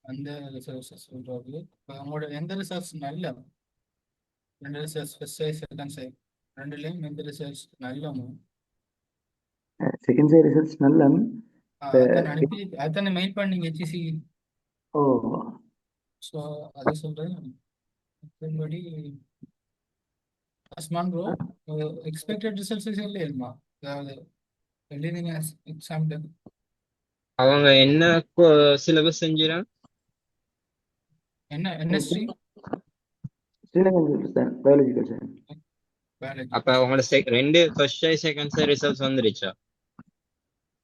அந்த ரிசர்ச் சொல்றது இப்போ உங்களோட எந்த ரிசர்ச் நல்ல ரெண்டு research first size second size ரெண்டுலேயும் எந்த ரிசர்ச் நல்லமோ செகண்ட் சைட் ரிசல்ட்ஸ் நல்ல அதான் அனுப்பி அதானே மெயில் பண்ணீங்க டிசி. ஓ ஸோ அதை சொல்கிறேன். மற்றபடி அஸ்மான் ப்ரோ எக்ஸ்பெக்டட் ரிசல்ட்ஸ் இல்லையா? அதாவது எழுதிங்க எக்ஸாம் அவங்க என்ன சிலபஸ் செஞ்சுறாங்க? என்ன ஸ்ட்ரீம்? Biological sir. அப்ப உங்களோட ரெண்டு first choice second choice results வந்துருச்சா?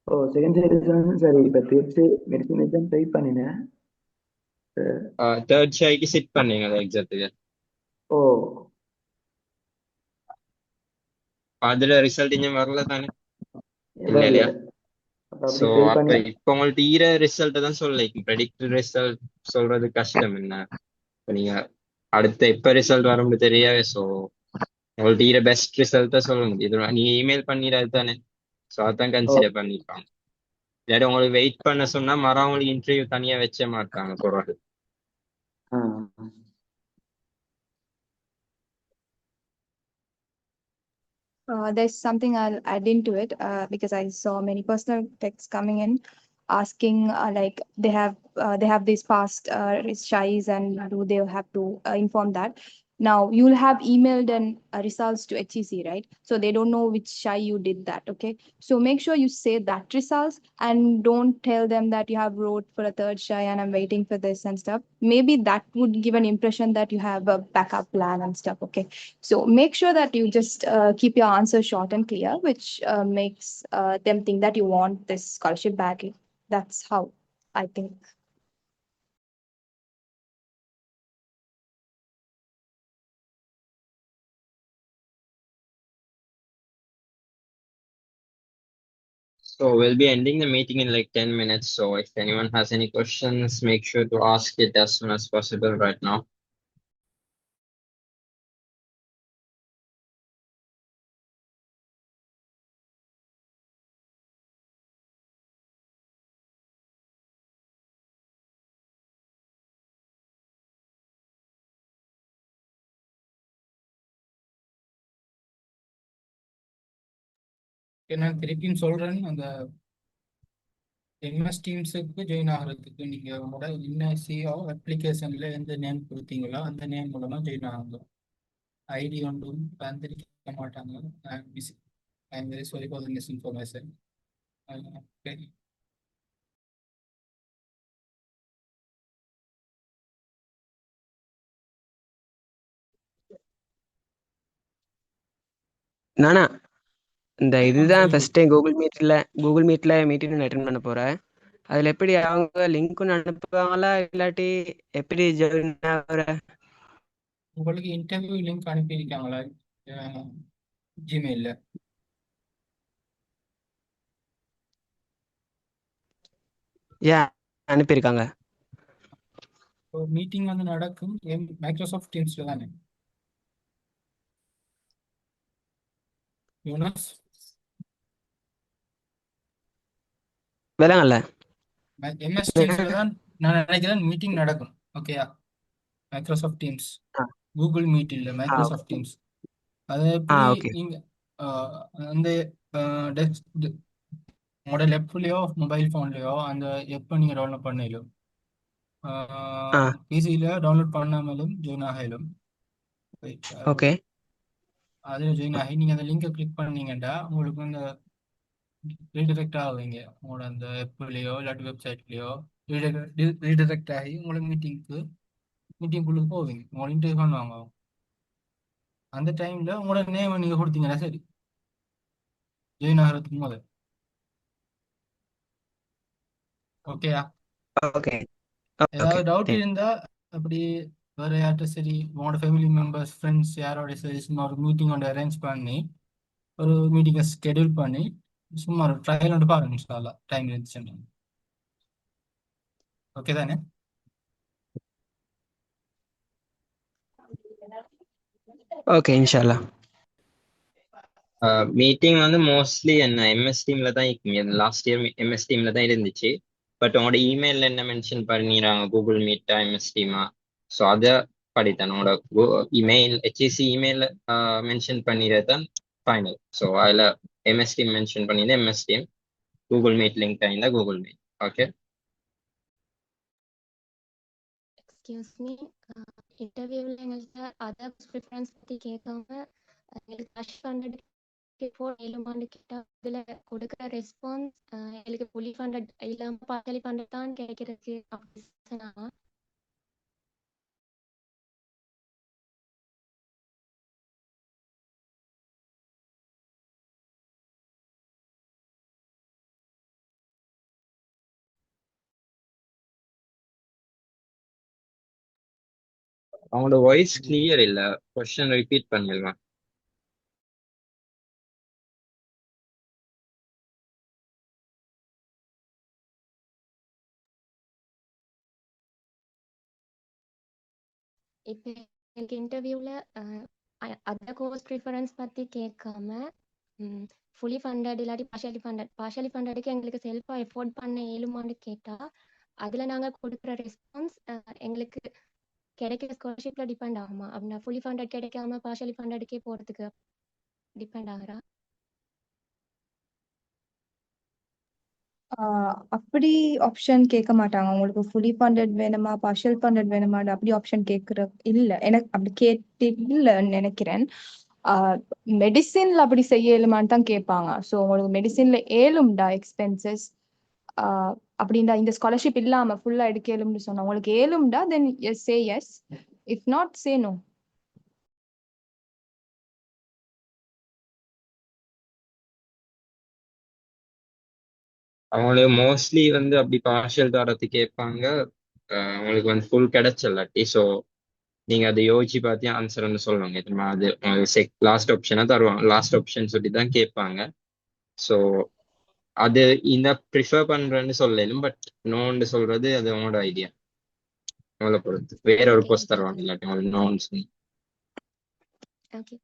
ஓ செகண்ட் சாய்ஸ் ரிசல்ட்ஸ் சரி. இப்போ தேர்ச்சி மெடிசன் தான் ட்ரை பண்ணினேன். தேர்ட் சாய்க்கு சிட் பண்ணீங்களா எக்ஸாத்துக்கு? ஓ அதுல ரிசல்ட் இன்னும் வரல தானே? இல்ல இல்லையா? ஸோ அப்ப இப்போ உங்கள்ட்ட ஈர ரிசல்ட் தான் சொல்ல ப்ரெடிக்ட் ரிசல்ட் சொல்றது கஷ்டம். என்ன இப்போ நீங்க அடுத்த எப்ப ரிசல்ட் வரும்னு தெரியாது. ஸோ உங்கள்ட்ட ஈர பெஸ்ட் ரிசல்ட்டை சொல்ல முடியும். நீங்க இமெயில் பண்ணிடாது தானே? ஸோ அதான் கன்சிடர் பண்ணிருக்காங்க. இல்லாட்டி உங்களுக்கு வெயிட் பண்ண சொன்னா மறவங்களுக்கு இன்டர்வியூ தனியா வச்ச மாட்டாங்க குறவு. There's something I'll add into it because I saw many personal texts coming in asking like they have these past shies and do they have to inform that. Now you'll have emailed and results to HEC, right? So they don't know which shy you did that. Okay, so make sure you say that results and don't tell them that you have wrote for a third shy and I'm waiting for this and stuff. Maybe that would give an impression that you have a backup plan and stuff. Okay, so make sure that you just keep your answer short and clear, which makes them think that you want this scholarship badly. That's how I think. So we'll be ending the meeting in like 10 minutes. So if anyone has any questions, make sure to ask it as soon as possible right now. நான் திருப்பியும் சொல்றேன், அந்த MS டீம்ஸுக்கு join ஆகிறதுக்கு நீங்க உங்களோட NiCO அப்ளிகேஷன்ல எந்த name கொடுத்தீங்களோ அந்த name மூலமா ஜாயின் ஆகுங்க. ஐடி ஒன்றும் தந்திரிக்க மாட்டாங்க. I am very sorry for the misinformation. நானா இந்த இதுதான் ஃபர்ஸ்ட் டைம் கூகுள் மீட்ல மீட்டிங் அட்டென்ட் பண்ண போறேன். அதுல எப்படி அவங்க லிங்க் ஒன்று அனுப்புவாங்களா இல்லாட்டி எப்படி ஜாயின் ஆகுற? உங்களுக்கு இன்டர்வியூ லிங்க் அனுப்பியிருக்காங்களா ஜிமெயில்ல? அனுப்பியிருக்காங்க. மீட்டிங் வந்து நடக்கும் மைக்ரோசாஃப்ட் டீம்ஸ்ல தானே யூனஸ்? விலங்கல்ல எம்எஸ் டீம்ஸ்ல தான் நான் நினைக்கிறேன் மீட்டிங் நடக்கும். ஓகேயா? Microsoft Teams. Uh Google Meet இல்லை, ஆ மைக்ரோசாஃப்ட் டீம்ஸ். அதை எப்படி ஓகே நீங்கள் அந்த டெஸ்க் உங்களோட லேப்லேயோ மொபைல் ஃபோன்லேயோ அந்த எப்போ நீங்கள் டவுன்லோட் பண்ணிடும், ஆ பிசியில் டவுன்லோட் பண்ணாமலும் ஜாயின் ஆகலும். ஓகே அதில் ஜாயின் ஆகி நீங்கள் அந்த லிங்கை கிளிக் பண்ணீங்கன்னா உங்களுக்கு அந்த ரீடைரக்ட் ஆகுவீங்க உங்களோட அந்த ஆப்லேயோ இல்லாட்டி வெப்சைட்லேயோ ரீடைரக்ட் ஆகி உங்களோட மீட்டிங்குள்ளே போவீங்க. உங்களை இன்டர்வியூ பண்ணுவாங்க. அந்த டைமில் உங்களோட நேமை நீங்கள் கொடுத்தீங்கன்னா சரி, ஜாயின் ஆகிறதுக்கு முதல். ஓகேயா? ஓகே ஓகே ஏதாவது டவுட் தேங்க் இருந்தால் அப்படி வேறு யார்கிட்ட சரி உங்களோட ஃபேமிலி மெம்பர்ஸ் ஃப்ரெண்ட்ஸ் யாரோட சரி சும்மா ஒரு மீட்டிங் ஒன்று அரேஞ்ச் பண்ணி ஒரு மீட்டிங்கை ஸ்கெடியூல் பண்ணி சும்மா ஒரு ட்ரையல் ஒன்று பாருங்க இன்ஷால்லா டைம் இருந்துச்சுன்னு. ஓகே தானே? ஓகே இன்ஷால்லா. மீட்டிங் வந்து மோஸ்ட்லி என்ன எம்எஸ் டீம்ல தான் இருக்குங்க. லாஸ்ட் இயர் எம்எஸ் டீம்ல தான் இருந்துச்சு. பட் உங்களோட இமெயிலில் என்ன மென்ஷன் பண்ணிடுறாங்க, கூகுள் மீட்டா எம்எஸ் டீமா, ஸோ அதை படித்தான் உங்களோட இமெயில் ஹெச்இசி இமெயில் மென்ஷன் பண்ணிடுறது தான் ஃபைனல். ஸோ அதில் எம்எஸ் டீம் மென்ஷன் பண்ணியிருந்தேன் MS team, Google Meet link ஆயிருந்தா Google Meet. Okay excuse me, இன்டர்வியூவில் எங்கள்கிட்ட அதர் ப்ரிஃபரன்ஸ் பற்றி கேட்காம எங்களுக்கு ரஷ் ஃபண்டட் ஃபோர் ஏழுமான்னு கேட்டால் அதில் கொடுக்குற ரெஸ்பான்ஸ் எங்களுக்கு ஃபுல்லி ஃபண்டட் இல்லாமல் பார்சலி ஃபண்டட் தான் கிடைக்கிறதுக்கு அப்படி சொன்னாங்க. அவங்களோட வாய்ஸ் கிளியர் இல்லை, கொஸ்டின் ரிப்பீட் பண்ணிடலாம். இப்போ எங்களுக்கு இன்டர்வியூவில் அதர் கோர்ஸ் ப்ரிஃபரன்ஸ் பற்றி கேட்காம ஃபுல்லி ஃபண்டட் இல்லாட்டி பார்ஷலி ஃபண்டடுக்கு எங்களுக்கு செல்ஃபாக எஃபோர்ட் பண்ண ஏழுமான்னு கேட்டால் அதில் நாங்கள் கொடுக்குற ரெஸ்பான்ஸ் எங்களுக்கு கிடைக்கிற ஸ்காலர்ஷிப்பில் டிபெண்ட் ஆகுமா? அப்படின்னா ஃபுல்லி ஃபண்டட் கிடைக்காம பார்ஷலி ஃபண்டடுக்கே போகிறதுக்கு டிபெண்ட் ஆகுறா? அப்படி ஆப்ஷன் கேட்க மாட்டாங்க. உங்களுக்கு ஃபுல்லி ஃபண்டட் வேணுமா பார்ஷியல் ஃபண்டட் வேணுமா அப்படி ஆப்ஷன் கேட்குற இல்லை. எனக்கு அப்படி கேட்டு இல்லைன்னு நினைக்கிறேன். மெடிசின்ல அப்படி செய்ய இயலுமான்னு தான் கேட்பாங்க. ஸோ உங்களுக்கு மெடிசின்ல ஏழும்டா எக்ஸ்பென்சஸ் அப்படின்டா இந்த ஸ்காலர்ஷிப் இல்லாம ஃபுல்லா எடுக்க ஏழும்னு சொன்னா உங்களுக்கு ஏழும்டா then yes say yes, if not say no. அவங்களுக்கு மோஸ்ட்லி வந்து அப்படி பார்ஷியல் தரத்து கேட்பாங்க. உங்களுக்கு வந்து ஃபுல் கிடைச்சல்லாட்டி, ஸோ நீங்கள் அதை யோசிச்சு பார்த்து ஆன்சர்னு சொல்லுவாங்க. திரும்ப அது லாஸ்ட் ஆப்ஷனாக தருவாங்க, லாஸ்ட் ஆப்ஷன் சொல்லி தான் கேட்பாங்க. ஸோ அது இந்த ப்ரிஃபர் பண்ணுறேன்னு சொல்லலும், பட் நோன்னு சொல்றது அது உங்களோட ஐடியா, உங்களை பொறுத்து. வேற ஒரு போஸ்ட் தருவாங்க இல்லாட்டி உங்களுக்கு நோன்னு சொல்லி. ஓகே.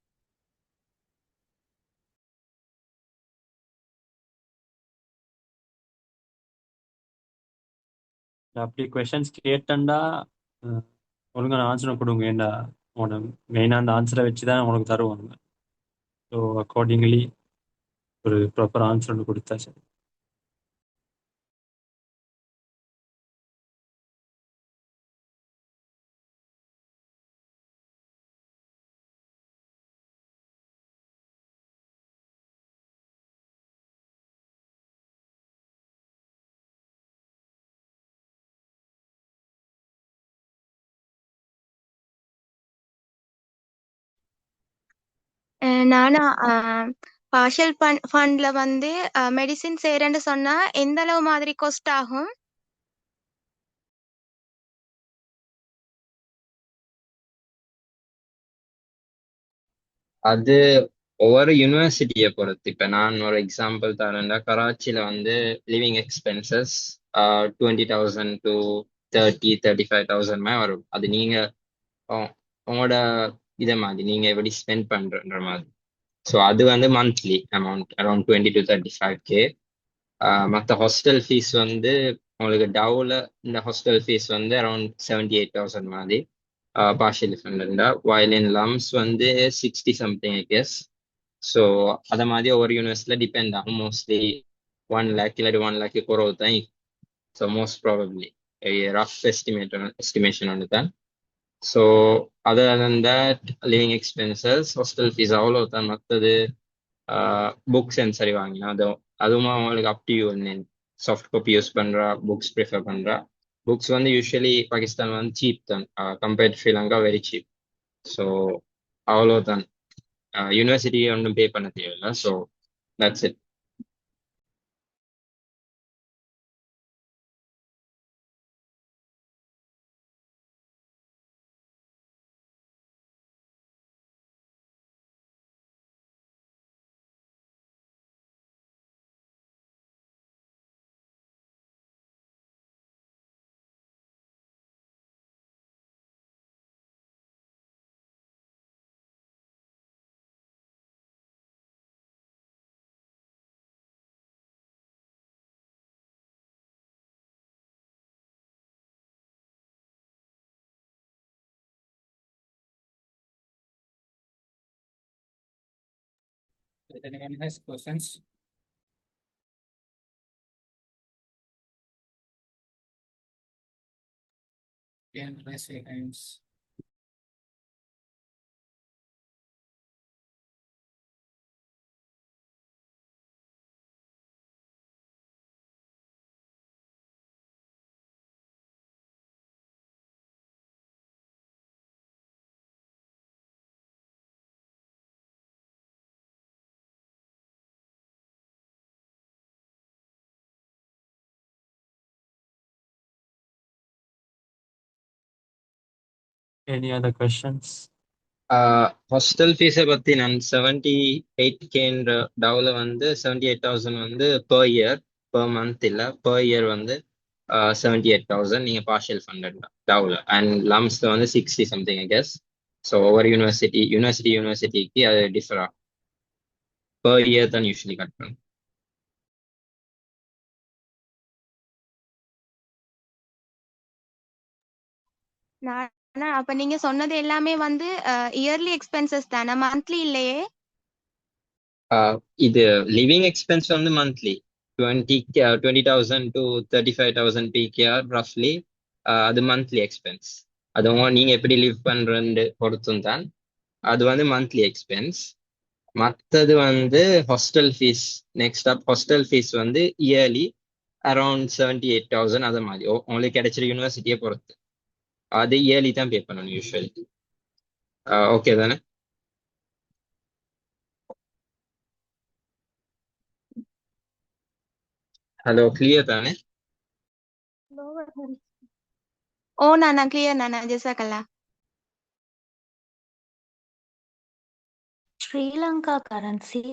அப்படி கொஷின்ஸ் கேட்டேன்டா ஒழுங்கான ஆன்சரை கொடுங்க. ஏண்டா உன மெயினாக அந்த ஆன்சரை வச்சு தான் உனக்கு தருவாங்க. ஸோ அக்கார்டிங்லி ஒரு ப்ராப்பர் ஆன்சர் ஒன்று கொடுத்தா சரி. நானா பார்ஷியல் ஃபண்ட்ல வந்து மெடிசின் செய்யறேன்னு சொன்னா எந்த அளவு மாதிரி காஸ்ட் ஆகும்? அது ஒவ்வொரு யூனிவர்சிட்டியை பொறுத்து. இப்போ நான் ஒரு எக்ஸாம்பிள் தரேன்டா, கராச்சியில் வந்து லிவிங் எக்ஸ்பென்சஸ் 20,000 to 35,000 வரும். அது நீங்கள் உங்களோட இதை மாதிரி நீங்கள் எப்படி ஸ்பெண்ட் பண்ணுற மாதிரி. ஸோ அது வந்து monthly amount around 20 to 35K. மற்ற ஹாஸ்டல் ஃபீஸ் வந்து உங்களுக்கு டவுல இந்த ஹாஸ்டல் ஃபீஸ் வந்து அரௌண்ட் 78,000 மாதிரி. partially funded. While in LUMS வந்து 60 something I guess. So அத மாதிரி ஒவ்வொரு யூனிவர்சிட்டியில டிபெண்ட் ஆகும். மோஸ்ட்லி 1 lakh இல்லாட்டி 1 lakh குறவு தான். So most probably a rough estimation on that. So other than that, living expenses, hostel fees அவ்வளவுதான். மற்றது புக்ஸ் அண்ட் சரி வாங்கினா அதுவும் அவங்களுக்கு up to you. Soft copy use பண்றா, புக்ஸ் ப்ரிஃபர் பண்றா. புக்ஸ் வந்து யூஸ்வலி பாகிஸ்தான் வந்து சீப் தான், compared Sri Lanka very cheap. So அவ்வளோதான். யூனிவர்சிட்டி ஒன்றும் பே பண்ண தேவையில்லை. So that's it. If anyone has questions, can raise your hands. Any other questions? Hostel ஃபீஸை பற்றி நான் 78K டவுல வந்து 78,000 வந்து per year, per month இல்லை, per year வந்து 78,000 நீங்கள் பார்ஷியல் ஃபண்டட் டவுல. அண்ட் லம்ஸில் வந்து 60 சம்திங் ஐ கெஸ். ஸோ ஒவ்வொரு யூனிவர்சிட்டிக்கு அது டிஃபர் ஆகும். per year தான் யூஸ்வலி கட்டணும். அப்ப நீங்க சொன்னது எல்லாமே வந்து இயர்லி எக்ஸ்பென்சஸ் தானே, மந்த்லி இல்லையே? இது லிவிங் எக்ஸ்பென்ஸ் வந்து மந்த்லி 20,000 to 35,000 PKR ரஃப்லி. அது மந்த்லி எக்ஸ்பென்ஸ். அது நீங்க எப்படி லிவ் பண்றது பொறுத்தும் தான். அது வந்து மந்த்லி எக்ஸ்பென்ஸ். மற்றது வந்து ஹாஸ்டல் ஃபீஸ். நெக்ஸ்ட் அப் ஹாஸ்டல் ஃபீஸ் வந்து இயர்லி அரௌண்ட் 78,000. அது மாதிரி உங்களுக்கு கிடைச்சிற யூனிவர்சிட்டியை பொறுத்து அது இயர்லி தான் பே பண்ணணும் யூஸ்வலி. ஓகே தானே? ஹலோ, கிளியர் தானே? ஓ நானா கிளியர் நானா, ஜெசாக்கல்லா. Sri Lanka currency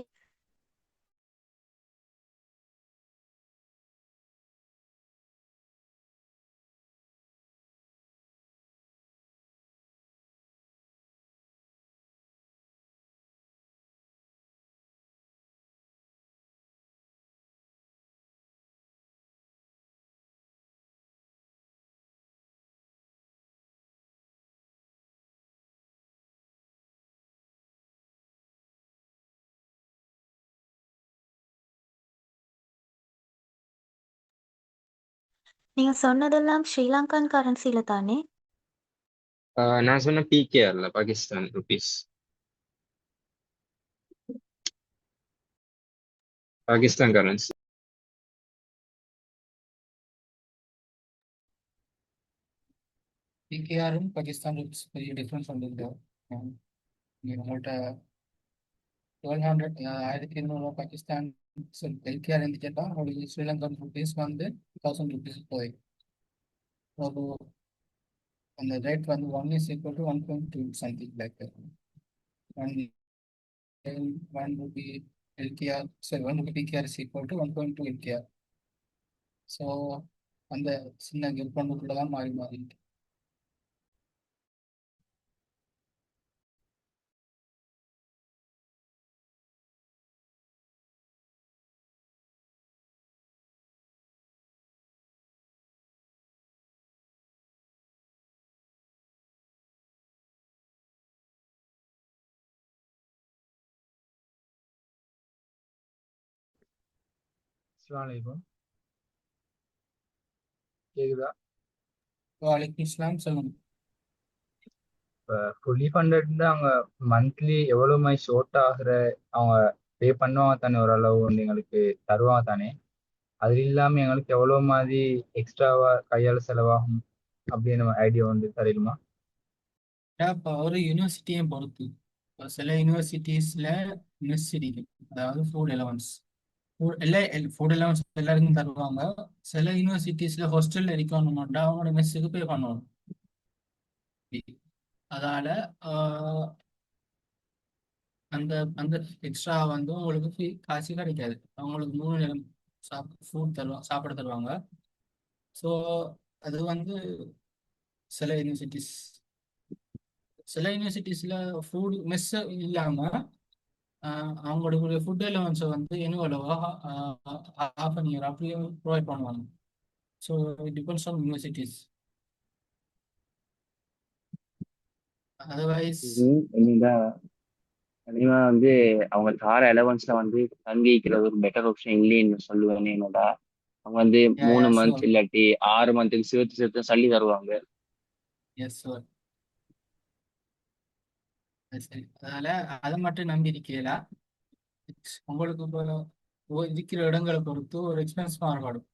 நீங்க சொன்னதெல்லாம் ஸ்ரீலங்கன் கரன்சில தானே? நான் சொன்ன PKR Pakistan rupees. Pakistan currency. பிகேஆரும் பாகிஸ்தான் பெரிய டிஃப்ரென்ஸ் வந்துருக்கு. உங்கள்கிட்ட 1200 1200 பாகிஸ்தான் எல்கேஆர் இருந்துச்சுட்டா உங்களுக்கு ஸ்ரீலங்கன் ருபீஸ் வந்து 1000 ருபீஸ் போய் அந்த ரேட் வந்து 1 is equal to 1.2 something like that. 1 rupee LKR, sorry, 1 rupee PKR is equal to 1.2 LKR. So அந்த சின்ன கெல்பண்ணுக்குள்ள தான் மாறி மாறிட்டு அஸ்ஸலாமு அலைக்கும். கேக்குதா? வலைக்கும் இஸ்லாம் சொல்லுங்க. இப்போ ஃபுல்லி ஃபண்டட்னா அவங்க மந்த்லி எவ்வளோ மாதிரி ஷோர்ட் ஆகுற அவங்க பே பண்ணுவாங்க தானே, ஓரளவு வந்து எங்களுக்கு தருவாங்க தானே. அது இல்லாமல் எங்களுக்கு எவ்வளோ மாதிரி எக்ஸ்ட்ராவா கையால் செலவாகும் அப்படின்னு ஐடியா வந்து தரணுமா? இப்போ ஒரு யூனிவர்சிட்டியை பொறுத்து இப்போ சில யூனிவர்சிட்டிஸில் மெஸ் இருக்கு, அதாவது ஃபுட் அலவன்ஸ். ஃபுட் அலவன்ஸ் எல்லாருக்கும் தருவாங்க. சில யூனிவர்சிட்டிஸில் ஹாஸ்டலில் இருக்கணும்னா அவங்களோட மெஸ்ஸுக்கு பே பண்ணணும். அதால அந்த அந்த எக்ஸ்ட்ரா வந்து உங்களுக்கு காசு கிடைக்காது. அவங்களுக்கு 3 நேரம் சாப்பிட தருவாங்க. ஸோ அது வந்து சில யூனிவர்சிட்டிஸ் ஃபுட் மெஸ் இல்லாமல் அவங்களுடைய ஃபுட் அலவன்ஸை வந்து என்னவா ஹாஃப் அன் இயர் அப்படியே ப்ரொவைட் பண்ணுவாங்க. So it depends on universities. Otherwise என்னடா கண்டிப்பா வந்து அவங்க தார அலவன்ஸ்ல வந்து தங்கிக்கிறது ஒரு பெட்டர் ஆப்ஷன் இல்லைன்னு சொல்லுவேன். என்னடா அவங்க வந்து 3 மந்த்ஸ் இல்லாட்டி 6 மந்த்துக்கு சேர்த்து சேர்த்து சல்லி தருவாங்க. Yes sir. சரி, அதனால அதை மட்டும் நம்பி இருக்கல. உங்களுக்கு இப்போ இருக்கிற இடங்களை பொறுத்து ஒரு எக்ஸ்பென்ஸ் மாறுபடும்,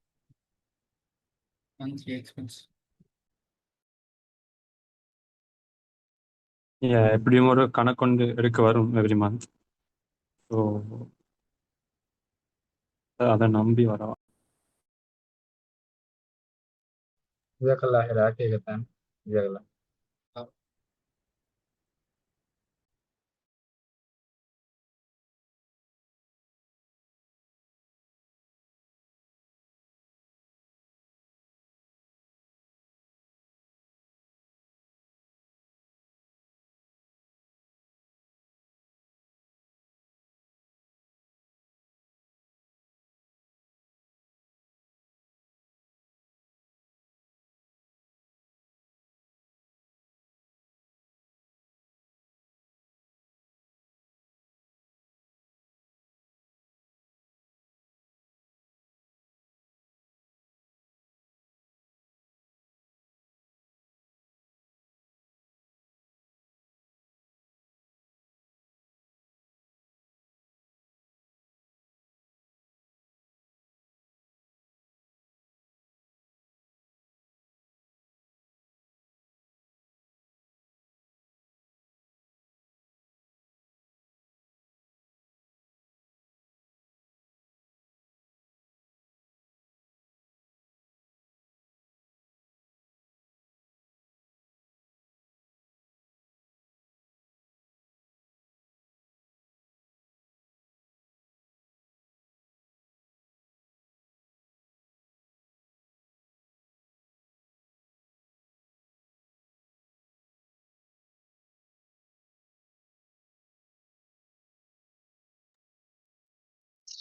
மந்த்லி எக்ஸ்பென்ஸ். எப்படியும் ஒரு கணக்கு எடுக்க வரும் எவ்ரி மந்த். ஸோ அதை நம்பி வரோம். ஜஸாக்கல்லாஹ் ஹைரா. கேட்கத்தான் ஜஸாக்கல்லாஹ்.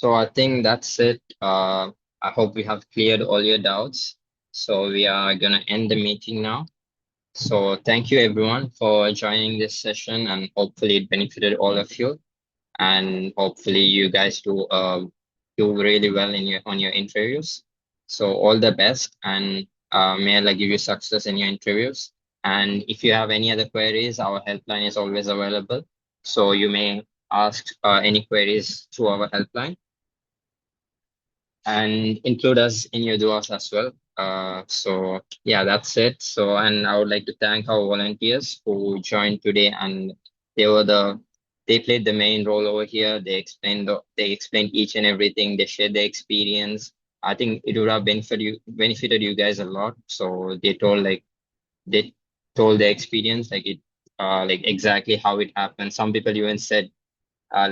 So I think that's it. I hope we have cleared all your doubts. So we are gonna end the meeting now. So thank you everyone for joining this session, and hopefully it benefited all of you. And hopefully you guys do really well in your on your interviews. So all the best, and may Allah give you success in your interviews. And if you have any other queries, our helpline is always available. So you may ask any queries through our helpline, and include us in your duas as well. So yeah, that's it. So, and I would like to thank our volunteers who joined today, and they were they played the main role over here. They explained each and everything. They shared their experience. I think it would have benefited you guys a lot. So they told their experience, like exactly how it happened. Some people even said uh,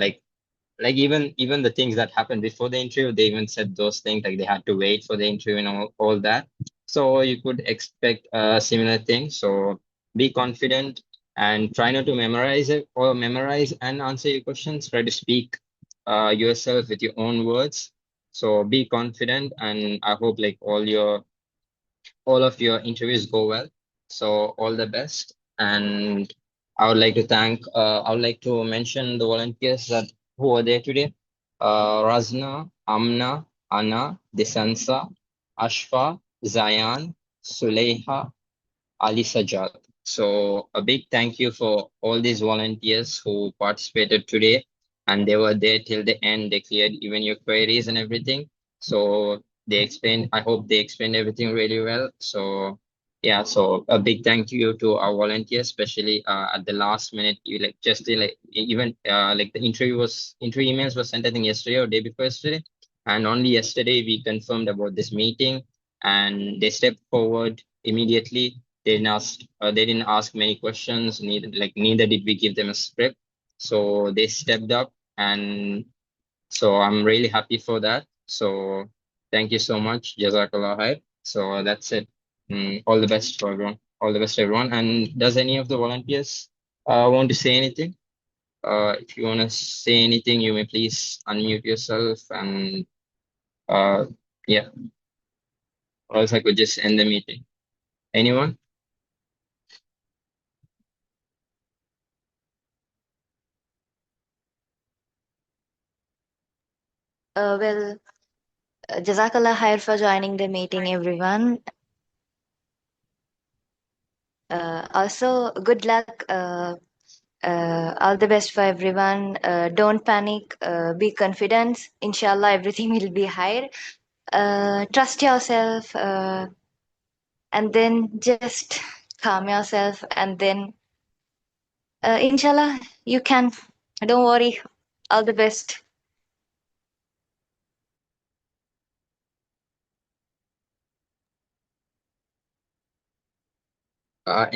like even the things that happened before the interview, they even said those things, like they had to wait for the interview and all that. So you could expect a similar thing. So be confident and try not to memorize it or memorize and answer your questions. Try to speak yourself with your own words. So be confident, and I hope like all of your interviews go well. So all the best. And I would like to mention the volunteers that who are there today. Razna, Amna, Anna, Disansa, Ashfa, Zayan, Suleha, Ali Sajjad. So a big thank you for all these volunteers who participated today, and they were there till the end. They cleared even your queries and everything. So they explained, I hope they explained everything really well. So yeah, so a big thank you to our volunteers, especially at the last minute. You like just like even like the interview emails was sent I think yesterday or day before yesterday, and only yesterday we confirmed about this meeting, and they stepped forward immediately. They didn't ask many questions, neither did we give them a script. So they stepped up, and so I'm really happy for that. So thank you so much. Jazakallah khair. So that's it. All the best for everyone. All the best to everyone. And does any of the volunteers want to say anything? If you want to say anything, you may please unmute yourself, and uh, yeah, or else I could just end the meeting. Anyone? Well, Jazakallah khair for joining the meeting, everyone. Also, good luck. All the best for everyone. Don't panic. Be confident. Inshallah, everything will be higher. Trust yourself, and then just calm yourself, and then inshallah, you can. Don't worry. All the best.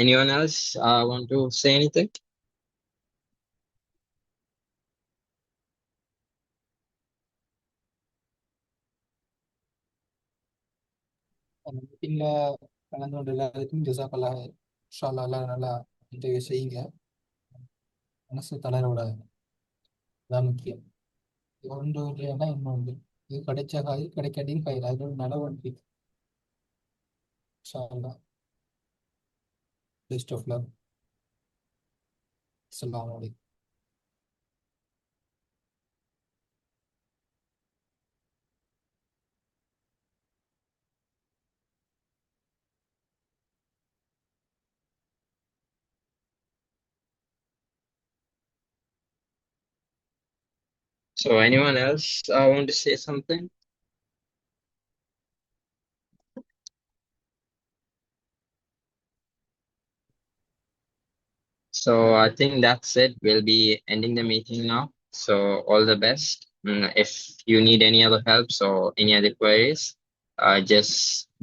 Anyone else want to say anything? மீட்டிங்ல கலந்து கொண்ட எல்லாருக்கும் ஜசாக்கல்லா இன்ஷா அல்லாஹ் எல்லாரும் நல்லா interview செய்யுங்க. மனசு தளர விடாது, அதான் முக்கியம். இது ஒன்று இல்லைன்னா இன்னொன்று. இது கிடைச்ச காய் கிடைக்காட்டியும் காய், அது ஒரு நடவடிக்கை. இன்ஷா அல்லாஹ். Best of luck. அஸ்ஸலாமு அலைக்கும். So anyone else want to say something? So I think that's it. We'll be ending the meeting now. So all the best. If you need any other helps or any other queries, just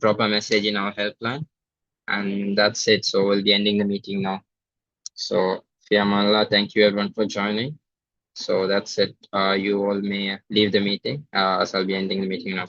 drop a message in our helpline. And that's it. So we'll be ending the meeting now. So Fiamallah, thank you everyone for joining. So that's it. You all may leave the meeting as I'll be ending the meeting now.